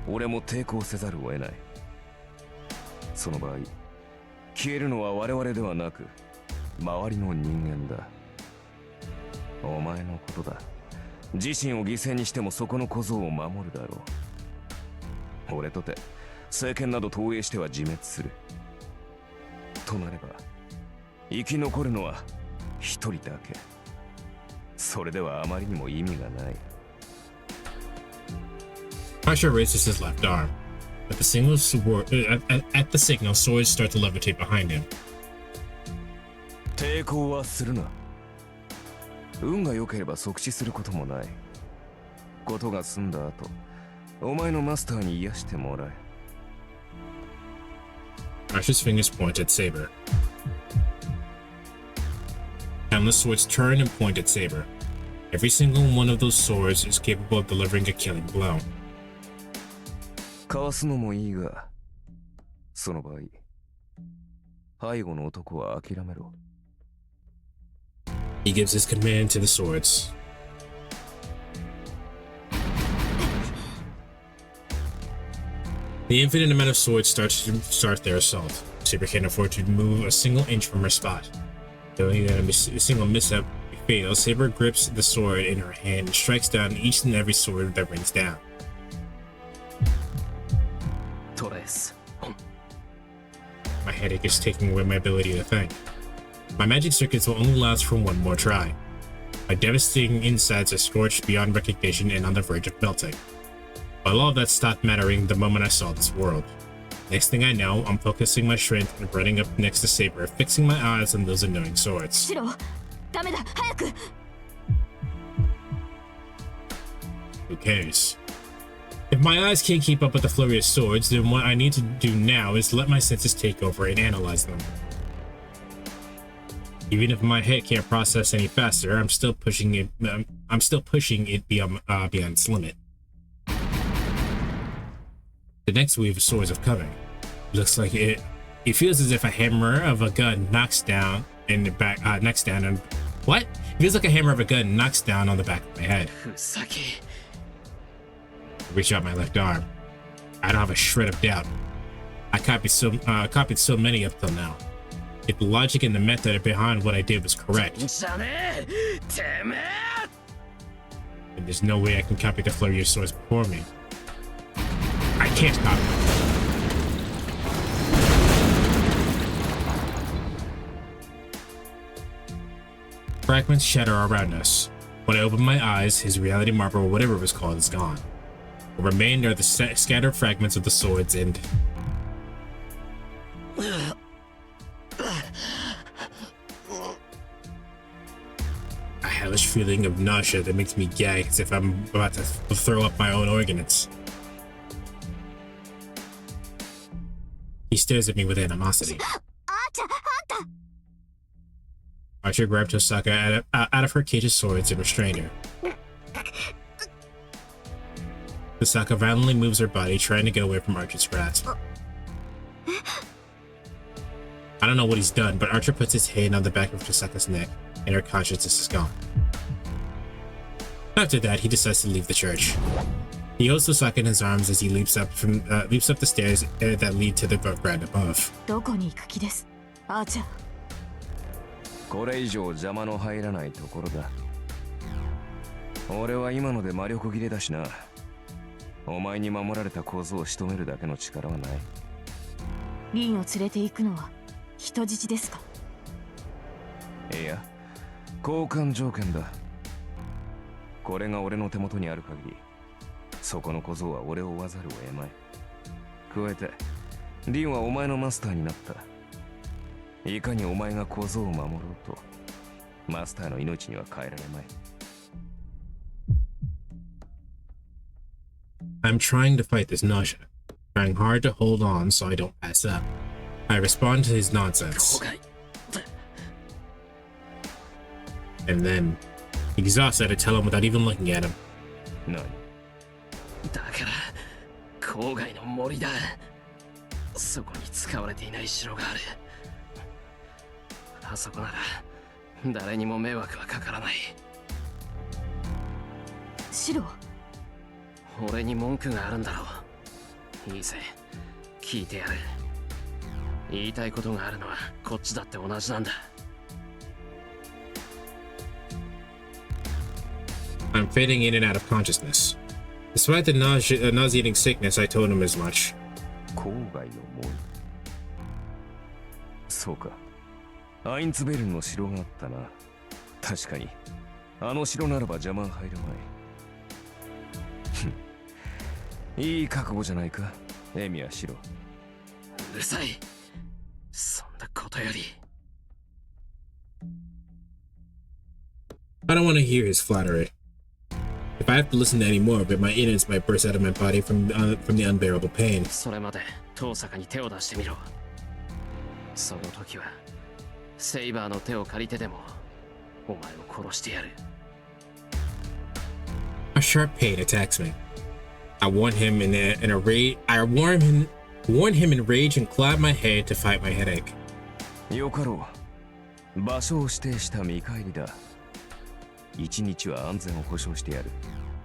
俺も抵抗せざるを得ない。その場合、消えるのは我々ではなく、周りの人間だ。お前のことだ。自身を犠牲にしてもそこの小僧を守るだろう。俺とて聖剣など投影しては自滅する。となれば生き残るのは一人だけ。それではあまりにも意味がない。Pasha raises his left arm. At the signal, swords start to levitate behind him. 抵抗はするな。運が良ければ即死することもない。ことが済んだ後、お前のマスターに癒してもらえ。Asher's fingers point at Saber. Countless swords turn and point at Saber. Every single one of those swords is capable of delivering a killing blow. かわすのもいいが、その場合、背後の男は諦めろ。He gives his command to the swords. The infinite amount of swords start their assault. Saber can't afford to move a single inch from her spot. Knowing that a single misstep would be fatal, Saber grips the sword in her hand and strikes down each and every sword that rings down. My headache is taking away my ability to think. My magic circuits will only last for one more try. My devastating insides are scorched beyond recognition and on the verge of melting. But all of that stopped mattering the moment I saw this world. Next thing I know, I'm focusing my strength and running up next to Saber, fixing my eyes on those annoying swords. Who cares? If my eyes can't keep up with the flurry of swords, then what I need to do now is let my senses take over and analyze them. Even if my head can't process any faster, I'm still pushing it beyond its limit. The next wave of swords are coming. Looks like it feels as if a hammer of a gun knocks down in the back knocks down on what? It feels like a hammer of a gun knocks down on the back of my head. Reach out my left arm. I don't have a shred of doubt. I copied so many up till now. If the logic and the method behind what I did was correct, then there's no way I can copy the flurry of swords before me. I can't copy. Fragments shatter around us. When I open my eyes, his reality marble or whatever it was called is gone. What remain are the scattered fragments of the swords and... a hellish feeling of nausea that makes me gag as if I'm about to throw up my own organs. He stares at me with animosity. Archer grabbed Tosaka out of her cage of swords and restrained her. Tosaka violently moves her body, trying to get away from Archer's grasp. I don't know what he's done, but Archer puts his hand on the back of Tosaka's neck, and her consciousness is gone. After that, he decides to leave the church. He holds Tosaka in his arms as he leaps up the stairs that lead to the ground above. どこに行く気です、アーチャー。これ以上邪魔の入らないところだ。俺は今ので魔力切れだしな。お前に守られた小僧を仕留めるだけの力はない。リンを連れて行くのは人質ですか？いや、交換条件だ。これが俺の手元にある限り、そこの小僧は俺を追わざるを得まい。加えて、リンはお前のマスターになった。いかにお前が小僧を守ろうと、マスターの命には変えられまい。I'm trying to fight this nausea, trying hard to hold on so I don't pass up. I respond to his nonsense. And then, exhausted, I tell him without even looking at him. 何？だから郊外の森だ。そこに使われていない城がある。あそこなら誰にも迷惑はかからない。城？俺に文句があるんだろう。いいぜ、聞いてやる。言いたいことがあるのはこっちだって同じなんだ。I'm fading in and out of consciousness. Despite the nauseating sickness, I told him as much. 郊外の森。そうか。アインツベルンの城があったな。確かに。あの城ならば邪魔は入るまい。いい覚悟じゃないか、エミヤシロ。うるさい。そんなことより。I don't want to hear his flattery. If I have to listen to any more of it, my innards might burst out of my body from the unbearable pain. それまで遠坂に手を出してみろ。その時はセイバーの手を借りてでもお前を殺してやる。A sharp pain attacks me. I warn him in a rage. I warn him in rage and clap my head to fight my headache. よかろう。場所を指定した見返りだ。一日は安全を保証してやる。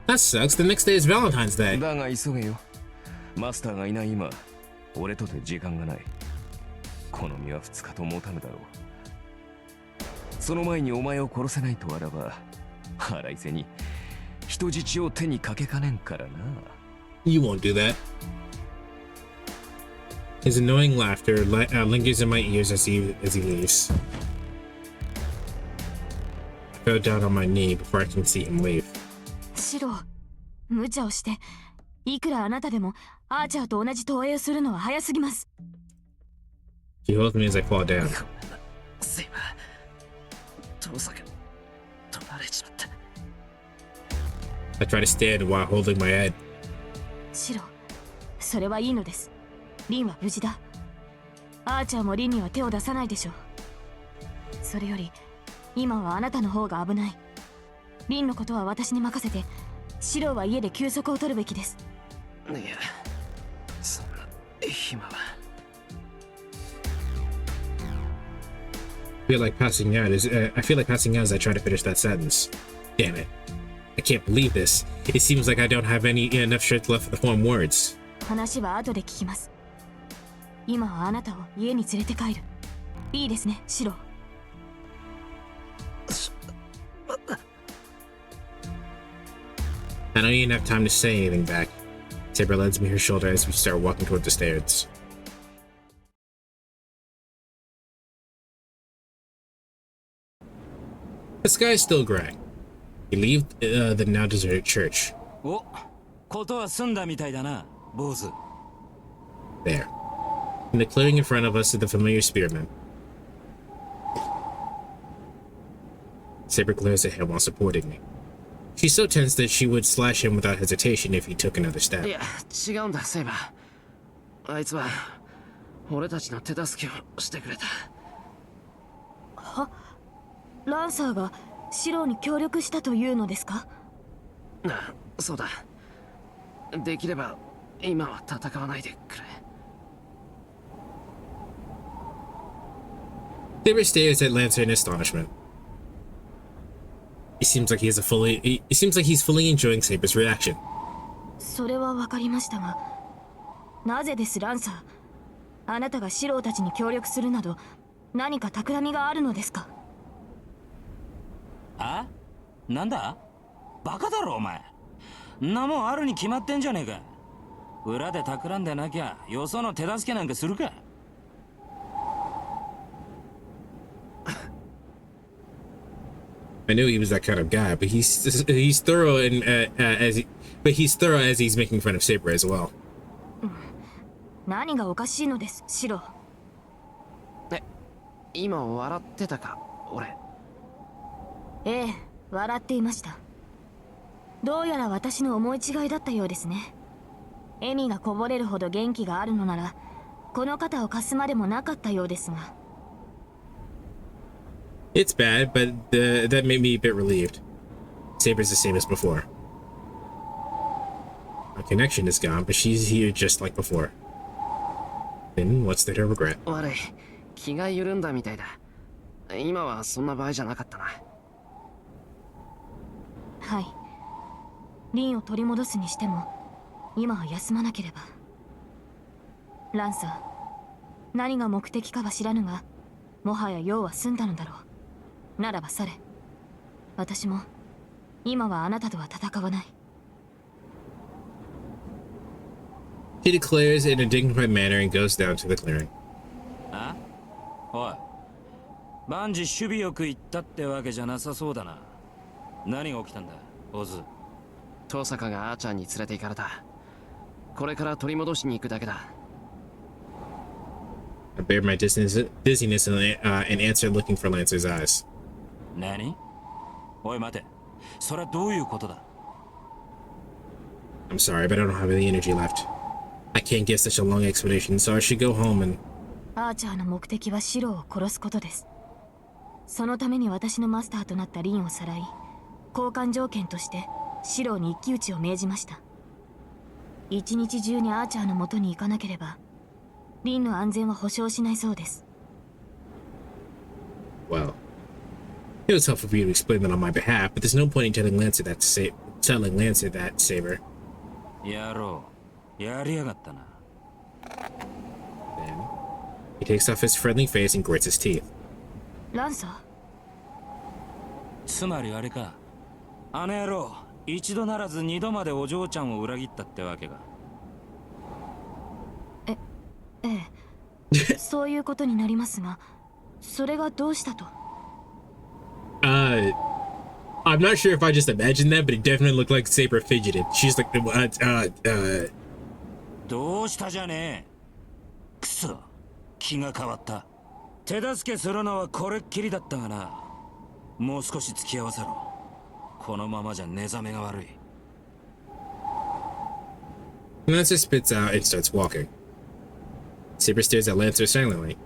That sucks. The next day is Valentine's Day. だが急げよ。マスターがいない今、俺とて時間がない。この身は2日と持たぬだろう。その前にお前を殺せないとあらば、腹いせに人質を手にかけかねんからな。You won't do that. His annoying laughter lingers in my ears as he leaves. I fell down on my knee before I can see him leave. シロ、無茶をして、いくらあなたでもアーチャーと同じ投影をするのは早すぎます。She holds me as I fall down. セイバー、遠坂に取られちまった。I try to stand while holding my head. シロ、それはいいのです。リンは無事だ。アーチャーもリンには手を出さないでしょう。それより、今はあなたの方が危ない。リンのことは私に任せて、シロは家で休息を取るべきです。いや、そんな暇は。I feel like passing out as I try to finish that sentence. Damn it. I can't believe this. It seems like I don't have enough strength left to form words. 話は後で聞きます。今はあなたを家に連れて帰る。いいですね、シロ。I don't even have time to say anything back. Saber lends me her shoulder as we start walking toward the stairs. The sky is still gray. We leave the now deserted church. お、ことは済んだみたいだな、坊主。There. In the clearing in front of us is the familiar spearman. Saber glares at him while supporting me. She's so tense that she would slash him without hesitation if he took another step. いや、違うんだ、セイバー。あいつは俺たちの手助けをしてくれた。は？ランサーがシローに協力したというのですか？あ、そうだ。できれば今は戦わないでくれ。Saber stares at Lancer in astonishment. It seems like he's fully enjoying Saber's reaction. それはわかりましたが、なぜですランサー？あなたがシローたちに協力するなど何か企みがあるのですか？あ？なんだ？バカだろお前。んなもんあるに決まってんじゃねえか。裏で企んでなきゃよその手助けなんかするか。I knew he was that kind of guy, but he's thorough he's thorough as he's making fun of Saber as well. 何がおかしいのです、シロー。今笑ってたか、俺。ええ、笑っていました。どうやら私の思い違いだったようですね。笑みがこぼれるほど元気があるのなら、この肩を貸すまでもなかったようですが。It's bad, but that made me a bit relieved. Saber's the same as before. Our connection is gone, but she's here just like before. Then what's there to regret? 悪い、気が緩んだみたいだ。今はそんな場合じゃなかったな。はい。リンを取り戻すにしても、今は休まなければ。ランサー、何が目的かは知らぬが、もはや用は済んだのだろう。ならばされ。私も今はあなたとは戦わない。He declares in a dignified manner and goes down to the clearing. あ？おい、万事守備よく行ったってわけじゃなさそうだな。何が起きたんだ、オズ。遠坂がアーチャーに連れて行かれた。これから取り戻しに行くだけだ。I bared my dizziness and answered, looking for Lancer's eyes. 何？おい待て。それはどういうことだ？ I'm sorry, but I don't have any energy left. I can't give such a long explanation, so I should go home and... アーチャーの目的はシロを殺すことです。そのために私のマスターとなったリンをさらい、交換条件としてシロに一騎打ちを命じました。一日中にアーチャーの元に行かなければ、リンの安全は保証しないそうです。Well, it was helpful for you to explain that on my behalf, but there's no point in telling Lancer that Saber. やろう。やりやがったな。Then he takes off his friendly face and grits his teeth. ランサー？つまりあれか。あの野郎、一度ならず二度までお嬢ちゃんを裏切ったってわけか。ええ。そういうことになりますが、それがどうしたと？ I'm not sure if I just imagined that, but it definitely looked like Saber fidgeted. She's like, どうしたじゃねえ。くそ、気が変わった。手助けするのはこれっきりだったがな。もう少し付き合わせろ。このままじゃ寝覚めが悪い。Lancer spits out and starts walking. Saber stares at Lancer silently.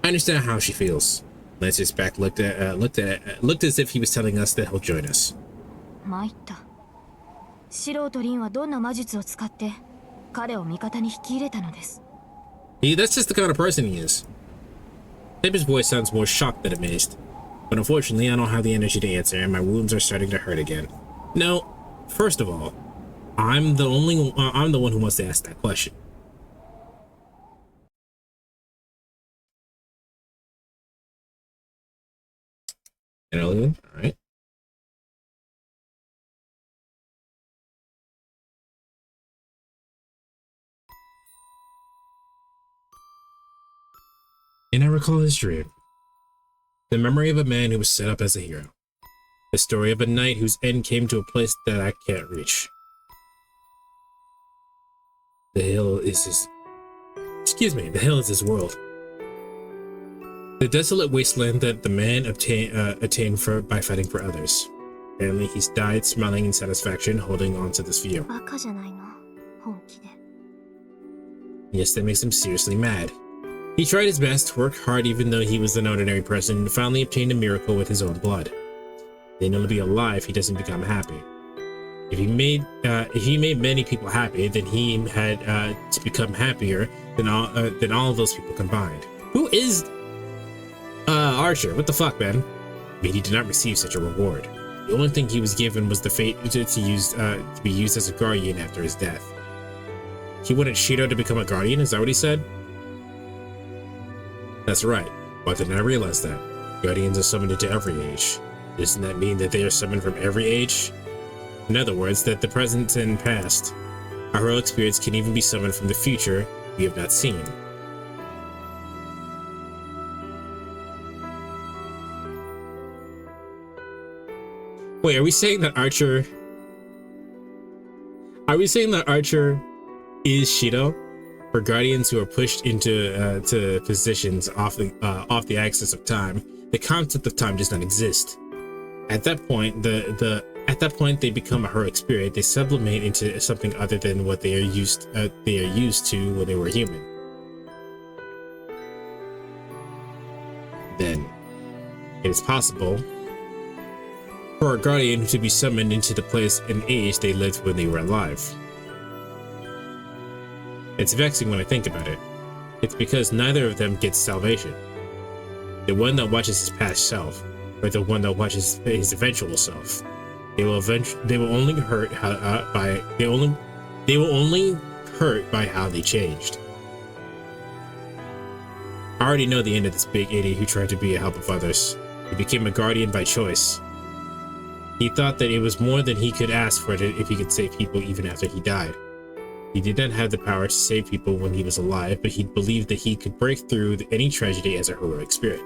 I understand how she feels. Lancer's back looked as if he was telling us that he'll join us. 参った。シロとリンはどんな魔術を使って彼を味方に引き入れたのです。That's just the kind of person he is. Saber's voice sounds more shocked than amazed. But unfortunately, I don't have the energy to answer, and my wounds are starting to hurt again. No, first of all, I'm the one who wants to ask that question. Interlude, all right. And I recall his dream. The memory of a man who was set up as a hero. The story of a knight whose end came to a place that I can't reach. The hill is his... Excuse me, the hill is his world. The desolate wasteland that the man attained by fighting for others. Apparently, he's died smiling in satisfaction, holding on to this view. Yes, that makes him seriously mad. He tried his best, worked hard even though he was an ordinary person, and finally obtained a miracle with his own blood. Then he'll be alive, he doesn't become happy. If he made many people happy, then he had to become happier than all of those people combined. Who is Archer? What the fuck, man? But he did not receive such a reward. The only thing he was given was the fate to be used as a guardian after his death. He wanted Shido to become a guardian, is that what he said? That's right. Why didn't I realize that? Guardians are summoned into every age. Doesn't that mean that they are summoned from every age? In other words, that the present and past, our heroic spirits can even be summoned from the future we have not seen. Wait, are we saying that Archer is Shido? For guardians who are pushed into to positions off the axis of time, the concept of time does not exist. At that point, they become a heroic spirit. They sublimate into something other than what they are used to when they were human. Then, it is possible for a guardian to be summoned into the place and age they lived when they were alive. It's vexing when I think about it. It's because neither of them gets salvation. The one that watches his past self, or the one that watches his eventual self. They will only hurt by how they changed. I already know the end of this big idiot who tried to be a help of others. He became a guardian by choice. He thought that it was more than he could ask for if he could save people even after he died. He did not have the power to save people when he was alive, but he believed that he could break through any tragedy as a heroic spirit.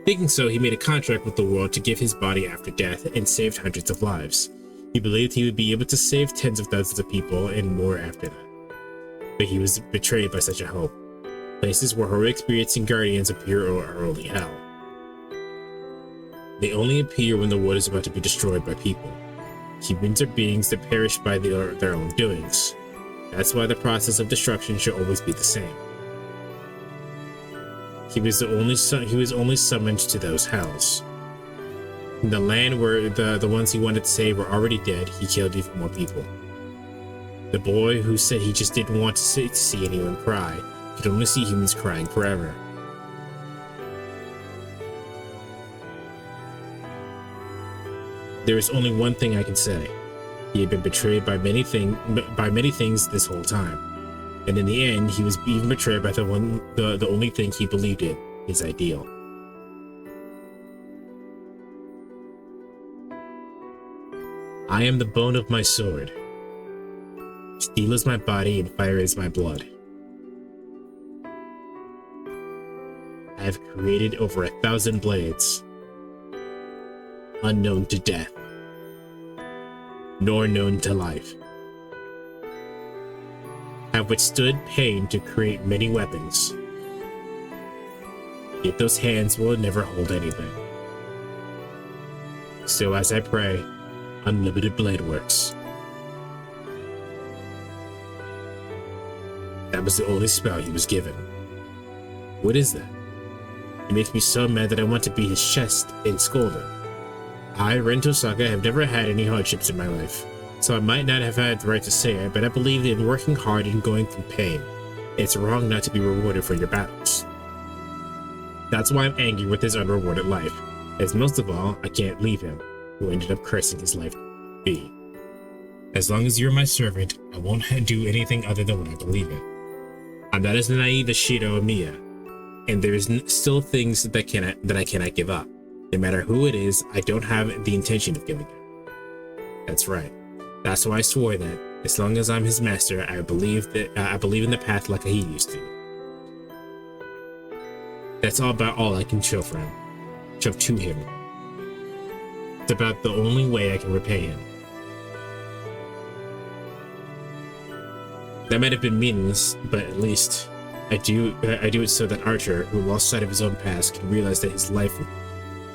Thinking so, he made a contract with the world to give his body after death and saved hundreds of lives. He believed he would be able to save tens of thousands of people and more after that. But he was betrayed by such a hope. Places where heroic spirits and guardians appear are only hell. They only appear when the world is about to be destroyed by people. Humans are beings that perish by their own doings. That's why the process of destruction should always be the same. He was only summoned to those hells. In the land where the ones he wanted to save were already dead, he killed even more people. The boy who said he just didn't want to see anyone cry could only see humans crying forever. There is only one thing I can say. He had been betrayed by many things this whole time. And in the end, he was even betrayed by the only thing he believed in, his ideal. I am the bone of my sword. Steel is my body and fire is my blood. I have created over 1,000 blades, unknown to death, nor known to life. Have withstood pain to create many weapons. Yet those hands will never hold anything. So as I pray, unlimited blade works. That was the only spell he was given. What is that? It makes me so mad that I want to beat his chest and scold him. I, Ren Tosaka, have never had any hardships in my life. So I might not have had the right to say it, but I believe in working hard and going through pain. It's wrong not to be rewarded for your battles. That's why I'm angry with his unrewarded life, as most of all, I can't leave him, who ended up cursing his life be. As long as you're my servant, I won't do anything other than what I believe in. I'm not as naive as Shido and Mia, and there's still things that I cannot give up. No matter who it is, I don't have the intention of giving up. That's right. That's why I swore that, as long as I'm his master, I believe in the path like he used to. That's about all I can show to him. It's about the only way I can repay him. That might have been meaningless, but at least I do it so that Archer, who lost sight of his own past, can realize that his life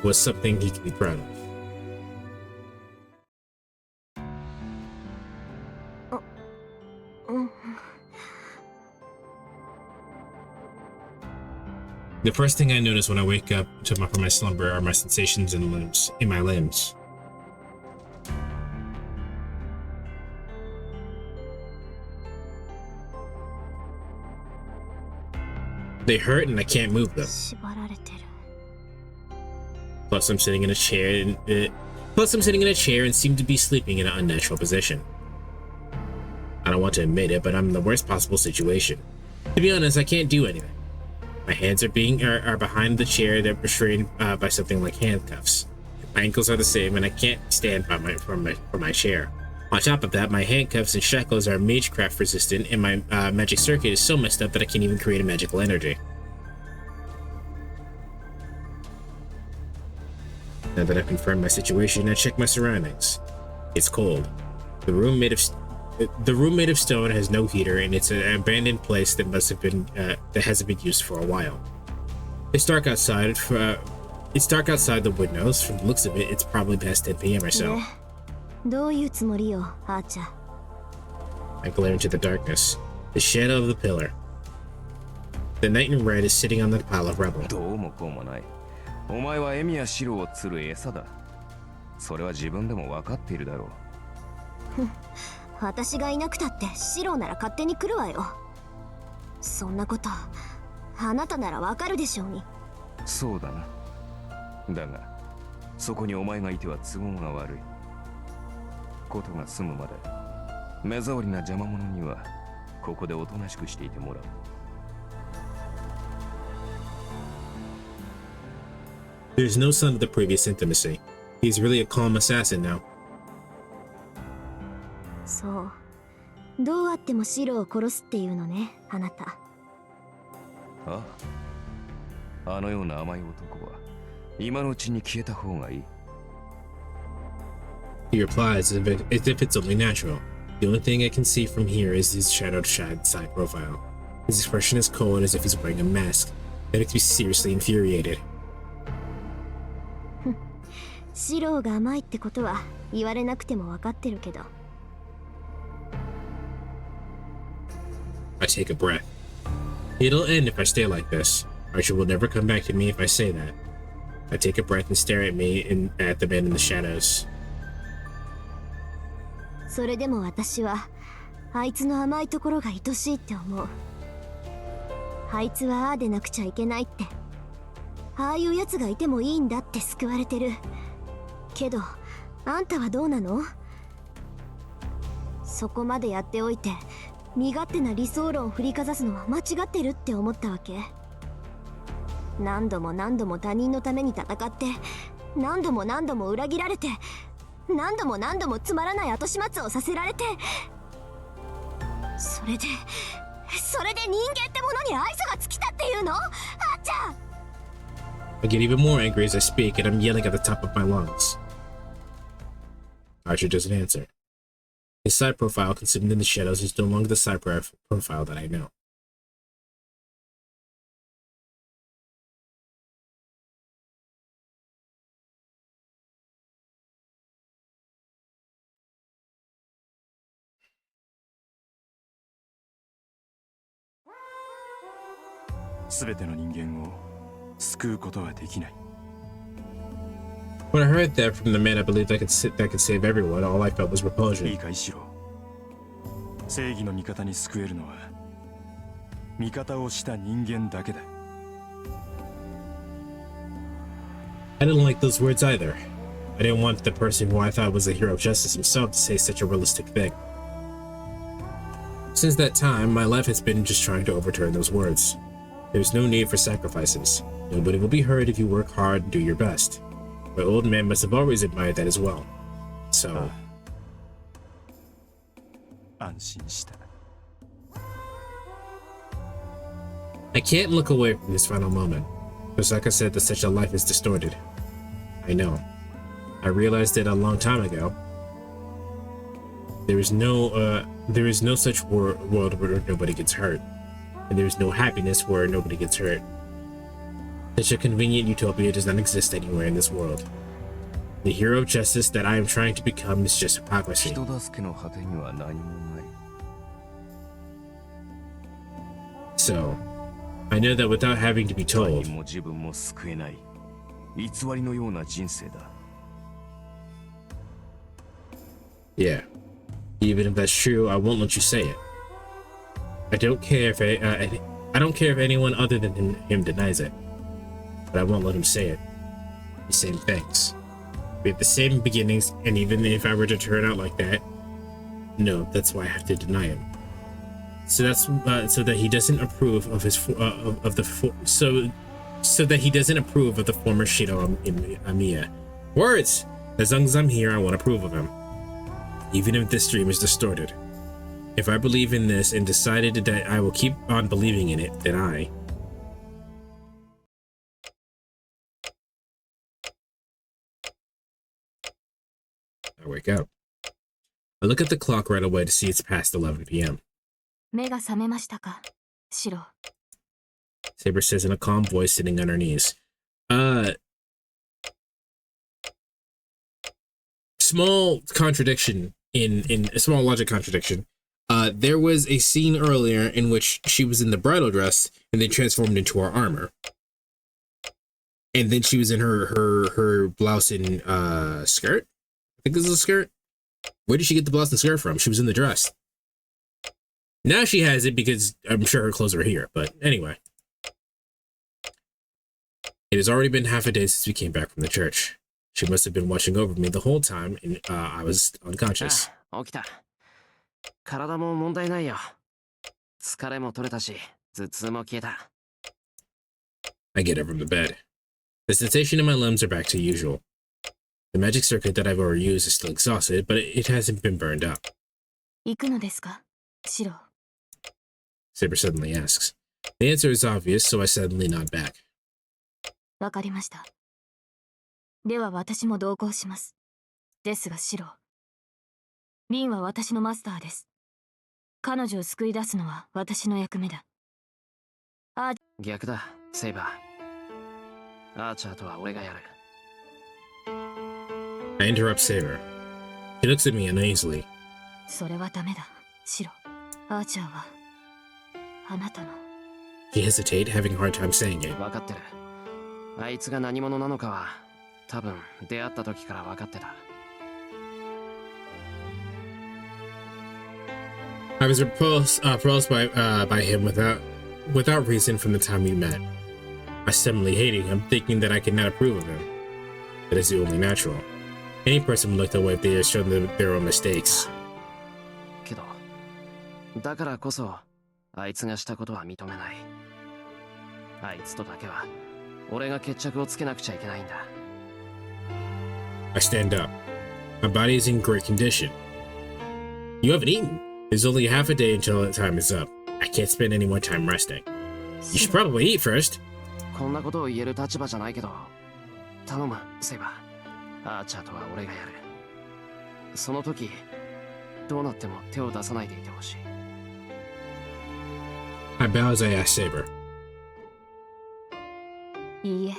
was something he can be proud of. The first thing I notice when I wake up from my slumber are my sensations in my limbs. They hurt and I can't move them. Plus I'm sitting in a chair and seem to be sleeping in an unnatural position. I don't want to admit it, but I'm in the worst possible situation. To be honest, I can't do anything. My hands are behind the chair. They're restrained by something like handcuffs. My ankles are the same, and I can't stand from my chair. On top of that, my handcuffs and shackles are magecraft resistant, and my magic circuit is so messed up that I can't even create a magical energy. Now that I've confirmed my situation, I check my surroundings. It's cold. The room made of stone has no heater, and it's an abandoned place that that hasn't been used for a while. It's dark outside. It's dark outside the windows. From the looks of it, it's probably past 10 p.m. or so. I glare into the darkness. The shadow of the pillar. The knight in red is sitting on the pile of rubble. お前はエミやシロを釣る餌だ。それは自分でも分かっているだろう。私がいなくたってシロなら勝手に来るわよ。そんなことあなたならわかるでしょうに。そうだな。だがそこにお前がいては都合が悪い。ことが済むまで目障りな邪魔者にはここでおとなしくしていてもらう。There's no sign of the previous intimacy. He's really a calm assassin now. そう。どうあってもシロを殺すっていうのね、あなた。ああ。あのような甘い男は今のうちに消えた方がいい。He replies as if it's only natural. The only thing I can see from here is his shadowed side profile. His expression is cold as if he's wearing a mask. That makes me seriously infuriated. シロが甘いってことは言われなくても分かってるけど。I take a breath. It'll end if I stay like this. Archer will never come back to me if I say that. I take a breath and stare at at the man in the shadows. それでも私はあいつの甘いところが愛しいって思う。あいつはああでなくちゃいけないって、ああいうやつがいてもいいんだって救われてる。けどあんたはどうなの？そこまでやっておいて身勝手な理想論を振りかざすのは間違ってるって思ったわけ？何度も何度も他人のために戦って、何度も何度も裏切られて、何度も何度もつまらない後始末をさせられて、それで人間ってものに愛想が尽きたっていうの？あっちゃん！ I get even more angry as I speak, and I'm yelling at the top of my lungs. Archer doesn't answer. His side profile, concealed in the shadows, is no longer the side profile that I know. When I heard that from the man I believed that could save everyone, all I felt was repulsion. いいかいしろ。正義の味方に救えるのは味方をした人間だけだ。I didn't like those words either. I didn't want the person who I thought was the hero of justice himself to say such a realistic thing. Since that time, my life has been just trying to overturn those words. There's no need for sacrifices. Nobody will be hurt if you work hard and do your best. My old man must have always admired that as well. So... I can't look away from this final moment. Because like I said, that such a life is distorted. I know. I realized it a long time ago. There is no such world where nobody gets hurt, and there is no happiness where nobody gets hurt. Such a convenient utopia does not exist anywhere in this world. The hero of justice that I am trying to become is just hypocrisy. So, I know that without having to be told, yeah, even if that's true, I won't let you say it. I don't care if anyone other than him denies it, but I won't let him say it. The same things. We have the same beginnings, and even if I were to turn out like that, no, that's why I have to deny him. So that's so that he doesn't approve of his so that he doesn't approve of the former Shiro Amiya. Words. As long as I'm here, I won't approve of him, even if this dream is distorted. If I believe in this and decided that I will keep on believing in it, then I wake up. I look at the clock right away to see it's past 11 p.m. 目が覚めましたか、シロ。 Saber says in a calm voice, sitting on her knees. Small contradiction in a small logic contradiction. There was a scene earlier in which she was in the bridal dress and then transformed into her armor. And then she was in her blouse and skirt. I think this is a skirt. Where did she get the blouse and skirt from? She was in the dress. Now she has it because I'm sure her clothes are here, but anyway. It has already been half a day since we came back from the church. She must have been watching over me the whole time, and I was unconscious. 起きた。体も問題ないよ。疲れも取れたし、頭痛も消えた。I get up from the bed. The sensation in my limbs are back to usual. The magic circuit that I've already used is still exhausted, but it hasn't been burned up. 行くのですか、シロ。 Saber suddenly asks. The answer is obvious, so I suddenly nod back. わかりました。では私も同行します。ですがシロ、リンは私のマスターです。彼女を救い出すのは私の役目だ。逆だ、セイバー。アーチャーとは俺がやる。I interrupt Saber. He looks at me uneasily. それはダメだ、シロ。アーチャーはあなたの。He hesitates, having a hard time saying it. 分かってる。あいつが何者なのかは多分出会った時から分かってた。I was repulsed by him without reason from the time we met. I suddenly hated him, thinking that I could not approve of him. That is the only natural. Any person would look that way if they had shown them their own mistakes. けど、だからこそあいつがしたことは認めない。あいつとだけは俺が決着をつけなくちゃいけないんだ。I stand up. My body is in great condition. You haven't eaten. There's only half a day until the time is up. I can't spend any more time resting. You should probably eat first. こんなことを言える立場じゃないけど、頼む、セイバー。アーチャーとは俺がやる。その時、どうなっても手を出さないでいてほしい。I bow as I ask Saber. いいえ、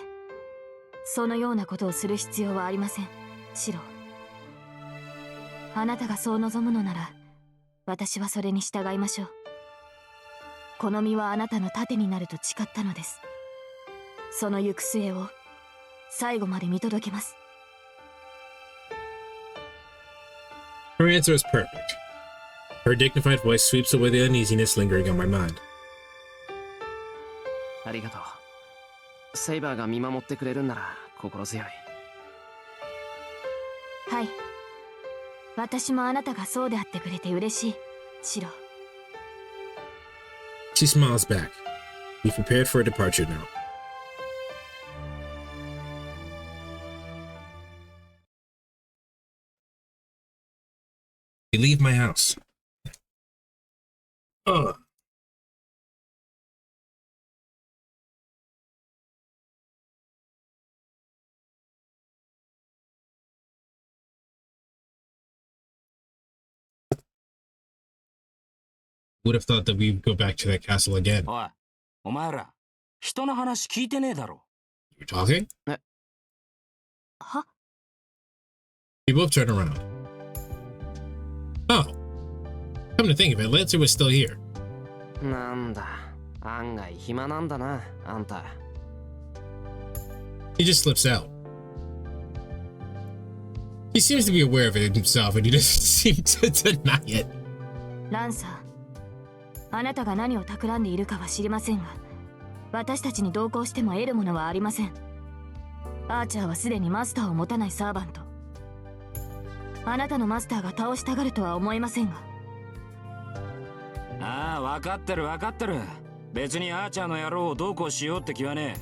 そのようなことをする必要はありません、シロ。あなたがそう望むのなら、私はそれに従いましょう。この身はあなたの盾になると誓ったのです。その行く末を最後まで見届けます。Her answer is perfect. Her dignified voice sweeps away the uneasiness lingering on my mind. ありがとう。セイバーが見守ってくれるんなら心強い。はい。私もあなたがそうであってくれて嬉しい、シロ。She smiles back. We've prepared for a departure now. We leave my house. would have thought that we'd go back to that castle again. おい、お前ら、人の話聞いてねえだろ。You're talking? は You both turn around. Oh. Come to think of it, Lancer was still here. なんだ、案外暇なんだな、あんた。He just slips out. He seems to be aware of it himself, and he doesn't seem to deny it. ランサー、あなたが何を企んでいるかは知りませんが、私たちに同行しても得るものはありません。アーチャーはすでにマスターを持たないサーバント。あなたのマスターが倒したがるとは思えませんが。ああ、分かってる分かってる。別にアーチャーの野郎をどうこうしようって気はねえ。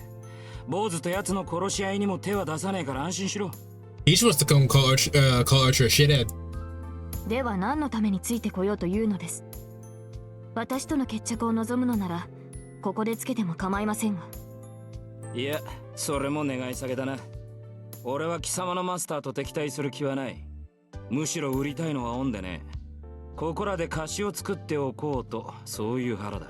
坊主と奴の殺し合いにも手は出さねえから安心しろ。He just wants to come call Archer a shithead. では何のためについてこようというのです。私との決着を望むのなら、ここでつけても構いませんが。いや、それも願い下げだな。俺は貴様のマスターと敵対する気はない。むしろ売りたいのはオンでね。ここらで貸しを作っておこうと、そういう腹だ。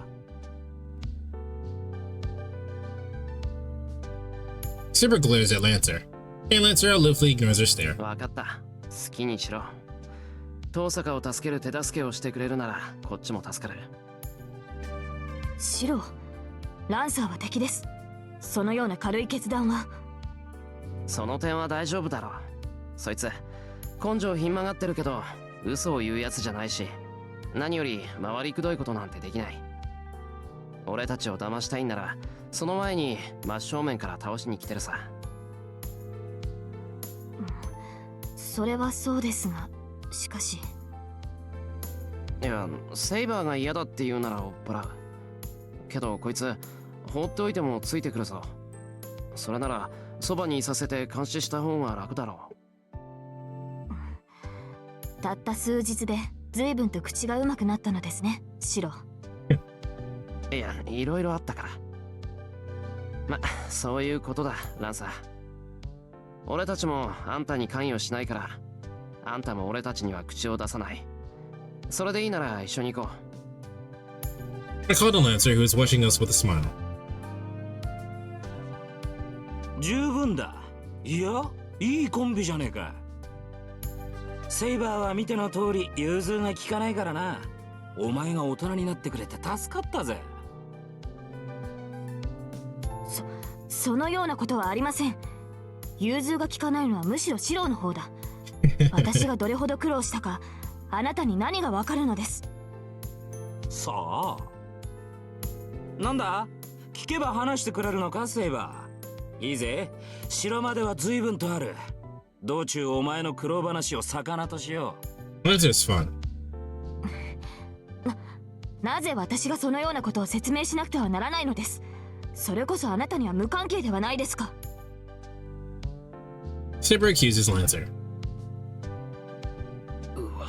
Saber glares at Lancer. And Lancer aloofly ignores her stare. わかった。好きにしろ。遠坂を助ける手助けをしてくれるなら、こっちも助かる。シロ、ランサーは敵です。そのような軽い決断は。その点は大丈夫だろう。そいつ、根性ひん曲がってるけど、嘘を言うやつじゃないし、何より回りくどいことなんてできない。俺たちを騙したいんなら、その前に真正面から倒しに来てるさ。それはそうですが、しかし。いや、セイバーが嫌だって言うなら追っ払う。けどこいつ、放っておいてもついてくるぞ。それなら、そばにいさせて監視した方が楽だろう。たった数日で随分と口がうまくなったのですね、シロ。いや、いろいろあったから。ま、そういうことだ、ランサー。俺たちもあんたに関与しないから、あんたも俺たちには口を出さない。それでいいなら一緒に行こI called a Lancer who was watching us with a smile. 十分だ。いや、いいコンビじゃねえか。セイバーは見ての通り融通が利かないからな。お前が大人になってくれて助かったぜ。そのようなことはありません。融通が利かないのはむしろシロの方だ。私がどれほど苦労したか、あなたに何がわかるのです。さあ。なんだ、聞けば話してくれるのか、セイバー。いいぜ、城までは随分とある。道中お前の苦労話を魚としよう。Lancer's fun. なぜ私がそのようなことを説明しなくてはならないのです。それこそあなたには無関係ではないですか。Saber accuses Lancer. うわ。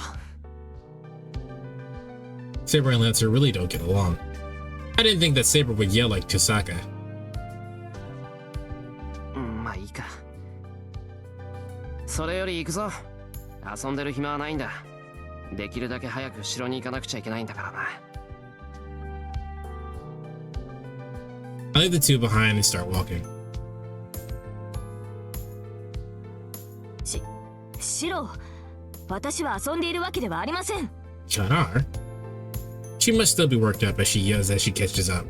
Saber and Lancer really don't get along. I didn't think that Saber would yell like Tosaka. まあいいか。それより行くぞ。遊んでる暇はないんだ。できるだけ早く城に行かなくちゃいけないんだからな。I leave the two behind and start walking. シロ、私は遊んでいるわけではありません。Shanar? She must still be worked up as she yells as she catches up.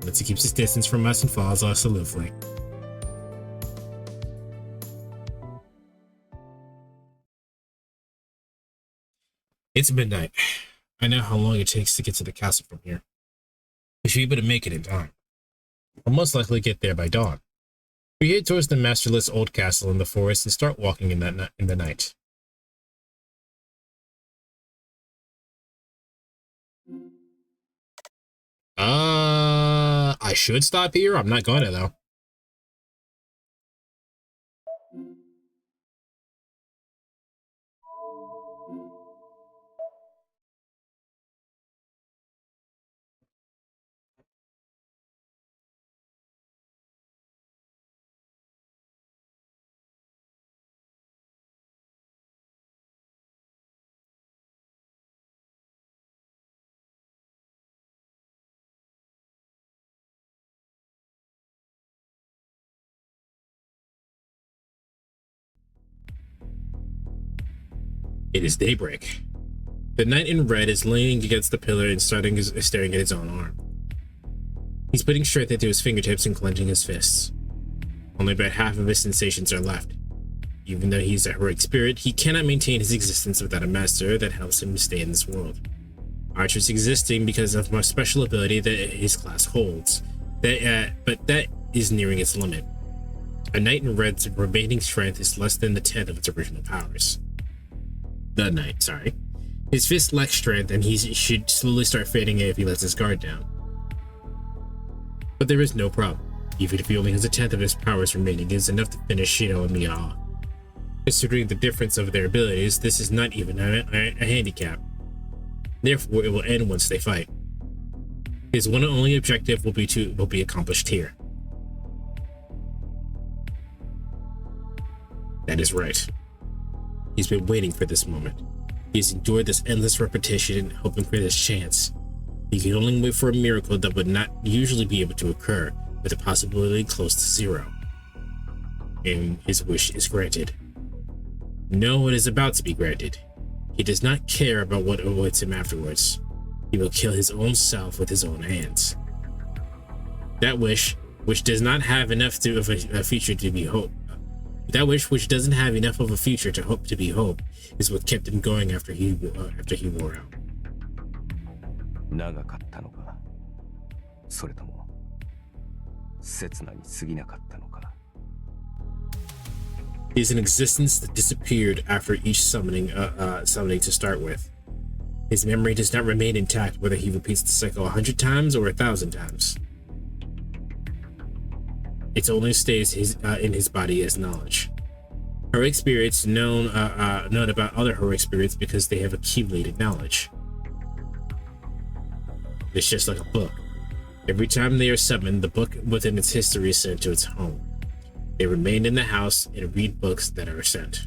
But he keeps his distance from us and follows us aloofly. It's midnight. I know how long it takes to get to the castle from here. We should be able to make it in time. We'll most likely get there by dawn. We head towards the masterless old castle in the forest and start walking in the night. I should stop here. I'm not gonna though. It is daybreak. The knight in red is leaning against the pillar and staring at his own arm. He's putting strength into his fingertips and clenching his fists. Only about half of his sensations are left. Even though he's a heroic spirit, he cannot maintain his existence without a master that helps him to stay in this world. Archer's existing because of a special ability that his class holds, but that is nearing its limit. A knight in red's remaining strength is less than the 10th of its original powers. The knight, sorry. His fist lacks strength and he should slowly start fading if he lets his guard down. But there is no problem. Even if he only has a 10th of his powers remaining, it is enough to finish Shino and Mia off. Considering the difference of their abilities, this is not even a handicap. Therefore, it will end once they fight. His one and only objective will be accomplished here. That is right. He's been waiting for this moment. He's endured this endless repetition, hoping for this chance. He can only wait for a miracle that would not usually be able to occur, with a possibility close to zero. And his wish is granted. No, it is about to be granted. He does not care about what awaits him afterwards. He will kill his own self with his own hands. That wish, which does not have enough of a future to be hope. That wish, which doesn't have enough of a future to hope to be hope, is what kept him going after he wore out. 長かったのか、それとも刹那に過ぎなかったのか。He is an existence that disappeared after each summoning to start with. His memory does not remain intact whether he repeats the cycle 100 times or 1,000 times. It only stays in his body as knowledge. Heroic spirits known about other heroic spirits because they have accumulated knowledge. It's just like a book. Every time they are summoned, the book within its history is sent to its home. They remain in the house and read books that are sent.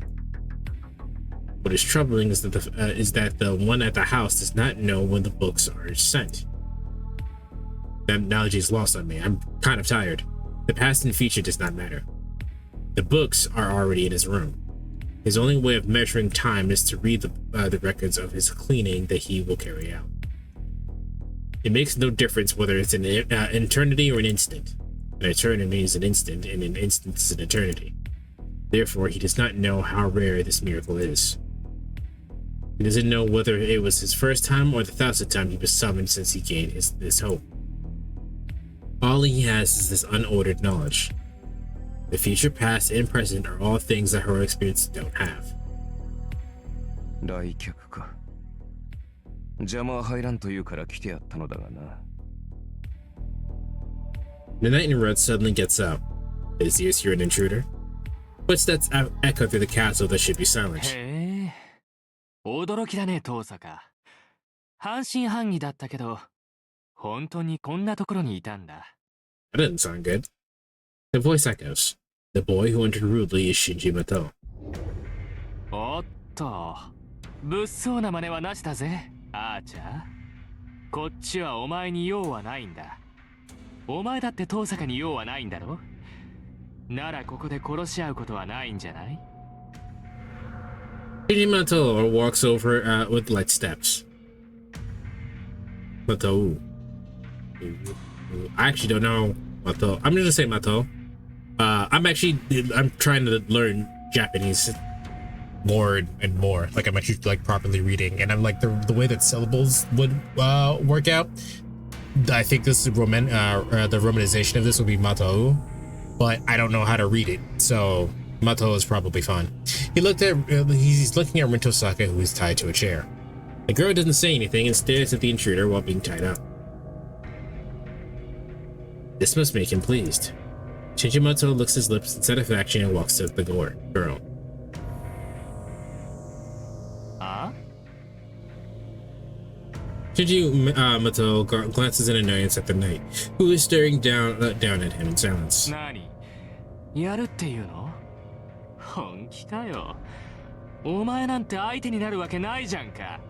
What is troubling is that the one at the house does not know when the books are sent. That analogy is lost on me. I'm kind of tired. The past and future does not matter. The books are already in his room. His only way of measuring time is to read the records of his cleaning that he will carry out. It makes no difference whether it's an eternity or an instant. An eternity is an instant, and an instant is an eternity. Therefore, he does not know how rare this miracle is. He doesn't know whether it was his first time or the 1,000th time he was summoned since he gained this hope. All he has is this unordered knowledge. The future, past, and present are all things that heroic spirits don't have. 来客か。邪魔は入らんと言うから来てやったのだがな。The knight in red suddenly gets up. His ears hear an intruder. Footsteps echo through the castle that should be silent. へえ、驚きだね、遠坂。半信半疑だったけど、本当にこんなところにいたんだ。That doesn't sound good. The voice echoes. The boy who entered rudely is Shinji Mato. おっと、物騒な真似はなしだぜ、アーチャー。こっちはお前に用はないんだ。お前だって遠坂に用はないんだろ。ならここで殺し合うことはないんじゃない？ Shinji Mato walks over with light steps. Mato. I actually don't know Mato. I'm gonna say Mato. I'm trying to learn Japanese more and more. Like I'm actually like properly reading, and I'm like the way that syllables would work out. I think this is the romanization of this would be Mato, but I don't know how to read it, so Mato is probably fine. He's looking at Rintosaka, who is tied to a chair. The girl doesn't say anything and stares at the intruder while being tied up. This must make him pleased. Shinji Mato licks his lips in satisfaction and walks to the girl. Shinji Mato glances in annoyance at the knight, who is staring down at him in silence. 何？やるっていうの？本気かよ。お前なんて相手になるわけないじゃんか。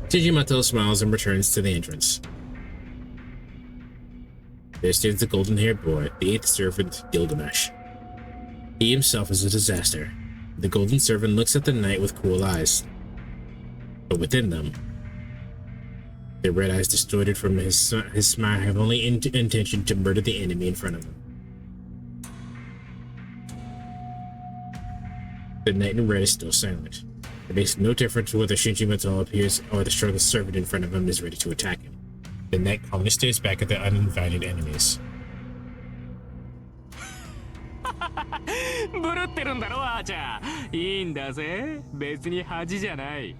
Shinji Mato smiles and returns to the entrance. There stands the golden-haired boy, the 8th servant, Gilgamesh. He himself is a disaster. The golden servant looks at the knight with cool eyes. But within them, the red eyes distorted from his smile have only intention to murder the enemy in front of him. The knight in red is still silent. It makes no difference whether Shinji Mato appears or the strongest servant in front of him is ready to attack him. The knight calmly stares back at the uninvited enemies. ブルってるんだろアーチャー。いいんだぜ、別に恥じゃない。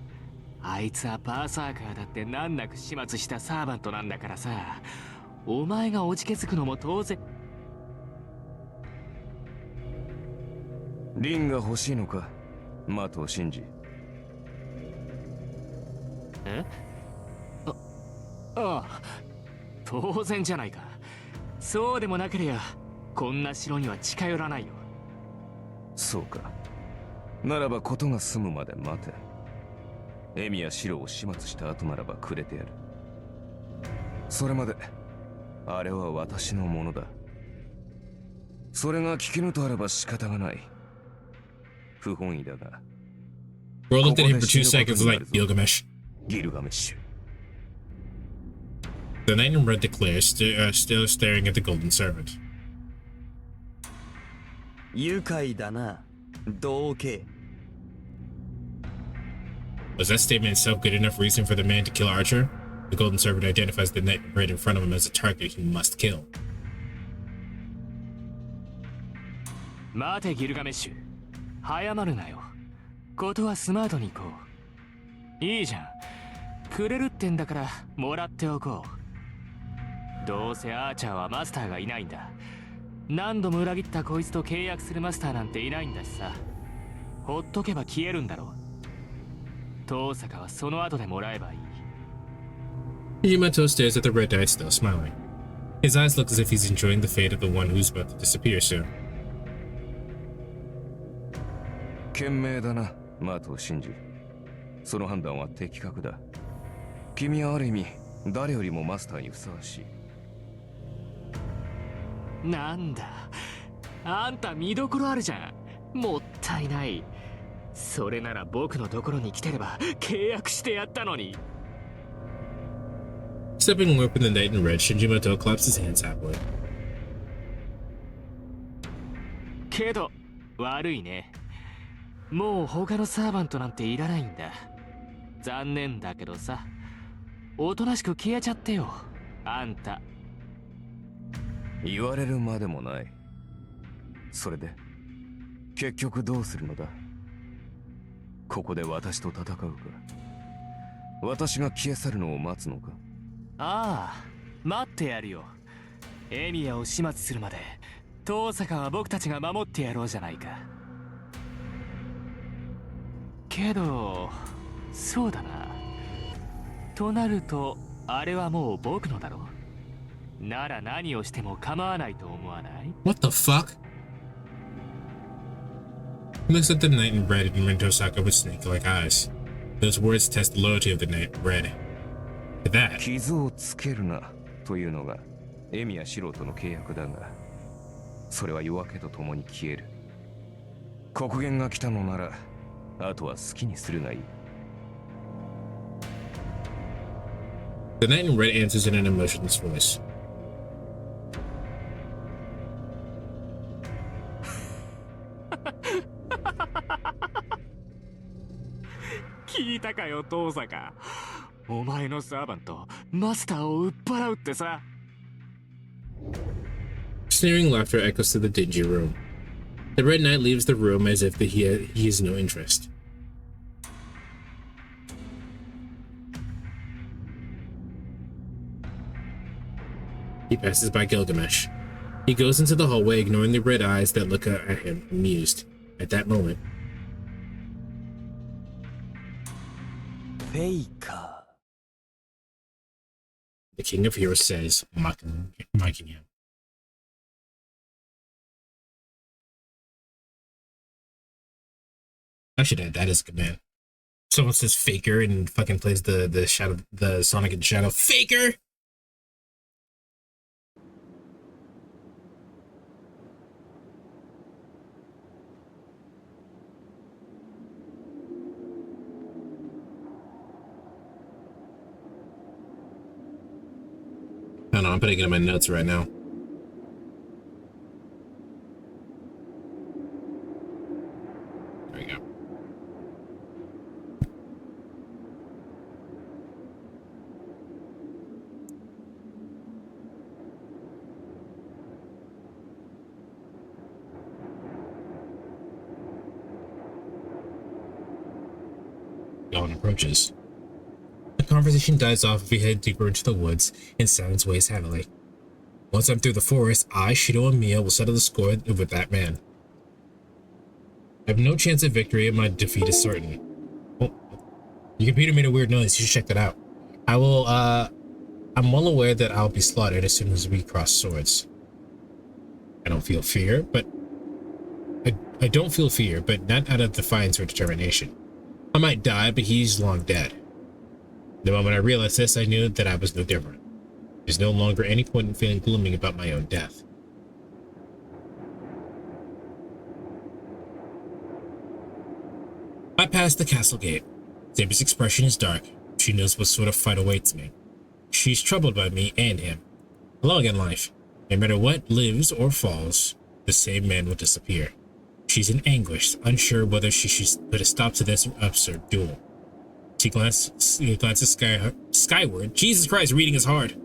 あいつはバーサーカーだって難なく始末したサーバントなんだからさ。お前がおじけづくのも当然。リンが欲しいのか、マトシンジ。え？ああ、当然じゃないか。そうでもなけりゃこんな城には近寄らないよ。そうか。ならば事が済むまで待て。エミやシロを始末した後ならばくれてやる。それまであれは私のものだ。それが聞けぬとあれば仕方がない。不本意だが。Bro looked at him for 2 seconds like Gilgamesh. ギルガメッシュ。The knight in red declares, still staring at the golden servant. 愉快だな、同系。Was that statement itself good enough reason for the man to kill Archer? The golden servant identifies the knight in red in front of him as a target he must kill. 待てギルガメッシュ、早まるなよ。ことはスマートに行こう。いいじゃん、くれるってんだからもらっておこう。どうせアーチャーはマスターがいないんだ。何度も裏切ったこいつと契約するマスターなんていないんだしさ。ほっとけば消えるんだろう。遠坂はその後でもらえばいい。Yumato stares at the red knight, still smiling. His eyes look as if he's enjoying the fate of the one who's about to disappear soon. 賢明だな、マトシンジ。その判断は的確だ。君はある意味誰よりもマスターにふさわしい。なんだ、あんた見どころあるじゃん。もったいない。それなら僕のところに来てれば契約してやったのに。Stepping away from the knight in red, Shinjimato claps his hands happily. けど悪いね。もう他のサーバントなんていらないんだ。残念だけどさ、おとなしく消えちゃってよ、あんた。言われるまでもない。それで結局どうするのだ。ここで私と戦うか、私が消え去るのを待つのか。ああ、待ってやるよ。エミヤを始末するまで遠坂は僕たちが守ってやろうじゃないか。けどそうだな。となるとあれはもう僕のだろう。なら何をしても構わないと思わない？ What the fuck? He looks at the knight in red and Rintosaka with snake-like eyes. Those words test the loyalty of the knight in red. To that, 傷をつけるなというのがエミやシロとの契約だが、それは夜明けとともに消える。刻限が来たのならあとは好きにするがいい。the knight in red answers in an emotionless voice. 聞いたかよ遠坂。お前のサーバントマスターを売っ払うってさ。Sneering laughter echoes to the dingy room. The red knight leaves the room as if he has no interest. He passes by Gilgamesh. He goes into the hallway, ignoring the red eyes that look at him, amused. At that moment, フェイか。the King of Heroes says, mocking him. I should add that as a command. Someone says Faker and fucking plays the Sonic and Shadow Faker. on, I'm putting it in my notes right now. There we go. Dawn approaches. The conversation dies off as we head deeper into the woods, and silence weighs heavily. Once I'm through the forest, I, Shido, and Mia will settle the score with that man. I have no chance of victory, and my defeat is certain. Oh, your computer made a weird noise. You should check that out. I'm well aware that I'll be slaughtered as soon as we cross swords. I don't feel fear, but I don't feel fear, but not out of defiance or determination. I might die, but he's long dead. The moment I realized this, I knew that I was no different. There's no longer any point in feeling gloomy about my own death. I pass the castle gate. Saber's expression is dark. She knows what sort of fight awaits me. She's troubled by me and him. Along in life, no matter what lives or falls, the same man will disappear. She's in anguish, unsure whether she should put a stop to this absurd duel. She glances skyward. Jesus Christ, reading is hard.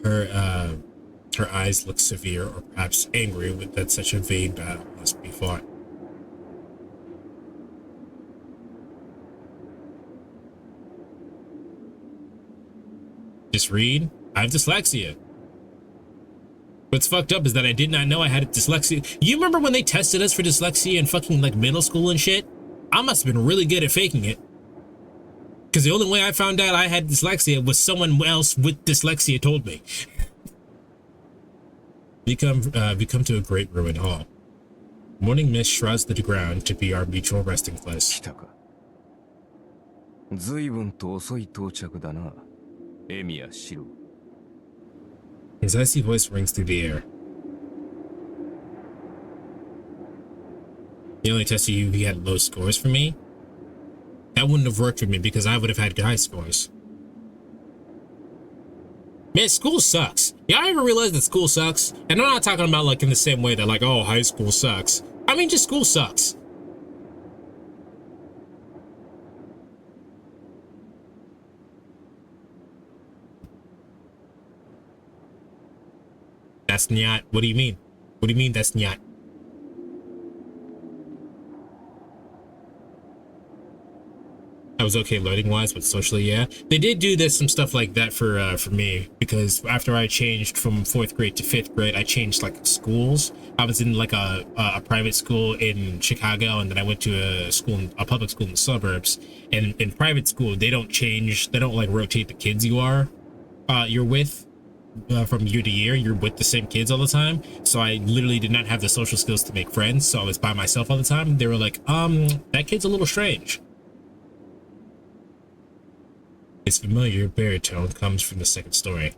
Her eyes look severe, or perhaps angry that such a vain battle must be fought. Just read. I have dyslexia. What's fucked up is that I did not know I had dyslexia. You remember when they tested us for dyslexia in fucking like middle school and shit? I must have been really good at faking it. Because the only way I found out I had dyslexia was someone else with dyslexia told me. We come to a great ruined hall. Morning mist shrouds the ground to be our mutual resting place. His icy voice rings through the air. He only tested you if he had low scores for me? That wouldn't have worked for me because I would have had high scores. Man, school sucks. Y'all ever realize that school sucks? And I'm not talking about like in the same way that like, oh, high school sucks. I mean, just school sucks. That's not. What do you mean? What do you mean that's not? I was okay learning wise, but socially, yeah. They did do this some stuff like that for me, because after I changed from 4th grade to 5th grade, I changed like schools. I was in like a private school in Chicago, and then I went to a public school in the suburbs. And in private school, they don't like rotate the kids you're with. From year to year, you're with the same kids all the time. So I literally did not have the social skills to make friends, so I was by myself all the time. They were like, that kid's a little strange. His familiar baritone comes from the second story.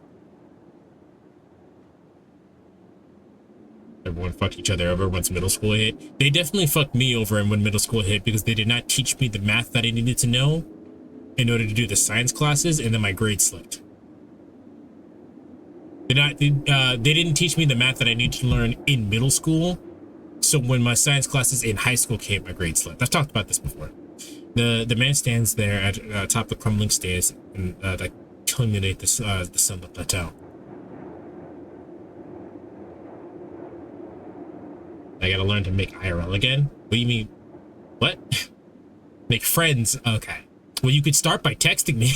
Everyone fucked each other over once middle school hit. They definitely fucked me over when middle school hit because they did not teach me the math that I needed to know in order to do the science classes, and then my grade slipped. They didn't teach me the math that I needed to learn in middle school. So when my science classes in high school came, my grade slipped. I've talked about this before. The man stands there at top of the crumbling stairs and that culminate the sunlit plateau. I gotta learn to make IRL again? What do you mean? What? Make friends? Okay. Well, you could start by texting me.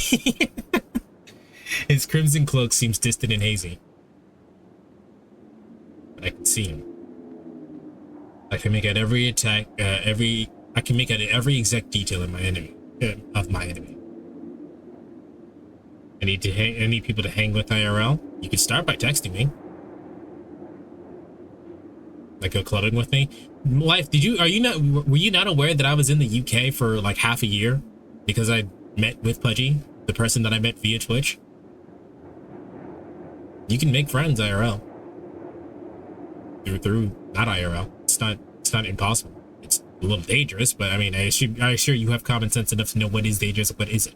His crimson cloak seems distant and hazy. But I can see him. I can make out every attack, I can make out every exact detail of my enemy. I need people to hang with IRL. You could start by texting me. Like go clubbing with me. Life, were you not aware that I was in the UK for like half a year because I met with Pudgy, the person that I met via Twitch? You can make friends IRL. Through not IRL. It's not impossible. It's a little dangerous, but I mean, I assure you have common sense enough to know what is dangerous and what isn't.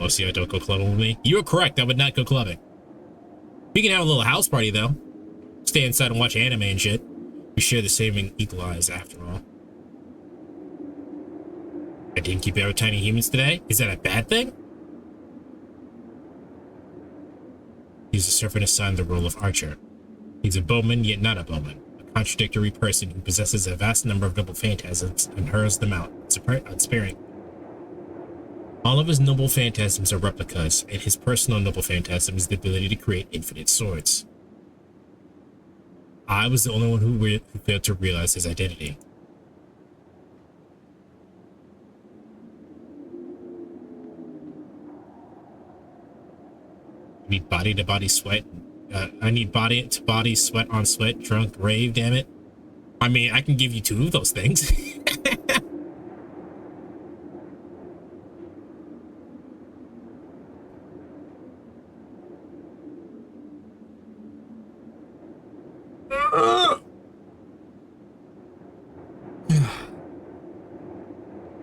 Most of y'all don't go clubbing with me. You were correct. I would not go clubbing. We can have a little house party, though. Stay inside and watch anime and shit. We share the same equal eyes, after all. I didn't keep out with tiny humans today. Is that a bad thing? He's a servant assigned the role of archer. He's a bowman, yet not a bowman. A contradictory person who possesses a vast number of noble phantasms and hurls them out, unsparing. All of his noble phantasms are replicas, and his personal noble phantasm is the ability to create infinite swords. I was the only one who failed to realize his identity. I need body-to-body sweat. I need body-to-body sweat on sweat, drunk rave, damn it. I mean, I can give you two of those things.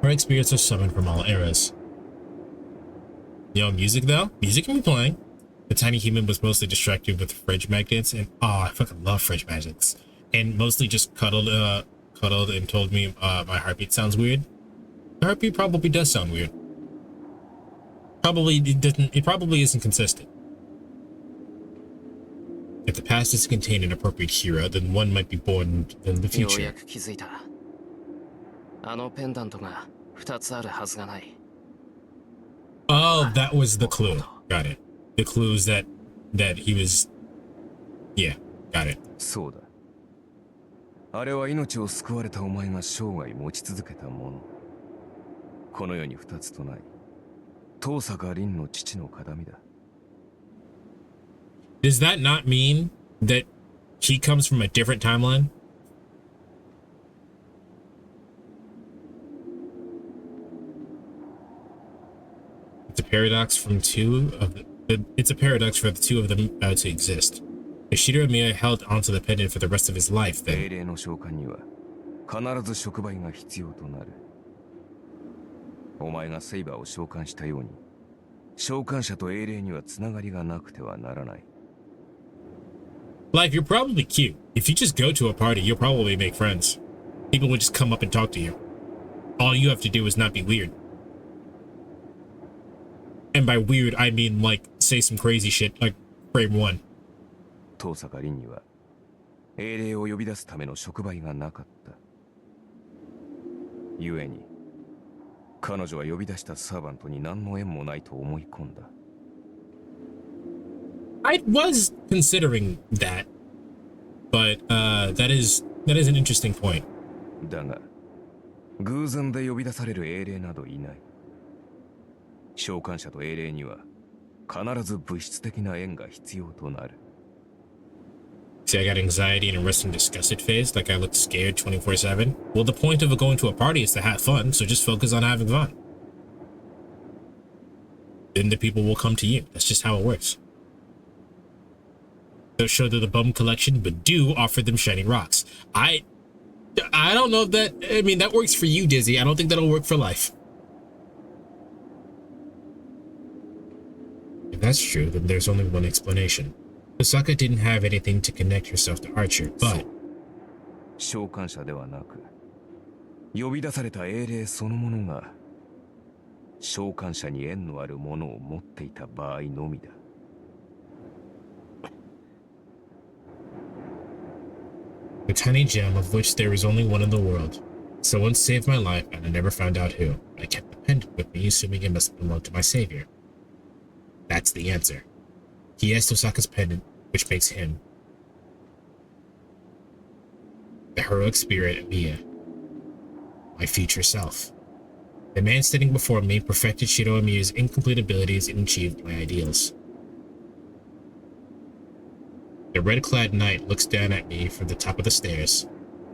Bright spirits are summoned from all eras. Yo, music though? Music can be playing. The tiny human was mostly distracted with fridge magnets, and I fucking love fridge magnets. And mostly just cuddled and told me my heartbeat sounds weird. The heartbeat probably does sound weird. It probably isn't consistent. If the past doesn't contain an appropriate hero, then one might be born in the future. Oh, that was the clue. Got it. The clue is that he was... Yeah, got it. そうだ。あれは命を救われたお前が生涯持ち続けたもの。この世に二つとない。遠坂凛の父の形見だ。Does that not mean that he comes from a different timeline? It's a paradox from it's a paradox for the two of them to exist. If Shigeru Miya held onto the pendant for the rest of his life, then 英霊の召喚には必ず触媒が必要となる。お前がセイバーを召喚したように、召喚者と英霊にはつながりがなくてはならない。Life, you're probably cute. If you just go to a party, you'll probably make friends. People will just come up and talk to you. All you have to do is not be weird. And by weird, I mean like say some crazy shit like frame 1. 遠坂凛には英霊を呼び出すための触媒がなかった。故に彼女は呼び出したサーバントに何の縁もないと思い込んだ。I was considering that, but that is an interesting point. だが偶然で呼び出される英霊などいない。召喚者と英霊には必ず物質的な縁が必要となる。See, I got anxiety and a resting disgusted phase, like I looked scared 24/7. Well, the point of going to a party is to have fun, so just focus on having fun. Then the people will come to you. That's just how it works. They'll show to the bum collection, but do offer them shiny rocks. I don't know if that... I mean, that works for you, Dizzy. I don't think that'll work for life. If that's true, then there's only one explanation. Osaka didn't have anything to connect herself to Archer, but... 召喚者ではなく、呼び出された英霊そのものが、召喚者に縁のあるものを持っていた場合のみだ。A tiny gem of which there is only one in the world. Someone saved my life and I never found out who. I kept the pendant with me, assuming it must belong to my savior. That's the answer. He has Osaka's pendant, which makes him the heroic spirit of Miya, my future self. The man standing before me perfected Shiro Miya's incomplete abilities and achieved my ideals. The red-clad knight looks down at me from the top of the stairs.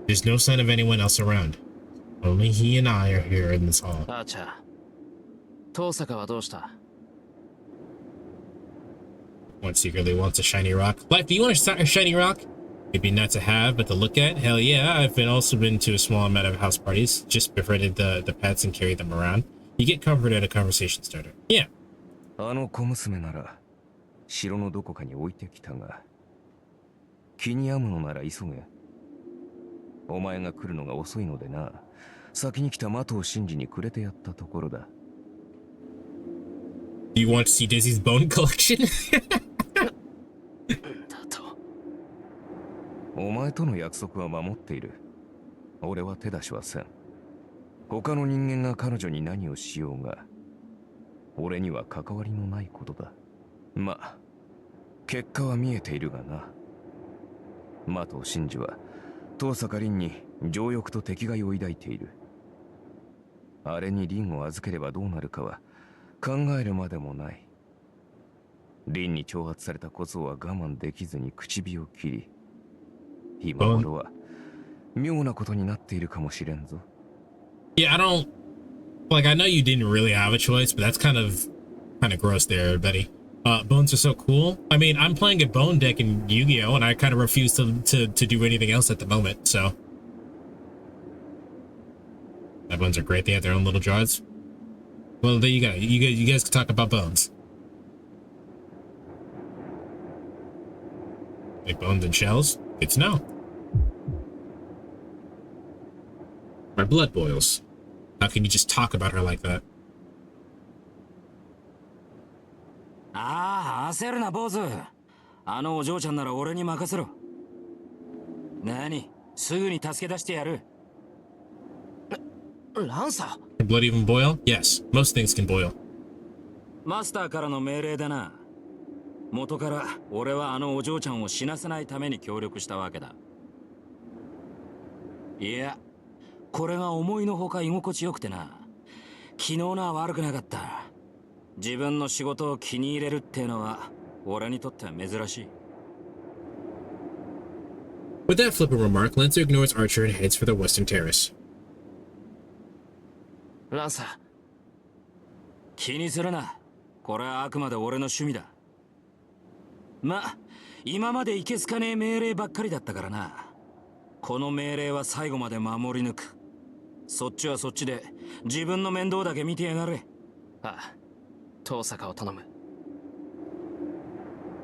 There's no sign of anyone else around. Only he and I are here in this hall. Archer. Tosaka wa doushita? One secretly wants a shiny rock. Life, do you want a shiny rock? Maybe not to have, but to look at? Hell yeah, I've also been to a small amount of house parties. Just befriended the pets and carried them around. You get comfort at a conversation starter. Yeah. あの小娘なら城のどこかに置いてきたが、気に病むのなら急げ。お前が来るのが遅いのでな、先に来た的を信じにくれてやったところだ。Do you want to see Dizzy's bone collection? お前との約束は守っている。俺は手出しはせん。他の人間が彼女に何をしようが、俺には関わりのないことだ。まあ、結果は見えているがな。的真司は遠坂凛に情欲と敵害を抱いている。あれに凛を預ければどうなるかは考えるまでもない。凛に挑発された小僧は我慢できずに口火を切り、今頃は妙なことになっているかもしれんぞ。Yeah, I don't like. I know you didn't really have a choice, but that's kind of gross there, Betty. Bones are so cool. I mean, I'm playing a bone deck in Yu-Gi-Oh, and I kind of refuse to do anything else at the moment. So, that bones are great. They have their own little jars. Well, there you go. You guys can talk about bones. Like bones and shells. Good to know. My blood boils. How can you just talk about her like that? ああ、焦るな、坊主。あのお嬢ちゃんなら俺に任せろ。何？すぐに助け出してやる。ランサー？ Can blood even boil? Yes, most things can boil. マスターからの命令だな。元から俺はあのお嬢ちゃんを死なせないために協力したわけだ。いや、これが思いのほか居心地よくてな。昨日のは悪くなかった。自分の仕事を気に入れるっていうのは俺にとっては珍しい。With that flippant remark, Lancer ignores Archer and heads for the western terrace. ランサー。気にするな。これはあくまで俺の趣味だ。ま、今までいけすかねえ命令ばっかりだったからな。この命令は最後まで守り抜く。そっちはそっちで自分の面倒だけ見てやがれ。ああ、遠坂を頼む。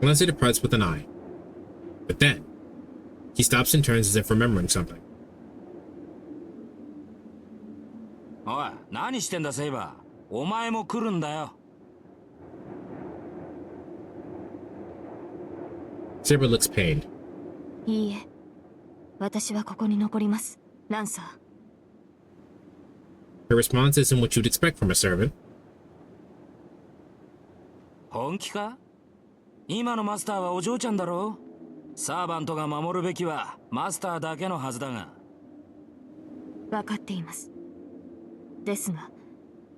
Lancer departs with an eye. But then, he stops and turns as if remembering something. おい、何してんだセイバー。お前も来るんだよ。Saber looks pained. いいえ、私はここに残ります、ランサー。Her response isn't what you'd expect from a servant. 本気か？今のマスターはお嬢ちゃんだろ？サーバントが守るべきはマスターだけのはずだが。分かっています。ですが、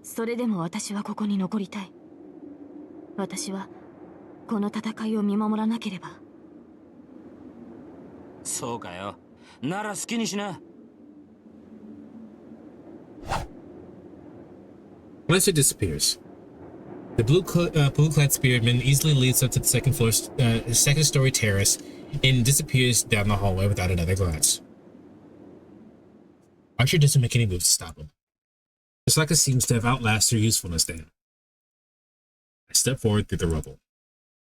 それでも私はここに残りたい。私はこの戦いを見守らなければ。そうかよ。なら好きにしな。Lancer disappears. The blue-clad spearman easily leads up to the second-story terrace and disappears down the hallway without another glance. Archer doesn't make any moves to stop him. Osaka seems to have outlasted her usefulness then. I step forward through the rubble.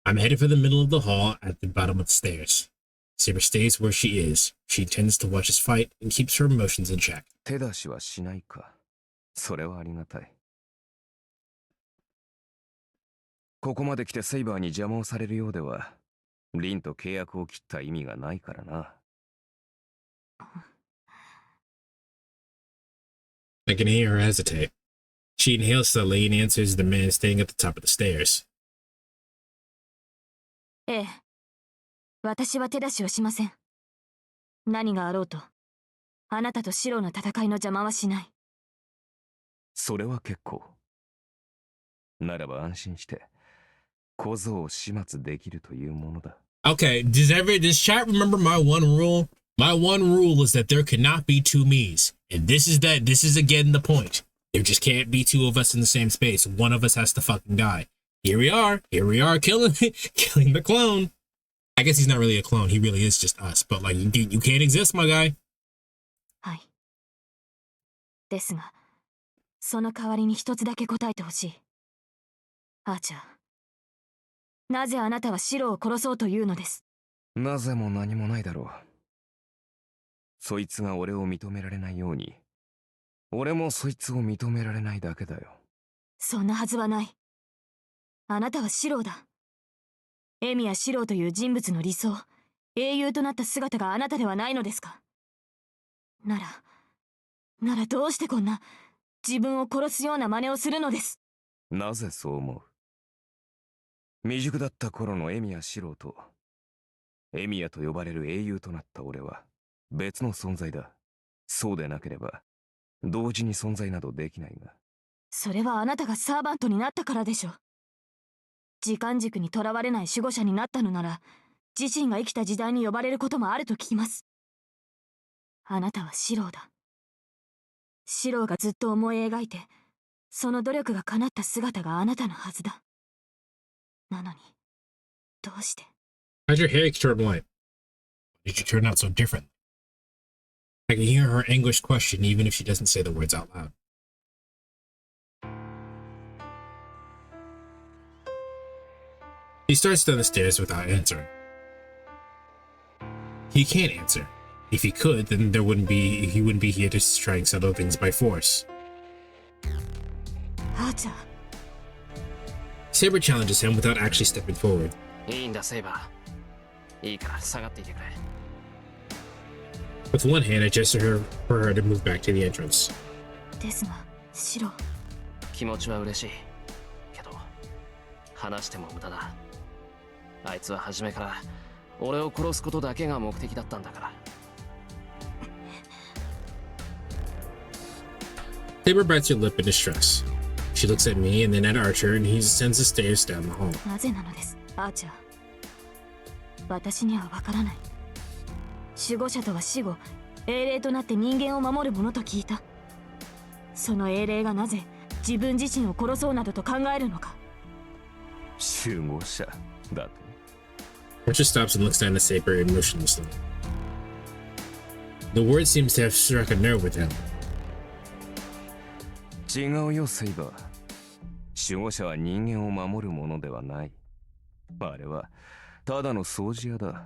I'm headed for the middle of the hall at the bottom of the stairs. Saber stays where she is. She intends to watch us fight and keeps her emotions in check. 手出しはしないか。それはありがたい。ここまで来てセイバーに邪魔をされるようでは、リンと契約を切った意味がないからな。I can hear her hesitate. She inhales slowly and answers the man staying at the top of the stairs. ええ、私は手出しをしません。何があろうと、あなたとシロの戦いの邪魔はしない。それは結構。ならば安心して、小僧を始末できるというものだ。Okay, does chat remember my one rule? My one rule is that there cannot be two me's. And this is again the point. There just can't be two of us in the same space. One of us has to fucking die. Here we are killing the clone. I guess he's not really a clone. He really is just us. But like, you can't exist, my guy. はい。ですが、その代わりに一つだけ答えてほしい。アーチャー、なぜあなたはシロを殺そうというのです？なぜも何もないだろう。そいつが俺を認められないように、俺もそいつを認められないだけだよ。そんなはずはない。あなたはシロだ。エミやシロという人物の理想、英雄となった姿があなたではないのですか？ならどうしてこんな自分を殺すような真似をするのです？なぜそう思う？未熟だった頃のエミやシロと、エミヤと呼ばれる英雄となった俺は別の存在だ。そうでなければ同時に存在などできないが。それはあなたがサーバントになったからでしょ。時間軸にとらわれない守護者になったのなら、自身が生きた時代に呼ばれることもあると聞きます。あなたはシロだ。シロがずっと思い描いて、その努力が叶った姿があなたのはずだ。なのに、どうして？ How'd your hair turn white? Did you turn out so different? I can hear her anguished question even if she doesn't say the words out loud. He starts down the stairs without answering. He can't answer. If he could, then he wouldn't be here to try and settle things by force. Saber challenges him without actually stepping forward. いいんだ、セイバー。いいから下がっていてくれ。With one hand, I gesture for her to move back to the entrance. ですが、シロ。気持ちは嬉しい。けど、話しても無駄だ。あいつは初めから俺を殺すことだけが目的だったんだから。Saber bites her lip in distress. She looks at me and then at Archer, and he descends the stairs down the hall. なぜなのです、アーチャー。私にはわからない。守護者とは死後、英霊となって人間を守るものと聞いた。その英霊がなぜ自分自身を殺そうなどと考えるのか。守護者だと。Archer stops and looks down at Saber emotionlessly. The word seems to have struck a nerve with him. 違うよ、セイバー。守護者は人間を守るものではない。あれはただの掃除屋だ。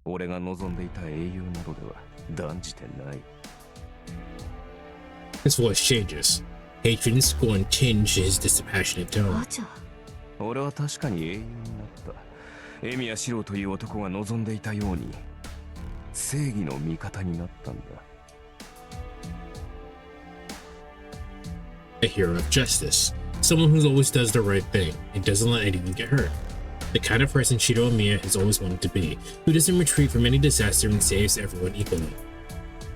俺が望んでいた英雄などでは断じてない。His voice changes. Hatred and scorn tinge his dispassionate tone. 俺は確かに英雄になった。エミやシロという男が望んでいたように正義の味方になったんだ。A hero of justice. Someone who always does the right thing and doesn't let anyone get hurt. The kind of person Shiro Omiya has always wanted to be, who doesn't retreat from any disaster and saves everyone equally.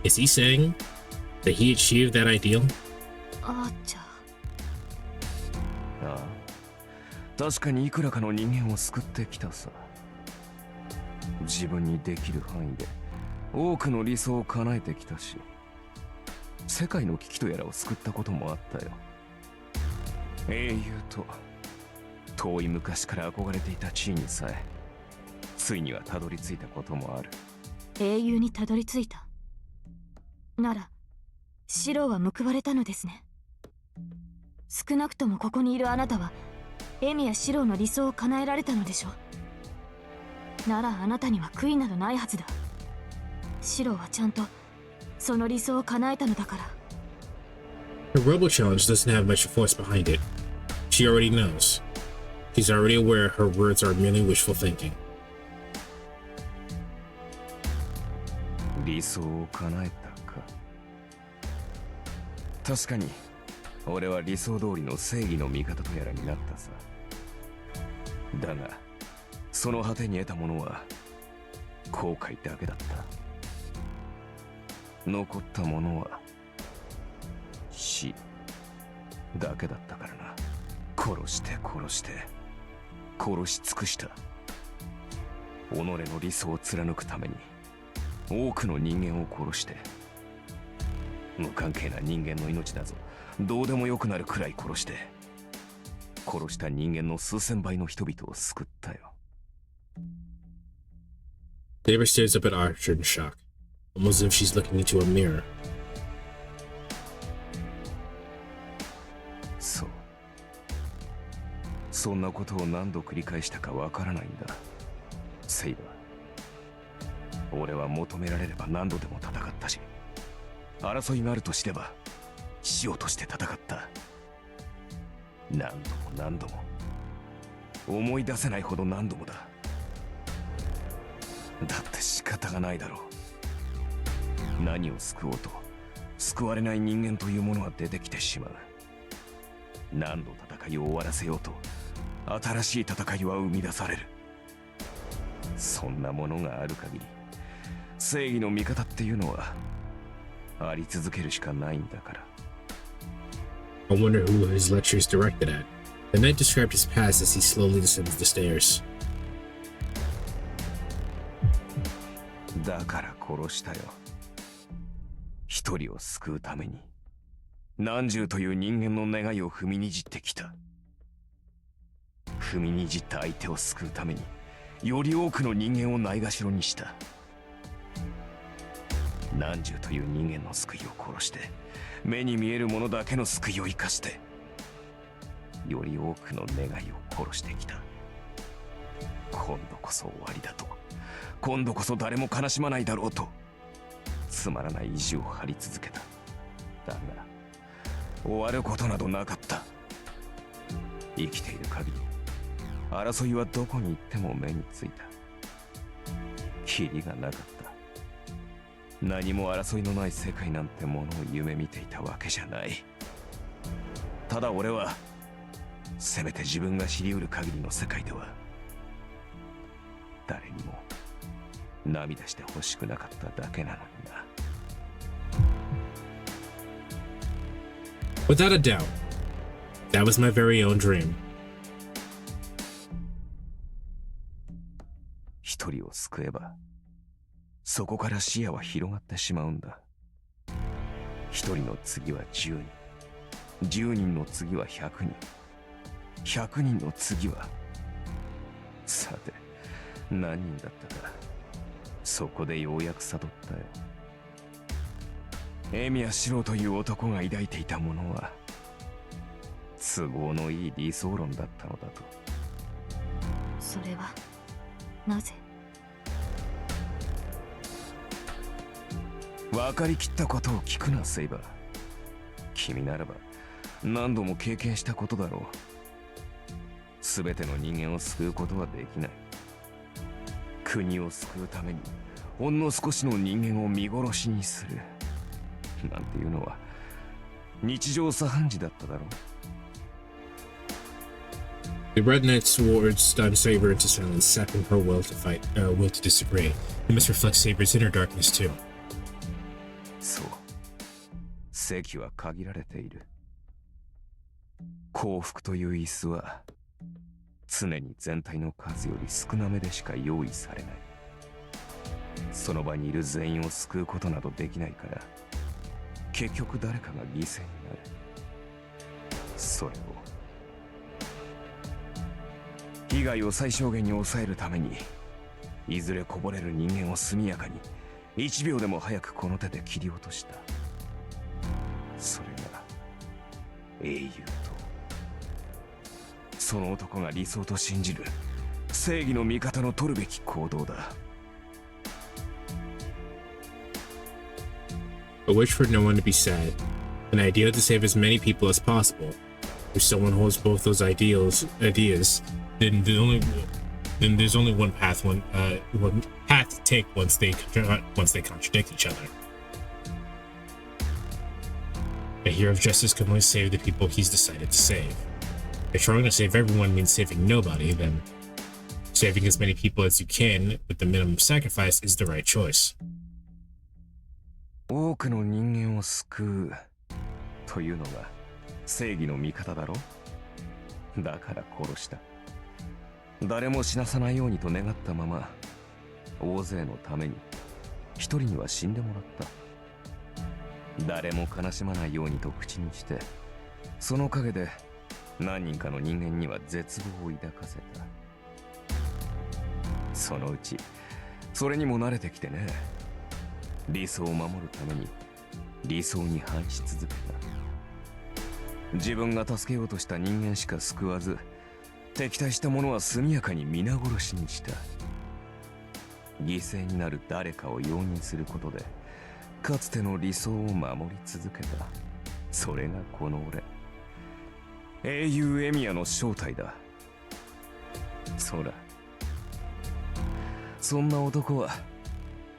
Is he saying that he achieved that ideal? あーちゃああ、確かにいくらかの人間を救ってきたさ。自分にできる範囲で多くの理想を叶えてきたし、世界の危機とやらを救ったこともあったよ。英雄と遠い昔から憧れていた地位にさえついにはたどり着いたこともある。英雄にたどり着いたなら、シロは報われたのですね。少なくともここにいるあなたはエミやシロの理想を叶えられたのでしょう。ならあなたには悔いなどないはずだ。シロはちゃんとその理想を叶えたのだから。Her rebel challenge doesn't have much force behind it. She already knows. She's already aware her words are merely wishful thinking. 理想を叶えたか。確かに俺は理想通りの正義の味方とやらになったさ。だがその果てに得たものは後悔だけだった。残ったものは死だけだったからな。殺して殺して殺し尽くした。己の理想を貫くために多くの人間を殺して、無関係な人間の命だぞ、どうでもよくなるくらい殺して、殺した人間の数千倍の人々を救ったよ。Saber stares up at Archer in shock, almost as if she's looking into a mirror. そう。そんなことを何度繰り返したかわからないんだ、セイバー。俺は求められれば何度でも戦ったし、争いがあるとしてば死をとして戦った。何度も何度も、思い出せないほど何度もだ。だって仕方がないだろう。何を救おうと救われない人間というものは出てきてしまう。何度戦いを終わらせようと新しい戦いは生み出される。そんなものがある限り正義の味方っていうのはあり続けるしかないんだから。 I wonder who his lecture is directed at. The knight described his past as he slowly descends the stairs. だから殺したよ。一人を救うために何十という人間の願いを踏みにじってきた。踏みにじった相手を救うためにより多くの人間をないがしろにした。何十という人間の救いを殺して、目に見えるものだけの救いを生かして、より多くの願いを殺してきた。今度こそ終わりだと、今度こそ誰も悲しまないだろうと、つまらない意地を張り続けた。だが終わることなどなかった。生きている限り争いはどこに行っても目についた。キリがなかった。何も争いのない世界なんてものを夢見ていたわけじゃない。ただ俺はせめて自分が知り得る限りの世界では誰にも涙してほしくなかっただけなのにな。 Without a doubt, that was my very own dream. 一人を救えばそこから視野は広がってしまうんだ。一人の次は10人、10人の次は100人、100人の次は、さて何人だったか。そこでようやく悟ったよ。エミヤシロという男が抱いていたものは都合のいい理想論だったのだと。それはなぜ？分かりきったことを聞くな、セイバー。君ならば何度も経験したことだろう。全ての人間を救うことはできない。国を救うためにほんの少しの人間を見殺しにするなんていうのは日常茶飯事だっただろう。 The Red Knight's words stunned Saber into silence, sapping her will to fight, will to disagree. It must reflect Saber's inner darkness too. そう、席は限られている。幸福という椅子は常に全体の数より少なめでしか用意されない。その場にいる全員を救うことなどできないから、結局誰かが犠牲になる。それを被害を最小限に抑えるために、いずれこぼれる人間を速やかに1秒でも早くこの手で切り落とした。それが英雄と、その男が理想と信じる正義の味方の取るべき行動だ。 A wish for no one to be sad, an ideal to save as many people as possible. If someone holds both those ideas, then there's only one path to take once they contradict each other. A hero of justice can only save the people he's decided to save. If trying to save everyone means saving nobody, then saving as many people as you can with the minimum sacrifice is the right choice. 多くの人間を救うというのが正義の味方だろ。だから殺した。誰も死なさないようにと願ったまま、大勢のために一人には死んでもらった。誰も悲しまないようにと口にして、その陰で何人かの人間には絶望を抱かせた。そのうちそれにも慣れてきてね。理想を守るために理想に反し続けた。自分が助けようとした人間しか救わず、敵対した者は速やかに皆殺しにした。犠牲になる誰かを容認することでかつての理想を守り続けた。それがこの俺、英雄エミヤの正体だ。そら、そんな男は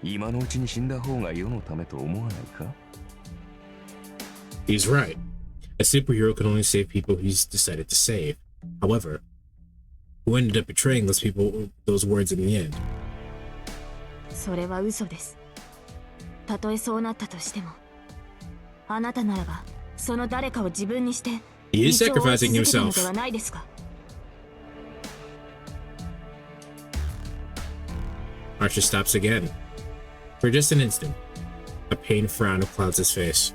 今のうちに死んだ方が世のためと思わないか？ He's right. A superhero can only save people he's decided to save. However, who ended up betraying those people, those words in the end? それは嘘です。たとえそうなったとしても、あなたならばその誰かを自分にして He is sacrificing 道を追い続けたの himself. ではないですか。Archer stops again. For just an instant, a pained frown clouds his face.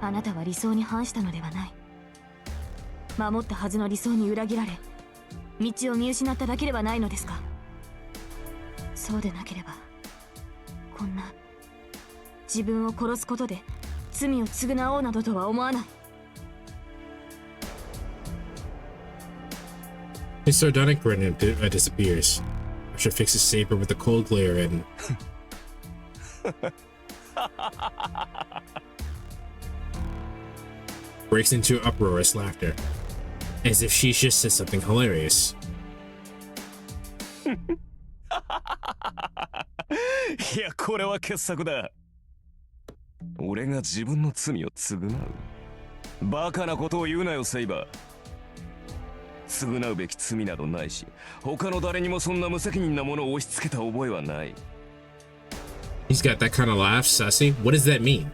あなたは理想に反したのではない。守ったはずの理想に裏切られ、道を見失っただけではないのですか。そうでなければ、こんな自分を殺すことで罪を償おうなどとは思わない。His sardonic grin disappears. Archer fixes saber with a cold glare and breaks into uproarious laughter, as if she just said something hilarious. いや、これは傑作だ。俺が自分の罪を償う。バカなことを言うなよ、セイバー。償うべき罪などないし、他の誰にもそんな無責任なものを押し付けた覚えはない。He's got that kind of laugh, Sassy. What does that mean?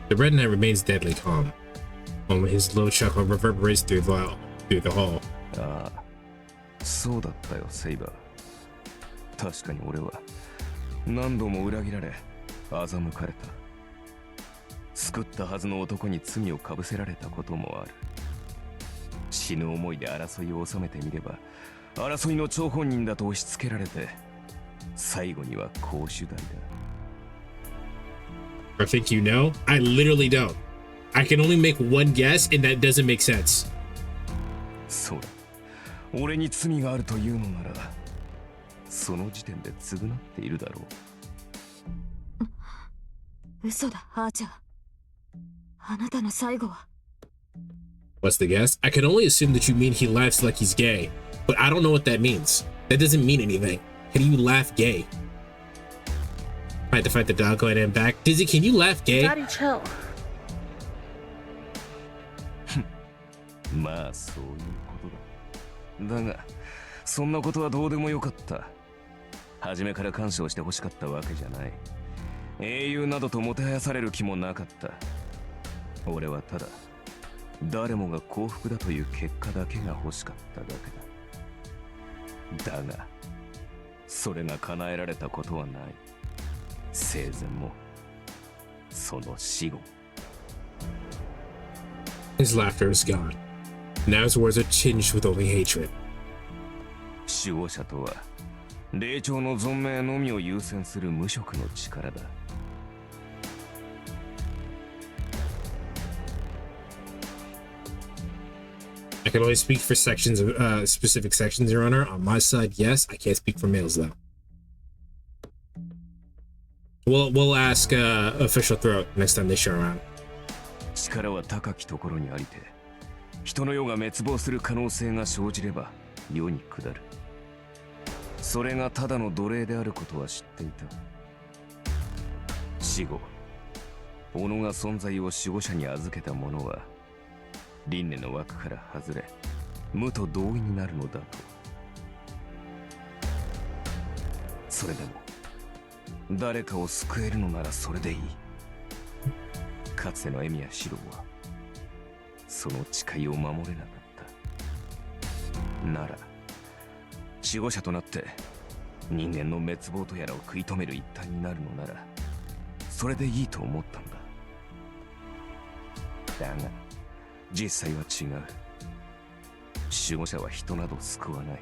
The red knight remains deadly calm. Only his low chuckle reverberates through the hall. ああ、そうだったよ、セイバー。確かに俺は何度も裏切られ、欺かれた。救ったはずの男に罪をかぶせられたこともある。死ぬ思いで争いを収めてみれば、争いの張本人だと押し付けられて、最後には公主代だ。I think you know? I literally don't. I can only make one guess, and that doesn't make sense. そうだ。俺に罪があるというのなら、その時点で償っているだろう。嘘だ、アーチャー。あなたの最後は。What's the guess? I can only assume that you mean he laughs like he's gay, but I don't know what that means. That doesn't mean anything. How do you laugh gay? I had to fight the dog going in back. Dizzy, can you laugh gay? Daddy, chill. まあそういうことだ。だがそんなことはどうでもよかった。初めから干渉してほしかったわけじゃない。英雄などともてはやされる気もなかった。俺はただ誰もが幸福だという結果だけが欲しかっただけだ。だがそれが叶えられたことはない。生前もその死後。His laughter is gone. Now his words are tinged with only hatred. 守護者とは霊長の存命のみを優先する無職の力だ。I can only speak for sections of specific sections, Your Honor. On my side, yes. I can't speak for males though. We'll ask official throat next time they show around. 力は高きところにありて、人の世が滅亡する可能性が生じれば世に下る。それがただの奴隷であることは知っていた。死後、己が存在を守護者に預けた者は輪廻の枠から外れ、無と同意になるのだと。それでも誰かを救えるのならそれでいい。かつてのエミヤ四郎はその誓いを守れなかった。なら守護者となって人間の滅亡とやらを食い止める一端になるのならそれでいいと思ったんだ。だが実際は違う。守護者は人など救わない。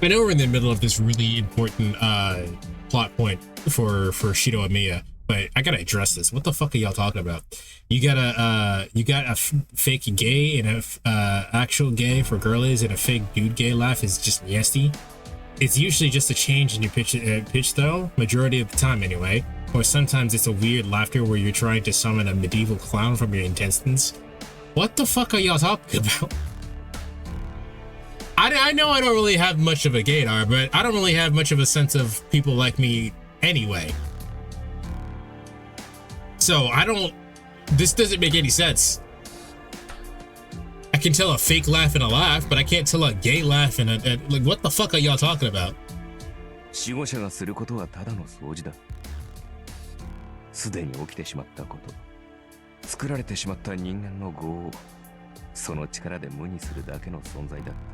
I know we're in the middle of this really important plot point for Shiro and Miya, but I gotta address this. What the fuck are y'all talking about? You got a fake gay and a actual gay for girlies, and a fake dude gay laugh is just nasty. It's usually just a change in your pitch though, majority of the time anyway. Or sometimes it's a weird laughter where you're trying to summon a medieval clown from your intestines. What the fuck are y'all talking about? I know I don't really have much of a gaydar, but I don't really have much of a sense of people like me anyway. So this doesn't make any sense. I can tell a fake laugh and a laugh, but I can't tell a gay laugh and like, what the fuck are y'all talking about? 守護者がすることはただの掃除だ。すでに起きてしまったこと、作られてしまった人間の業をその力で無にするだけの存在だった。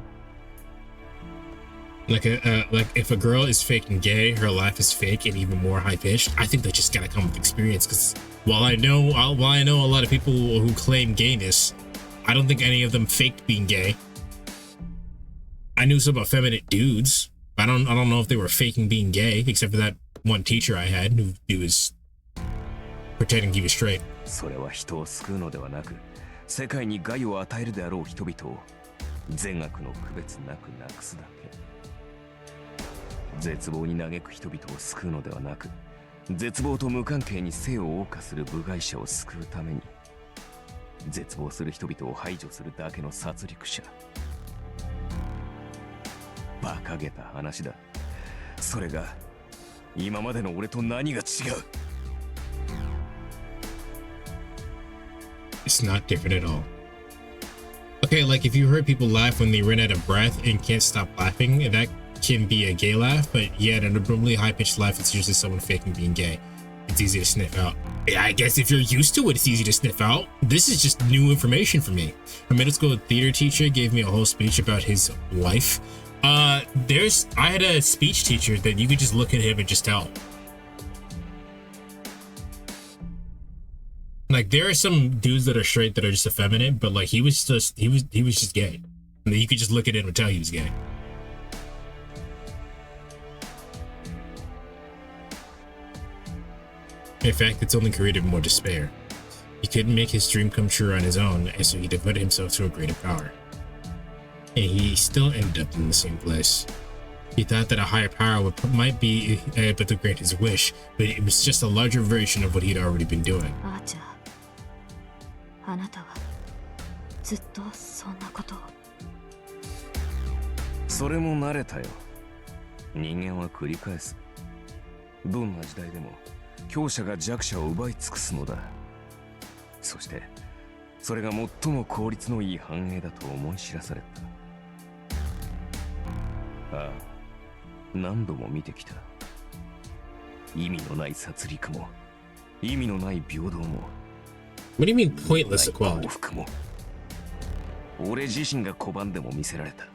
Like if a girl is fake and gay, her laugh is fake and even more high pitched. I think that just gotta come with experience. Because while I know a lot of people who claim gayness, I don't think any of them faked being gay. I knew some effeminate dudes. I don't know if they were faking being gay, except for that one teacher I had who was pretending he was straight. それは人を救うのではなく、世界に害を与えるであろう人々を善悪の区別なくなくすだけ。絶望に嘆く人々を救うのではなく、絶望と無関係に生を謳歌する部外者を救うために、絶望する人々を排除するだけの殺戮者。馬鹿げた話だ。それが今までの俺と何が違う。It's not different at all. Okay, like if you heard people laugh when they run out of breath and can't stop laughing, that can be a gay laugh, but yet an abnormally high-pitched laugh, it's usually someone faking being gay. It's easy to sniff out. Yeah, I guess if you're used to it, it's easy to sniff out. This is just new information for me. A middle school theater teacher gave me a whole speech about his wife. I had a speech teacher that you could just look at him and just tell. Like there are some dudes that are straight that are just effeminate, but like he was just gay. And you could just look at him and tell he was gay. In fact, it's only created more despair. He couldn't make his dream come true on his own, and so he devoted himself to a greater power. And he still ended up in the same place. He thought that a higher power might be able to grant his wish, but it was just a larger version of what he'd already been doing. あなたはずっとそんなことを。それも慣れたよ。人間は繰り返す。どんな時代でも強者が弱者を奪い尽くすのだ。そしてそれが最も効率のいい繁栄だと思い知らされた。ああ、何度も見てきた。意味のない殺戮も意味のない平等も。What do you mean pointless equality? 俺自身が拒んでも見せられた。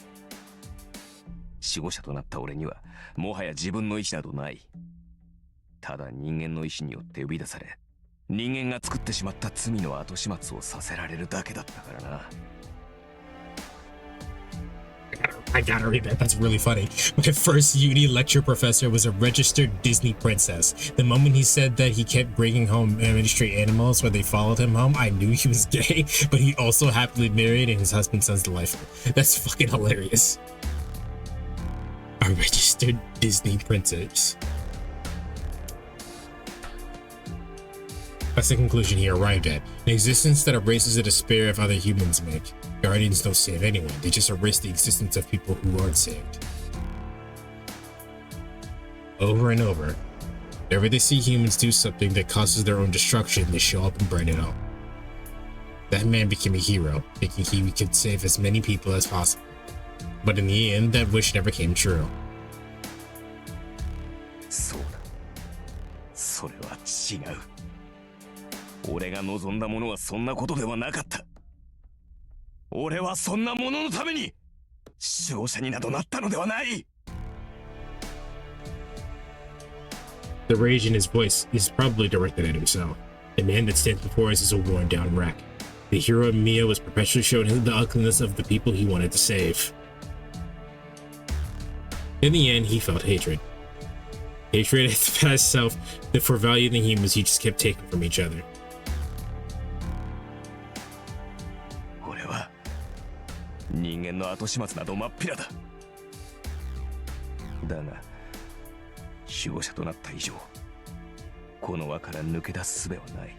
守護者となった俺にはもはや自分の意志などない。ただ人間の意志によって呼び出され、人間が作ってしまった罪の後始末をさせられるだけだったからな。I gotta read that. That's really funny. My first uni lecture professor was a registered Disney princess. The moment he said that he kept bringing home ministry animals when they followed him home, I knew he was gay, but he also happily married and his husband sounds delightful. That's fucking hilarious. A registered Disney princess. That's the conclusion he arrived at. An existence that erases the despair of other humans make. Guardians don't save anyone, they just erase the existence of people who aren't saved. Over and over, whenever they see humans do something that causes their own destruction, they show up and burn it out. That man became a hero, thinking he could save as many people as possible. But in the end, that wish never came true. そうだ。それは違う。俺が望んだものはそんなことではなかった。俺はそんなもののために守護者になどなったのではない。The rage in his voice is probably directed at himself. The man that stands before us is a worn-down wreck. The hero Mia was perpetually showing him the ugliness of the people he wanted to save. In the end, he felt hatred. Hatred at the past self, that for valuing the humans he just kept taking from each other. 俺は人間の後始末など真っ平だ。だが守護者となった以上、この輪から抜け出す術はない。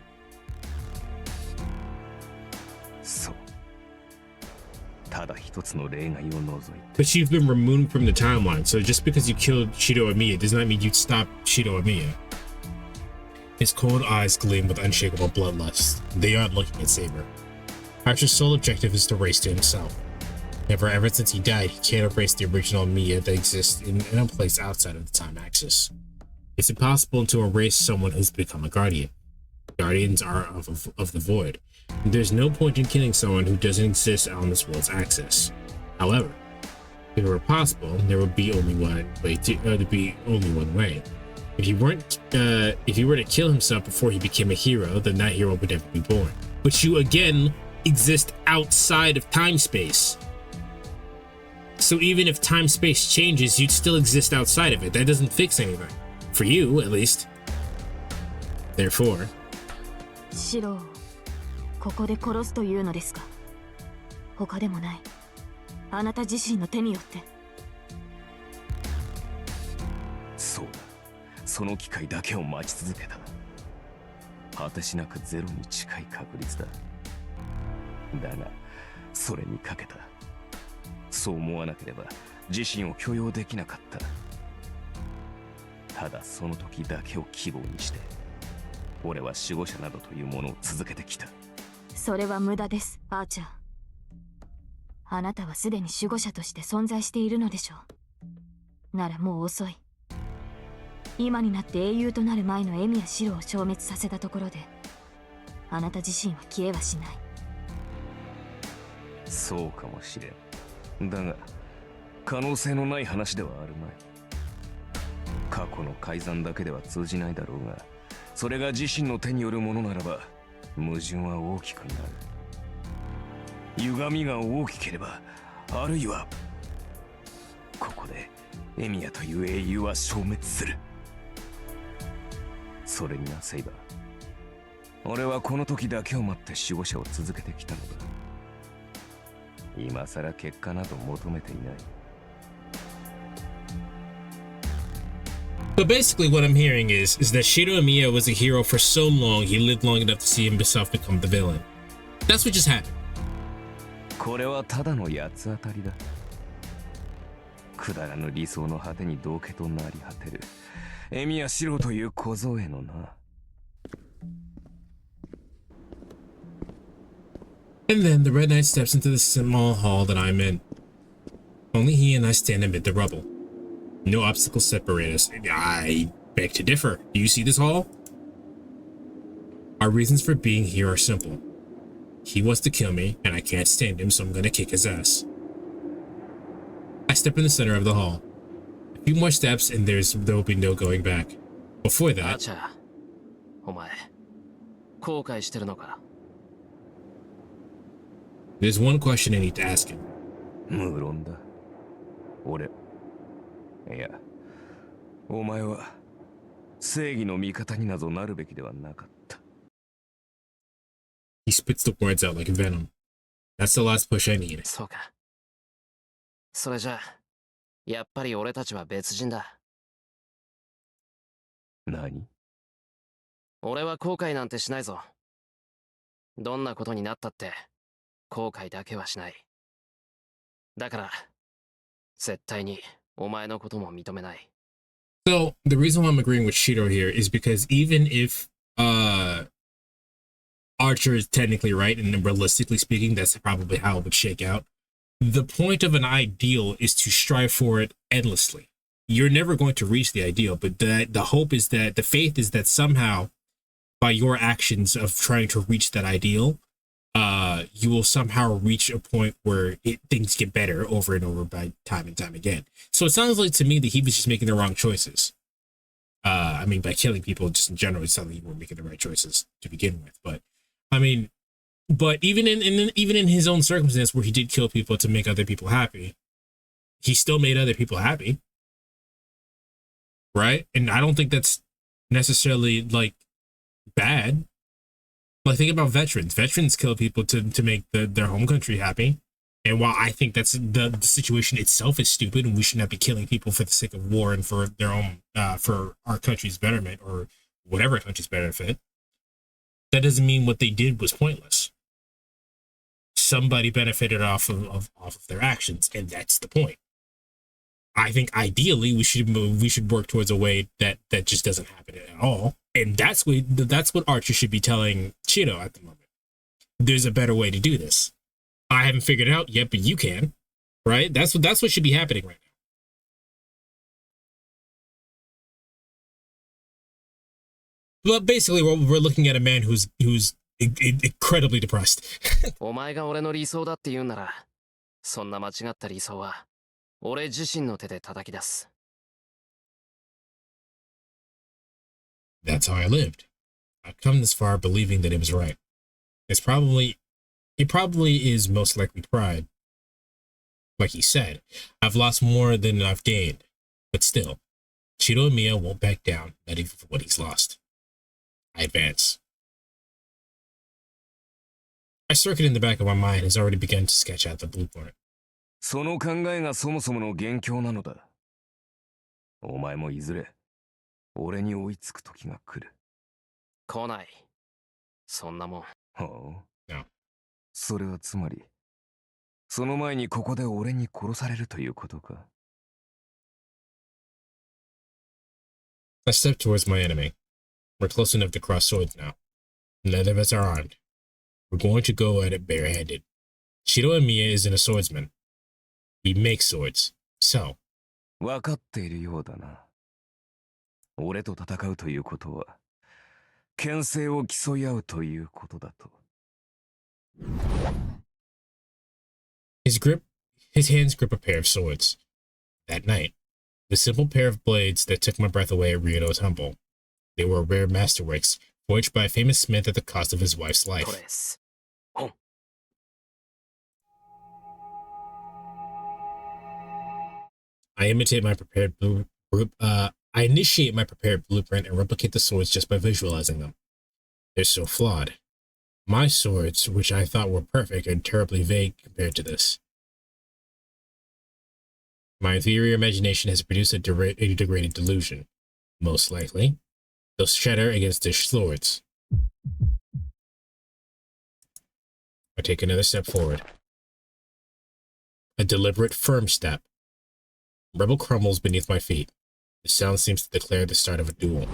そう。ただ一つの例外を除いて。But you've been removed from the timeline, so just because you killed Shido Amiya does not mean you'd stop Shido Amiya. His cold eyes gleam with unshakable bloodlust. They aren't looking at Saber. Archer's sole objective is to race to himself. Never ever since he died, he can't erase the original Amiya that exists in a place outside of the time axis. It's impossible to erase someone who's become a guardian. Guardians are of the void. There's no point in killing someone who doesn't exist on this world's axis. However, if it were possible, there would be only one way If he were to kill himself before he became a hero, then that hero would never be born. But you again exist outside of time-space. So even if time-space changes, you'd still exist outside of it. That doesn't fix anything. For you, at least. Therefore... シロをここで殺すというのですか。他でもない。あなた自身の手によって。そうだ。その機会だけを待ち続けた。果てしなくゼロに近い確率だ。だが、それにかけた。そう思わなければ自身を許容できなかった。ただその時だけを希望にして、俺は守護者などというものを続けてきた。それは無駄です、アーチャー。あなたはすでに守護者として存在しているのでしょう。ならもう遅い。今になって英雄となる前のエミやシロを消滅させたところで、あなた自身は消えはしない。そうかもしれん。だが可能性のない話ではあるまい。過去の改ざんだけでは通じないだろうが、それが自身の手によるものならば矛盾は大きくなる。歪みが大きければ、あるいはここでエミヤという英雄は消滅する。それにな、セイバー、俺はこの時だけを待って守護者を続けてきたのだ。今さら結果など求めていない。But basically what I'm hearing is that Shido Amiya was a hero for so long he lived long enough to see himself become the villain. That's what just happened. これはただの八つ当たりだ。くだらぬ理想の果てに道化となり果てるエミヤシロという小僧へのな。And then the Red Knight steps into the small hall that I'm in. Only he and I stand amid the rubble. No obstacles separate us. I beg to differ. Do you see this hall? Our reasons for being here are simple. He wants to kill me, and I can't stand him, so I'm gonna kick his ass. I step in the center of the hall. A few more steps, and there will be no going back. Before that... お前、後悔してるのか? There's one question I need to ask him. 無論だ。俺。いや、お前は正義の味方になどなるべきではなかった。He spits the words out like venom. That's the last push I need. そうか。それじゃあ、やっぱり俺たちは別人だ。何？俺は後悔なんてしないぞ。どんなことになったって、後悔だけはしない。だから、絶対にお前のことも認めない。So, the reason why I'm agreeing with Shido here is because even if Archer is technically right, and realistically speaking, that's probably how it would shake out. The point of an ideal is to strive for it endlessly. You're never going to reach the ideal, but the hope is that, the faith is that somehow, by your actions of trying to reach that ideal, you will somehow reach a point where things get better over and over by time and time again. So it sounds like to me that he was just making the wrong choices. I mean, by killing people just in general, it sounds like he weren't making the right choices to begin with. But I mean, but even in his own circumstance where he did kill people to make other people happy, he still made other people happy. right? And I don't think that's necessarily like bad. Like, think about veterans. Veterans kill people to make their home country happy. And while I think that's the situation itself is stupid and we should not be killing people for the sake of war and for their own for our country's betterment or whatever country's benefit, that doesn't mean what they did was pointless. Somebody benefited off of their actions, and that's the point. I think ideally we should work towards a way that just doesn't happen at all, and that's what Archer should be telling Chino at the moment. There's a better way to do this. I haven't figured it out yet, but you can, right? That's what should be happening right now. But basically, we're looking at a man who's incredibly depressed. お前が俺の理想だって言うなら、そんな間違った理想は俺自身の手で叩き出す。That's how I lived. I've come this far believing that it was right. It probably is most likely pride. Like he said, I've lost more than I've gained, but still, Chiro and Mia won't back down, not even for what he's lost. I advance. My circuit in the back of my mind has already begun to sketch out the blueprint. その考えがそもそもの元凶なのだ。お前もいずれ俺に追いつく時が来る。来ない。そんなもん。はあ。それはつまり、その前にここで俺に殺されるということか。I step towards my enemy. We're close enough to cross swords now. Neither of us are armed. We're going to go at it barehanded. Shiro and Mia isn't a swordsman. We make swords. So. 分かっているようだな。俺と戦うということは、剣聖を競い合うということだと。His hands grip a pair of swords. That night, the simple pair of blades that took my breath away at Ryono's temple. They were rare masterworks, forged by a famous smith at the cost of his wife's life. I initiate my prepared blueprint and replicate the swords just by visualizing them. They're so flawed. My swords, which I thought were perfect, are terribly vague compared to this. My inferior imagination has produced a degraded delusion. Most likely, they'll shatter against their swords. I take another step forward. A deliberate, firm step. Rubble crumbles beneath my feet. The sound seems to declare the start of a duel.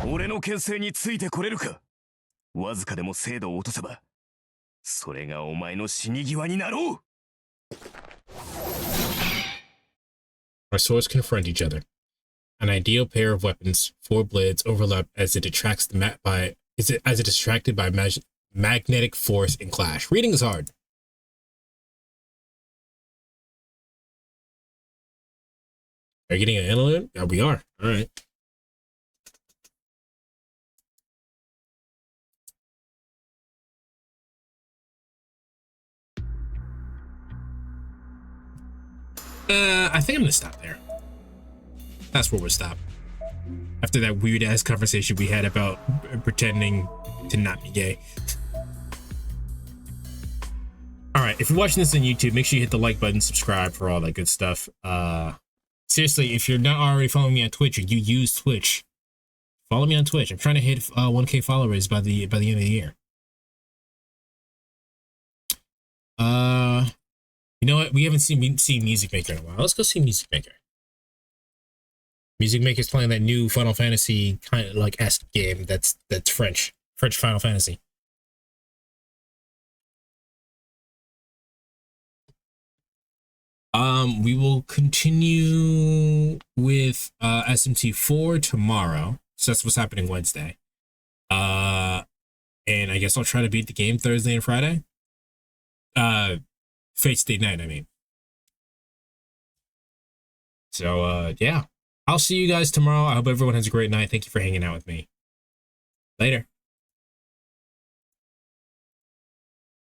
俺の剣聖についてこれるか。わずかでも精度を落とせば、それがお前の死に際になろう。Our swords confront each other. An ideal pair of weapons, 4 blades overlap as it distracted by magnetic force and clash. Reading is hard. Are you getting an interlude? Yeah, we are. All right. I think I'm gonna stop there. That's where we'll stop. After that weird ass conversation we had about pretending to not be gay. Alright, if you're watching this on YouTube, make sure you hit the like button, subscribe for all that good stuff. Seriously, if you're not already following me on Twitch or you use Twitch, follow me on Twitch. I'm trying to hit 1K followers by the end of the year. You know what? We haven't seen Music Maker in a while. Let's go see Music Maker. Music Maker's playing that new Final Fantasy kind of like esque game that's French Final Fantasy. We will continue with SMT4 tomorrow. So that's what's happening Wednesday. And I guess I'll try to beat the game Thursday and Friday. Fate Stay Night, I mean. So yeah. I'll see you guys tomorrow. I hope everyone has a great night. Thank you for hanging out with me. Later.